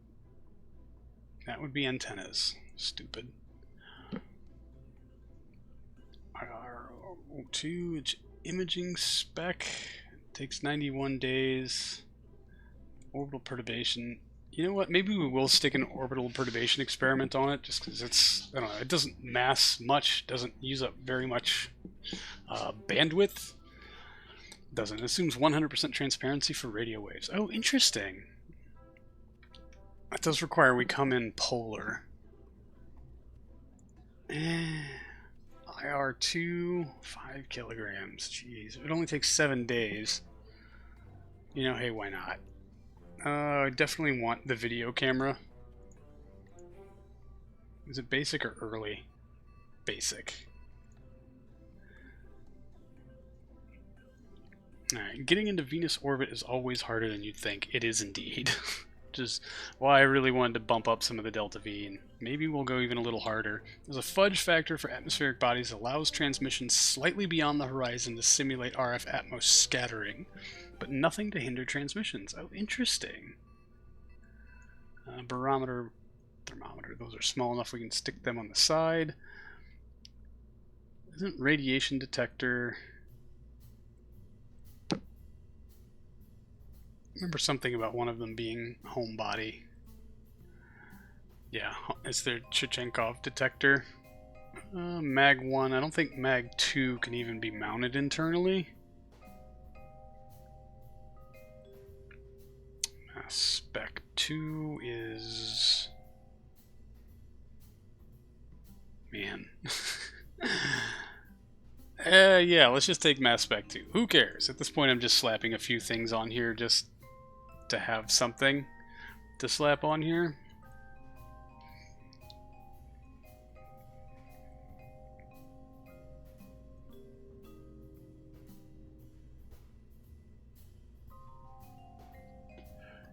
That would be antennas. Stupid. IR02 imaging spec. Takes 91 days. Orbital perturbation. You know what? Maybe we will stick an orbital perturbation experiment on it, just because it's, I don't know, it doesn't mass much, doesn't use up very much bandwidth. Doesn't. It assumes 100% transparency for radio waves. Oh, interesting. That does require we come in polar. IR2, 5 kilograms. Jeez, it only takes 7 days. You know, hey, why not? I definitely want the video camera. Is it basic or early? Basic. Alright, getting into Venus orbit is always harder than you'd think. It is indeed. Which is why I really wanted to bump up some of the delta V, and maybe we'll go even a little harder. There's a fudge factor for atmospheric bodies that allows transmissions slightly beyond the horizon to simulate RF atmos scattering, but nothing to hinder transmissions. Oh, interesting. Barometer, thermometer, those are small enough we can stick them on the side. Isn't radiation detector... Remember something about one of them being homebody. Yeah, it's their Chechenkov detector. Mag 1, I don't think Mag 2 can even be mounted internally. Spec 2 is... Man. Yeah, let's just take mass spec 2. Who cares? At this point I'm just slapping a few things on here just to have something to slap on here.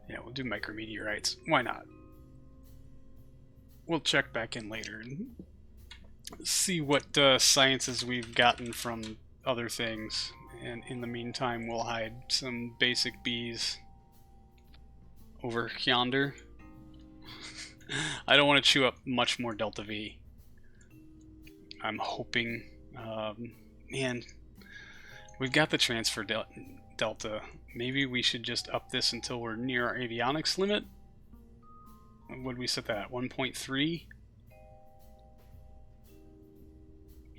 Yeah, we'll do micrometeorites. Why not? We'll check back in later and see what sciences we've gotten from other things. And in the meantime, we'll hide some basic bees over yonder. I don't want to chew up much more delta V. I'm hoping... man, we've got the transfer delta. Maybe we should just up this until we're near our avionics limit. What did we set that at? 1.3?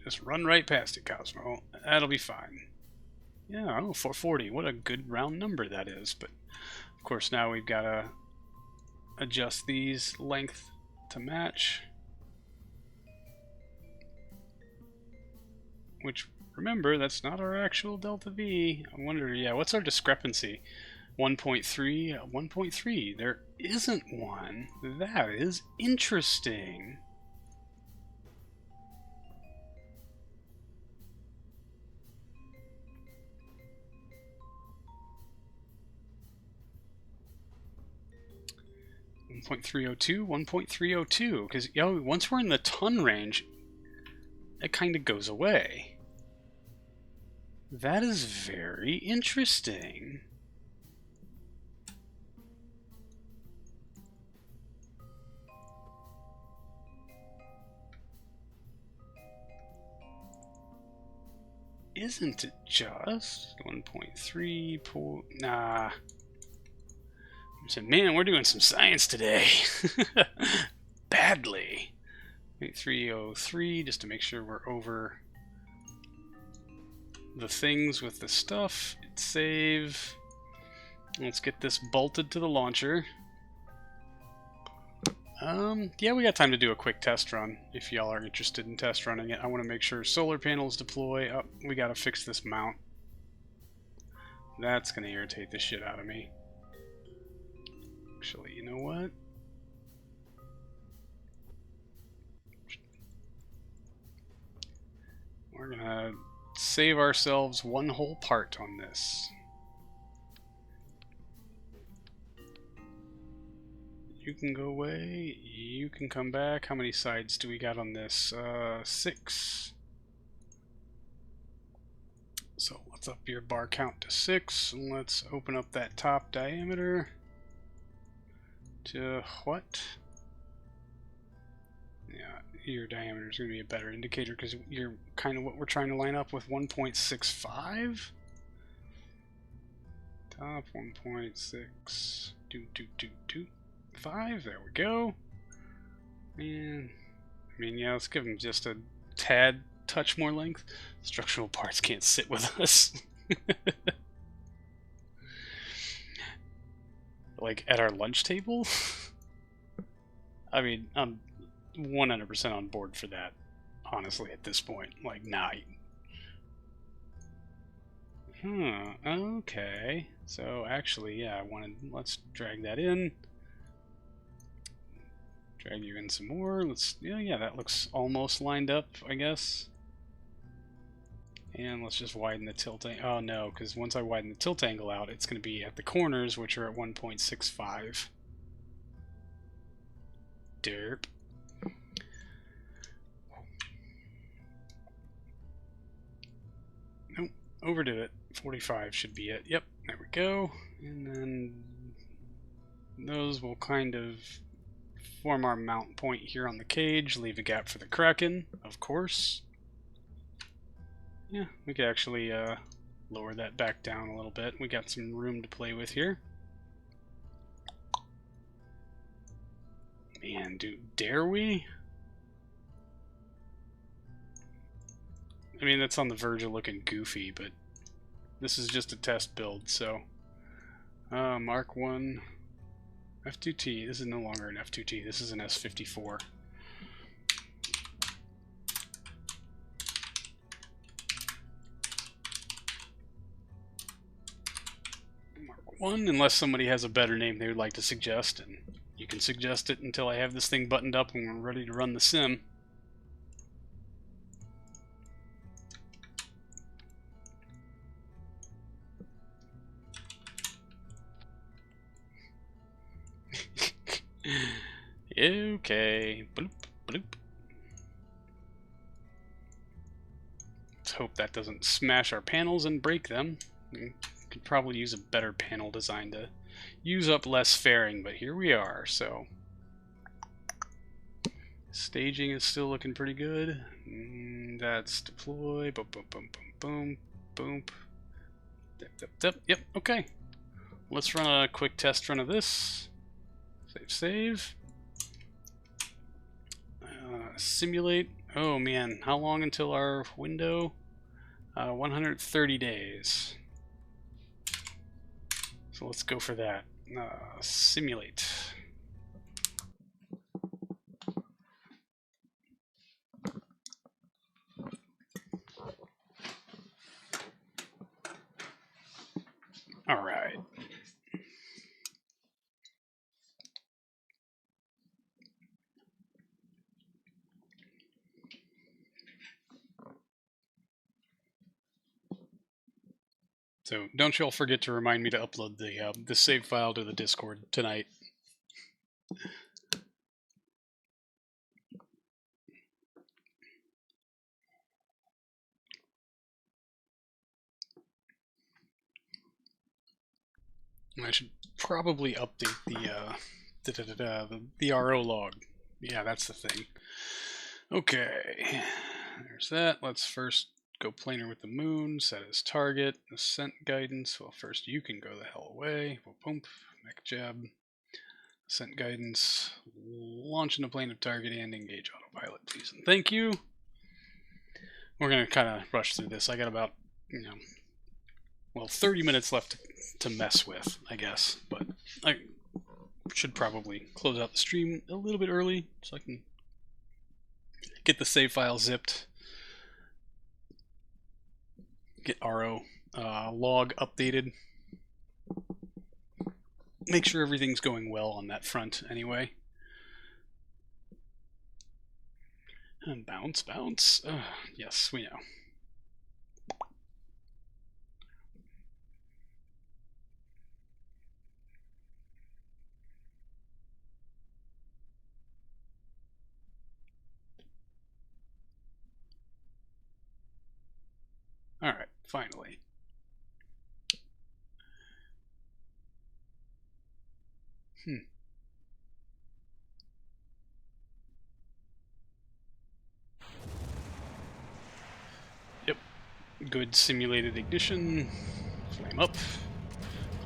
Just run right past it, Cosmo. That'll be fine. Yeah, oh, 440. What a good round number that is. But, of course, now we've got to adjust these length to match. Which... Remember, that's not our actual delta V. I wonder, yeah, what's our discrepancy? 1.3? 1.3. There isn't one. That is interesting. .302, 1.302, because once we're in the ton range, it kind of goes away. That is very interesting. Isn't it just 1.3? Nah. I said, man, we're doing some science today. Badly. 303, just to make sure we're over the things with the stuff. Save. Let's get this bolted to the launcher. Yeah, we got time to do a quick test run if y'all are interested in test running it. I want to make sure solar panels deploy. Oh, we got to fix this mount. That's going to irritate the shit out of me. Actually, you know what? We're going to save ourselves one whole part on this. You can go away. You can come back. How many sides do we got on this? 6. So let's up your bar count to 6. And let's open up that top diameter to what? Yeah, your diameter is going to be a better indicator because you're kind of what we're trying to line up with 1.65. Top 1.6. 5. There we go. And I mean, yeah, let's give them just a tad touch more length. Structural parts can't sit with us. Like at our lunch table? I mean, I'm 100% on board for that, honestly, at this point. Like, nah. Okay. So, actually, yeah, let's drag that in. Drag you in some more. Yeah, that looks almost lined up, I guess. And let's just widen the tilt angle. Oh no, because once I widen the tilt angle out, it's going to be at the corners, which are at 1.65. Derp. Nope, overdid it. 45 should be it. Yep, there we go. And then those will kind of form our mount point here on the cage, leave a gap for the Kraken, of course. Yeah, we could actually lower that back down a little bit. We got some room to play with here. Man, dude, dare we? I mean, that's on the verge of looking goofy, but this is just a test build, so... Mark 1... F2T. This is no longer an F2T. This is an S54. Mark 1, unless somebody has a better name they would like to suggest, and you can suggest it until I have this thing buttoned up and we're ready to run the sim. Okay. Bloop, bloop. Let's hope that doesn't smash our panels and break them. We could probably use a better panel design to use up less fairing, but here we are, so... Staging is still looking pretty good. That's deploy. Boom, boom, boom, boom, boom, boom. Yep, okay. Let's run a quick test run of this. Save. Simulate. Oh man, how long until our window? 130 days. So let's go for that. Simulate. All right. So don't y'all forget to remind me to upload the save file to the Discord tonight. I should probably update the RO log. Yeah, that's the thing. Okay, there's that. Let's first go planar with the moon, set as target, ascent guidance. Well, first you can go the hell away. Boom, mech jab. Ascent guidance, launch into plane of target and engage autopilot, please and thank you. We're going to kind of rush through this. I got about, 30 minutes left to mess with, I guess. But should probably close out the stream a little bit early so I can get the save file zipped, get RO log updated, make sure everything's going well on that front anyway. And bounce, bounce. Yes, we know. All right, finally. Yep, good simulated ignition. Flame up,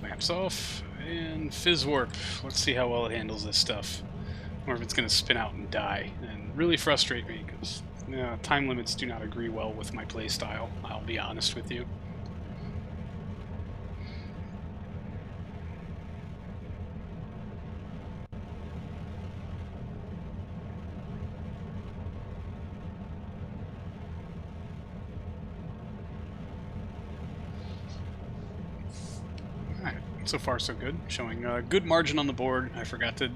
clamps off, and fizz warp. Let's see how well it handles this stuff. Or if it's going to spin out and die, and really frustrate me, because time limits do not agree well with my playstyle, I'll be honest with you. Alright, so far so good. Showing a good margin on the board. I forgot to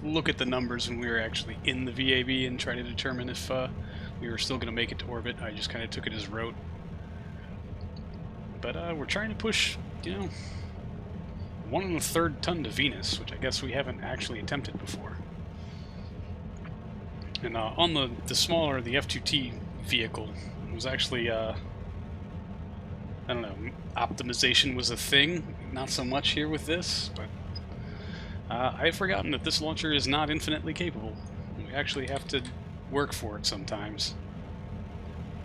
look at the numbers when we were actually in the VAB and try to determine if we were still going to make it to orbit. I just kind of took it as rote. But we're trying to push, 1 1/3 ton to Venus, which I guess we haven't actually attempted before. And on the smaller, the F2T vehicle, it was actually, I don't know, optimization was a thing. Not so much here with this, but I had forgotten that this launcher is not infinitely capable. We actually have to work for it sometimes.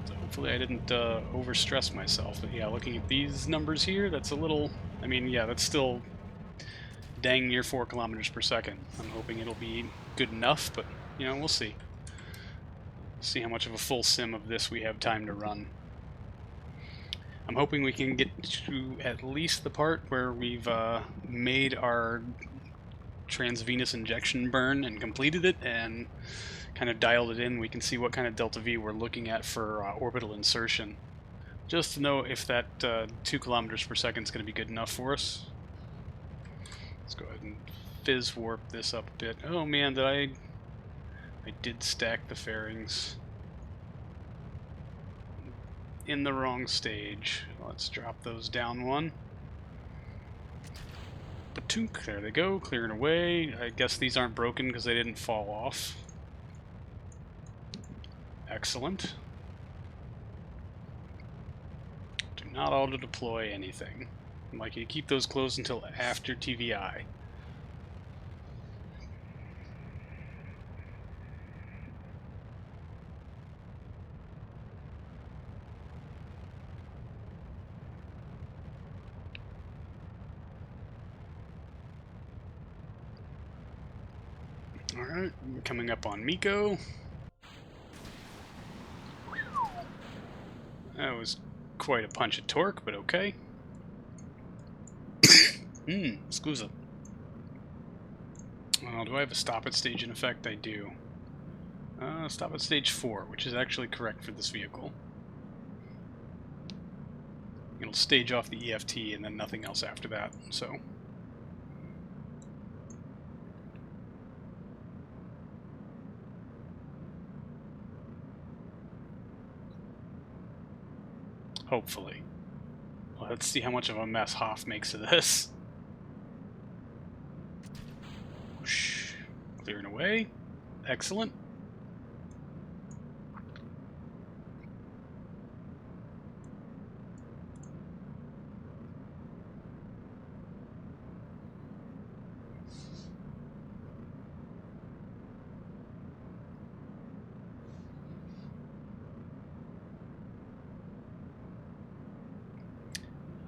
So hopefully I didn't overstress myself. But yeah, looking at these numbers here, that's a little... I mean, yeah, that's still dang near 4 kilometers per second. I'm hoping it'll be good enough, but, we'll see. See how much of a full sim of this we have time to run. I'm hoping we can get to at least the part where we've made our transvenous injection burn and completed it and kind of dialed it in. We can see what kind of delta V we're looking at for orbital insertion, just to know if that 2 kilometers per second is going to be good enough for us. Let's go ahead and fizz warp this up a bit. Oh man, I did stack the fairings in the wrong stage. Let's drop those down one. Patunk, there they go, clearing away. I guess these aren't broken because they didn't fall off. Excellent. Do not auto-deploy anything. I'd like you to keep those closed until after TVI. Alright, coming up on Miko. That was quite a punch of torque, but okay. Scusa. Well, do I have a stop at stage in effect? I do. Stop at stage 4, which is actually correct for this vehicle. It'll stage off the EFT and then nothing else after that, so... Hopefully. Well, let's see how much of a mess Hoff makes of this. Whoosh. Clearing away. Excellent.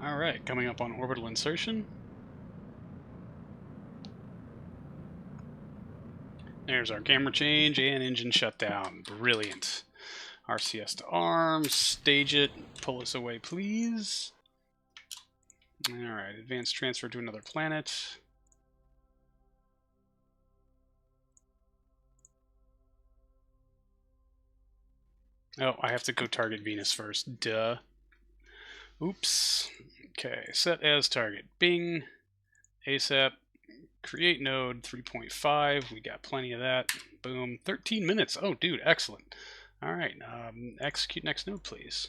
Alright, coming up on orbital insertion. There's our camera change and engine shutdown. Brilliant. RCS to arms, stage it, pull us away please. Alright, advanced transfer to another planet. Oh, I have to go target Venus first. Duh. Oops. Okay, set as target. Bing. ASAP. Create node 3.5. We got plenty of that. Boom. 13 minutes. Oh, dude, excellent. All right. Execute next node, please.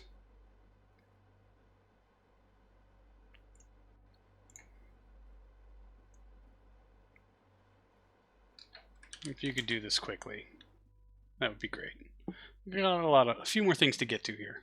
If you could do this quickly, that would be great. We got a few more things to get to here.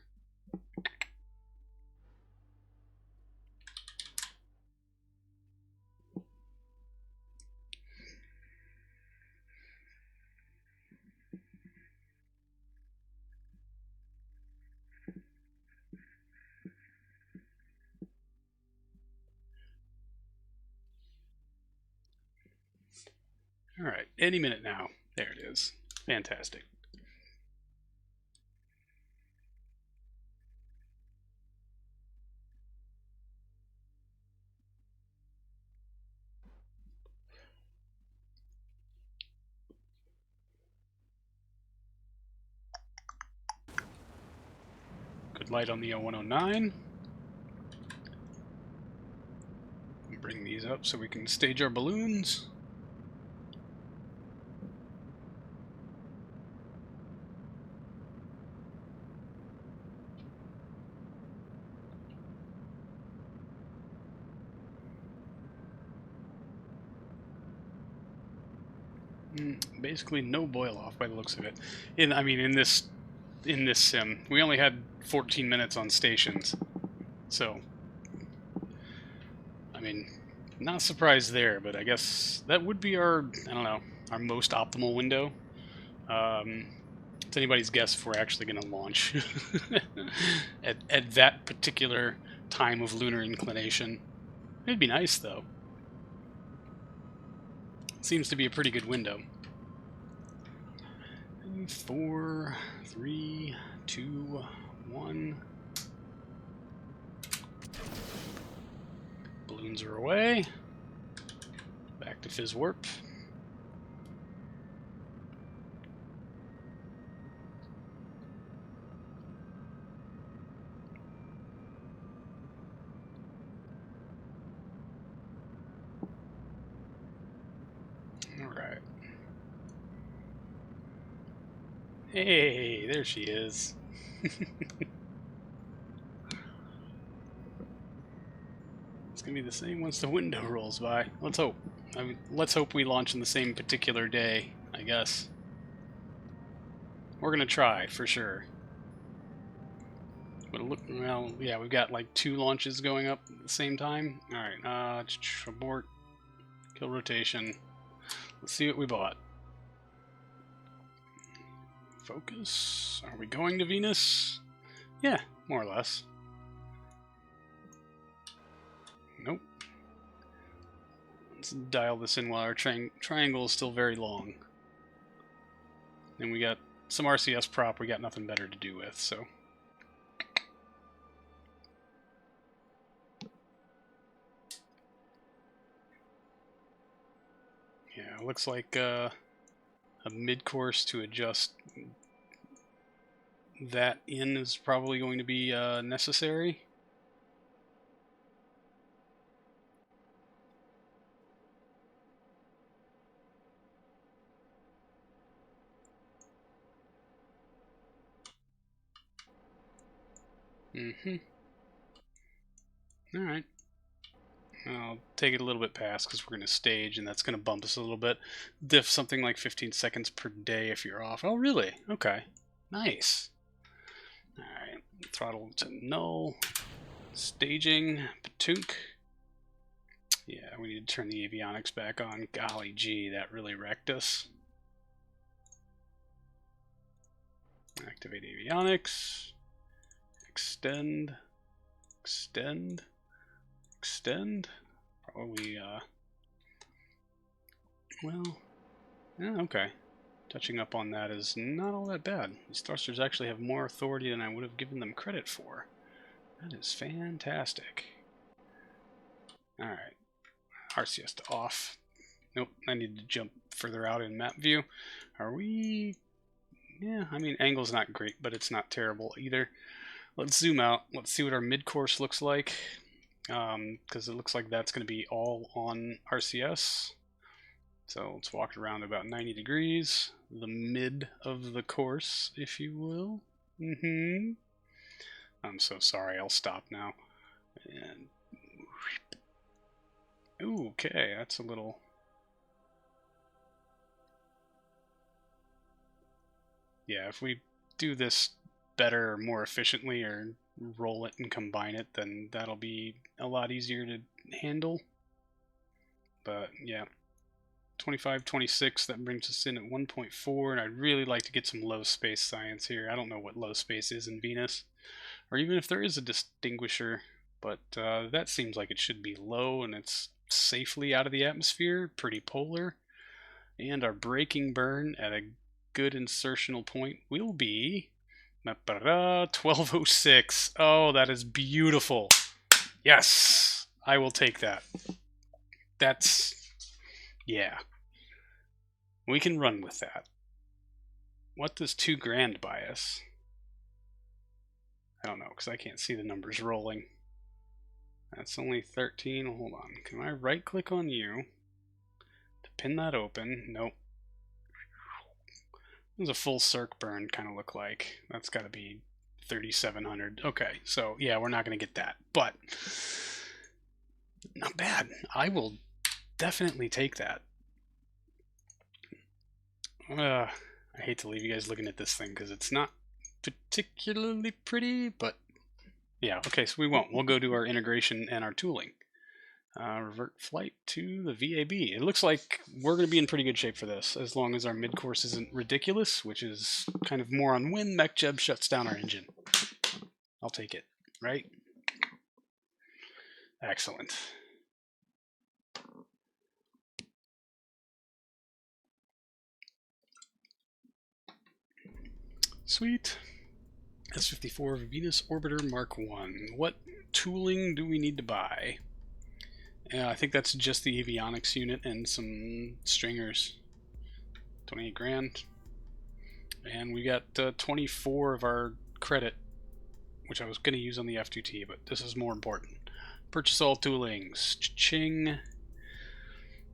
All right, any minute now. There it is. Fantastic. Good light on the 0109. Bring these up so we can stage our balloons. Basically no boil off by the looks of it. In this sim, we only had 14 minutes on stations, so I mean, not surprised there. But I guess that would be our our most optimal window. It's anybody's guess if we're actually going to launch at that particular time of lunar inclination. It'd be nice though. Seems to be a pretty good window. 4, 3, 2, 1. Balloons are away. Back to Fizz Warp. Alright. Hey, there she is. It's gonna be the same once the window rolls by. Let's hope. Let's hope we launch on the same particular day, I guess. We're gonna try, for sure. But look, well, yeah, we've got like 2 launches going up at the same time. Alright, abort. Kill rotation. Let's see what we bought. Focus. Are we going to Venus? Yeah, more or less. Nope. Let's dial this in while our triangle is still very long. And we got some RCS prop we got nothing better to do with, so. Yeah, looks like a mid-course to adjust that in is probably going to be necessary. Alright. I'll take it a little bit past because we're going to stage, and that's going to bump us a little bit. Diff something like 15 seconds per day if you're off. Oh, really? Okay. Nice. Alright. Throttle to null. Staging. Patunk. Yeah, we need to turn the avionics back on. Golly gee, that really wrecked us. Activate avionics. Extend. Extend. Extend. Probably, well, yeah, okay. Touching up on that is not all that bad. These thrusters actually have more authority than I would have given them credit for. That is fantastic. Alright. RCS to off. Nope, I need to jump further out in map view. Are we... Yeah, I mean, angle's not great, but it's not terrible either. Let's zoom out. Let's see what our mid-course looks like, because it looks like that's going to be all on RCS. So let's walk around about 90 degrees, the mid of the course, if you will. I'm so sorry, I'll stop now. And ooh, okay, that's a little... Yeah, if we do this better, more efficiently, or roll it and combine it, then that'll be a lot easier to handle. But yeah, 25, 26, that brings us in at 1.4, and I'd really like to get some low space science here. I don't know what low space is in Venus, or even if there is a distinguisher, but that seems like it should be low, and it's safely out of the atmosphere, pretty polar, and our braking burn at a good insertional point will be 1206. Oh, that is beautiful. Yes, I will take that. That's, yeah, we can run with that. What does 2 grand buy us? I don't know, because I can't see the numbers rolling. That's only 13. Hold on. Can I right click on you to pin that open? Nope. What does a full circ burn kind of look like? That's got to be 3,700. Okay, so yeah, we're not going to get that, but not bad. I will definitely take that. I hate to leave you guys looking at this thing because it's not particularly pretty, but yeah, okay, so we won't. We'll go do our integration and our tooling. Revert flight to the VAB. It looks like we're going to be in pretty good shape for this, as long as our mid-course isn't ridiculous, which is kind of more on when MechJeb shuts down our engine. I'll take it, right? Excellent. Sweet. S-54 Venus Orbiter Mark 1. What tooling do we need to buy? I think that's just the avionics unit and some stringers. 28 grand. And we got 24 of our credit, which I was going to use on the F2T, but this is more important. Purchase all toolings. Ching.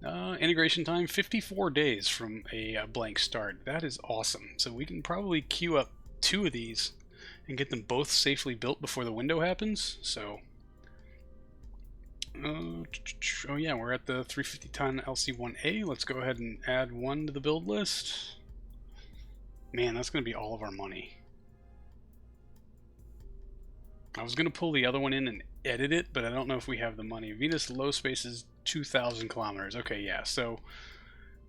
Integration time 54 days from a blank start. That is awesome. So we can probably queue up 2 of these and get them both safely built before the window happens. So, oh yeah, we're at the 350 ton LC1A. Let's go ahead and add 1 to the build list. Man, that's going to be all of our money. I was going to pull the other one in and edit it, but I don't know if we have the money. Venus low space is 2,000 kilometers. Okay, yeah, so,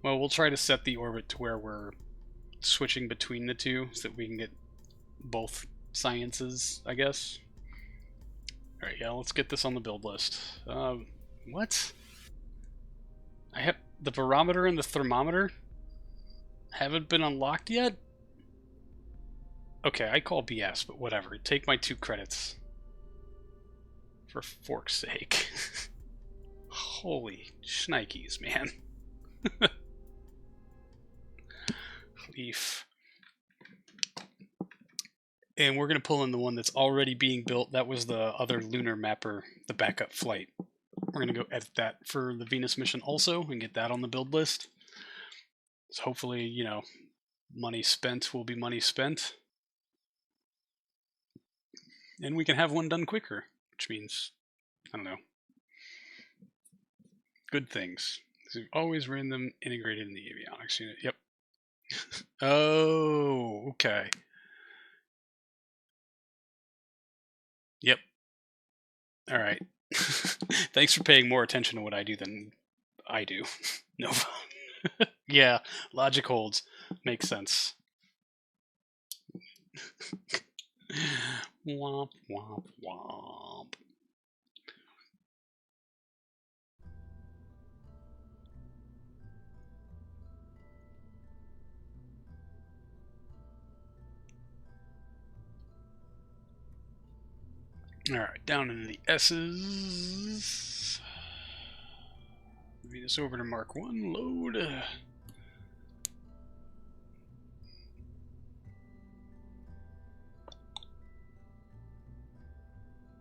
well, we'll try to set the orbit to where we're switching between the two so that we can get both sciences, I guess. Alright, yeah, let's get this on the build list. What? I have the barometer and the thermometer haven't been unlocked yet? Okay, I call BS, but whatever. Take my 2 credits. For fork's sake. Holy shnikes, man. Leaf. And we're going to pull in the one that's already being built. That was the other lunar mapper, the backup flight. We're going to go edit that for the Venus mission also and get that on the build list. So hopefully, you know, money spent will be money spent. And we can have one done quicker, which means, I don't know, good things. So we've always ran them integrated in the avionics unit. Yep. Oh, okay. Yep. All right. Thanks for paying more attention to what I do than I do. No. Yeah, logic holds. Makes sense. Womp, womp, womp. Alright, down into the S's. Venus over to Mark 1, load.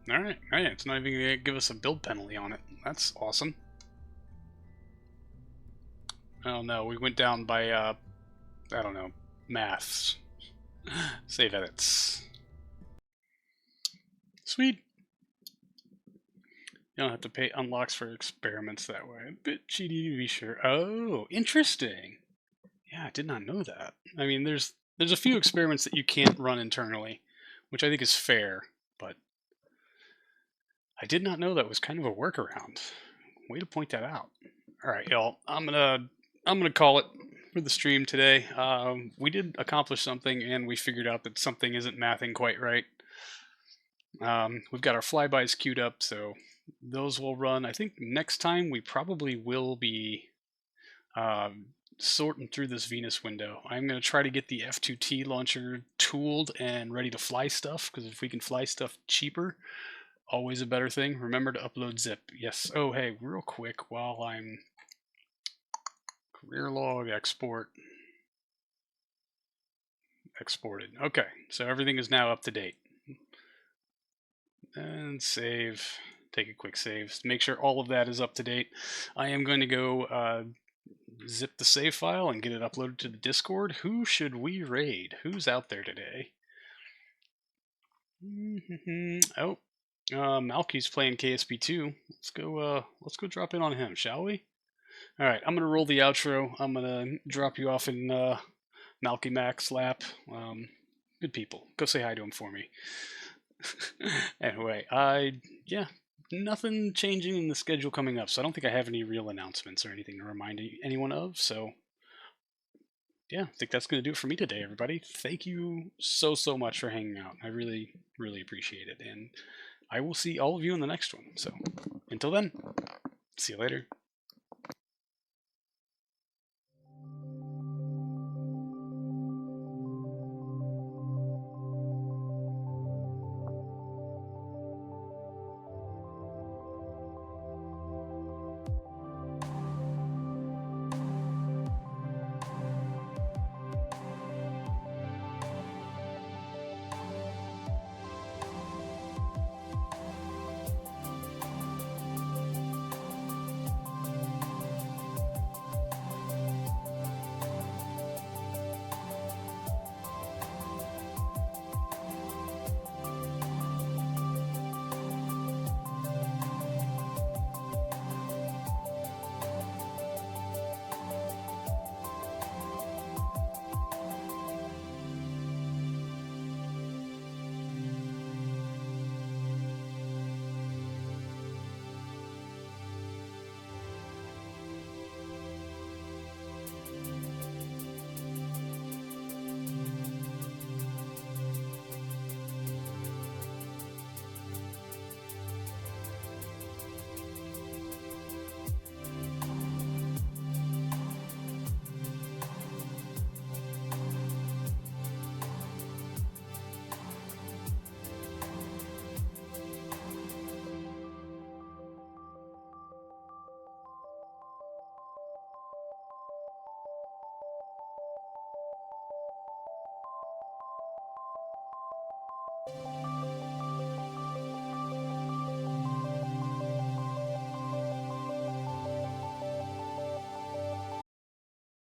Alright, alright, it's not even gonna give us a build penalty on it. That's awesome. Oh no, we went down by, I don't know, maths. Save edits. Sweet. You don't have to pay unlocks for experiments that way. A bit cheaty to be sure. Oh, interesting. Yeah, I did not know that. I mean, there's a few experiments that you can't run internally, which I think is fair, but I did not know that was kind of a workaround. Way to point that out. All right, y'all. I'm gonna call it for the stream today. We did accomplish something, and we figured out that something isn't mathing quite right. We've got our flybys queued up, so those will run. I think next time we probably will be sorting through this Venus window. I'm going to try to get the F2T launcher tooled and ready to fly stuff, because if we can fly stuff cheaper, always a better thing. Remember to upload zip. Yes. Oh, hey, real quick, while I'm career log export. Exported. Okay, so everything is now up to date. And save. Take a quick save. Make sure all of that is up to date. I am going to go zip the save file and get it uploaded to the Discord. Who should we raid? Who's out there today? Oh, Malky's playing KSP2. Let's go drop in on him, shall we? All right, I'm gonna roll the outro. I'm gonna drop you off in Malky Mac's lap. Good people. Go say hi to him for me. Anyway, yeah, nothing changing in the schedule coming up, so I don't think I have any real announcements or anything to remind anyone of. So, yeah, I think that's going to do it for me today, everybody. Thank you so much for hanging out. I really appreciate it, and I will see all of you in the next one. So, until then, see you later.